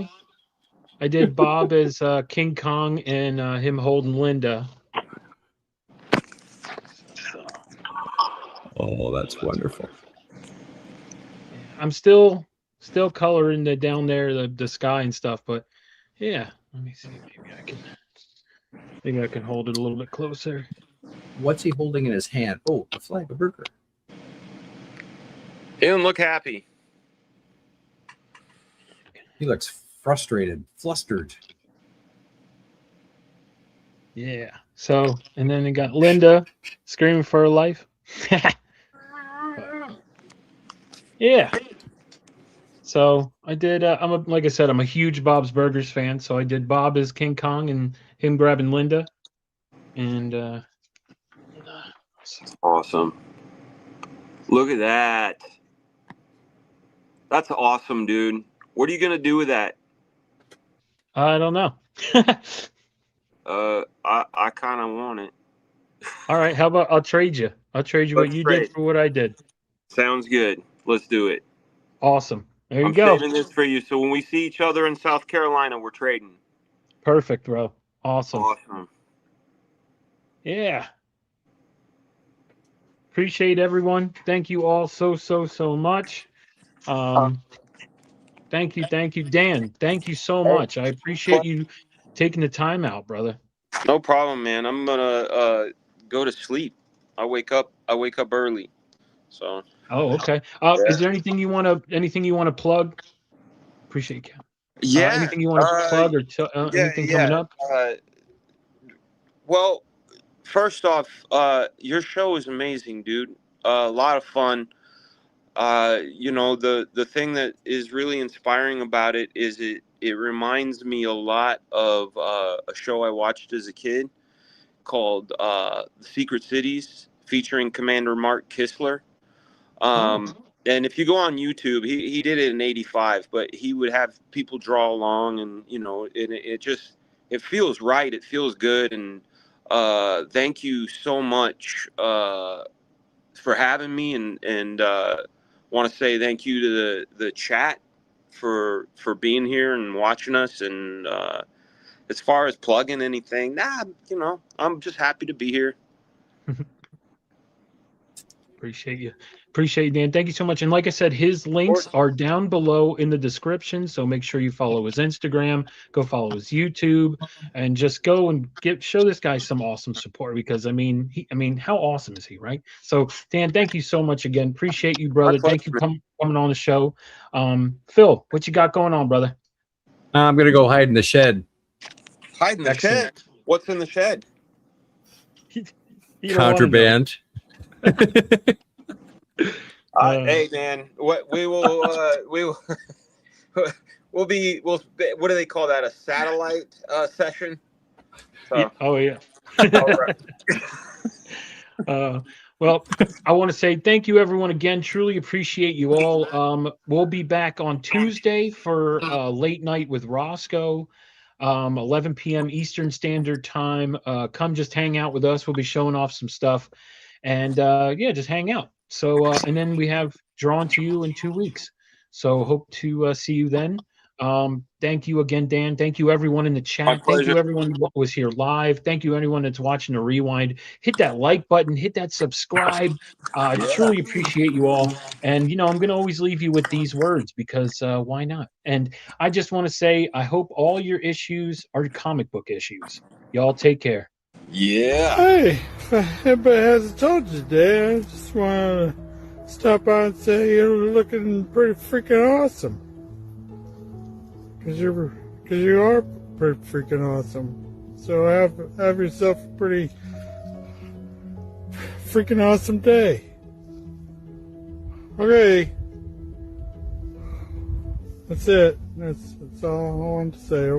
I did Bob as King Kong and him holding Linda. Oh, that's wonderful. I'm still coloring down there the sky and stuff, but yeah. Let me see. Maybe I can hold it a little bit closer. What's he holding in his hand? Oh, a flag, a burger. He doesn't look happy. He looks frustrated, flustered. Yeah. So, and then you got Linda screaming for her life. Yeah. So I did. Like I said, I'm a huge Bob's Burgers fan. So I did Bob as King Kong and him grabbing Linda, and Awesome. Look at that. That's awesome, dude. What are you gonna do with that? I don't know. I kind of want it. All right. How about I'll trade you? I'll trade you what Let's you trade. did for what I did. Sounds good. Let's do it. Awesome. There you I'm go. saving this for you. So when we see each other in South Carolina, we're trading. Perfect, bro. Awesome. Awesome. Yeah. Appreciate everyone. Thank you all so much. Thank you, Dan. Thank you so much. I appreciate you taking the time out, brother. No problem, man. I'm gonna go to sleep. I wake up early. So. Oh, okay. Is there anything you want to plug? Appreciate you. Yeah. Anything you want to plug or anything coming up? Well, first off, your show is amazing, dude. A lot of fun. The thing that is really inspiring about it is it reminds me a lot of a show I watched as a kid called Secret Cities, featuring Commander Mark Kistler. And if you go on YouTube, he did it in '85, but he would have people draw along, and it feels right. It feels good. And thank you so much for having me, and want to say thank you to the chat for being here and watching us. And as far as plugging anything, I'm just happy to be here. Appreciate you, Dan. Thank you so much. And like I said, his links are down below in the description. So make sure you follow his Instagram, go follow his YouTube, and just go and show this guy some awesome support, because I mean, how awesome is he, right? So Dan, thank you so much again. Appreciate you, brother. Thank you coming on the show. Phil, what you got going on, brother? I'm gonna go hide in the shed. Hide in the shed? What's in the shed? Contraband. Hey man, what we'll be what do they call that? A satellite session? So. Yeah. Oh yeah. All right. Well, I want to say thank you everyone again. Truly appreciate you all. We'll be back on Tuesday for late night with Roscoe. 11 p.m. Eastern Standard Time. Come just hang out with us. We'll be showing off some stuff. And just hang out. So and then we have Drawn to You in 2 weeks. So hope to see you then. Thank you again, Dan. Thank you everyone in the chat. Thank you everyone who was here live. Thank you everyone that's watching the rewind. Hit that like button. Hit that subscribe. Truly appreciate you all. And I'm going to always leave you with these words, because why not? And I just want to say I hope all your issues are comic book issues. Y'all take care. Yeah. Hey, if anybody hasn't told you today, I just want to stop by and say you're looking pretty freaking awesome. Because you are pretty freaking awesome. So have yourself a pretty freaking awesome day. Okay. That's it. That's all I wanted to say.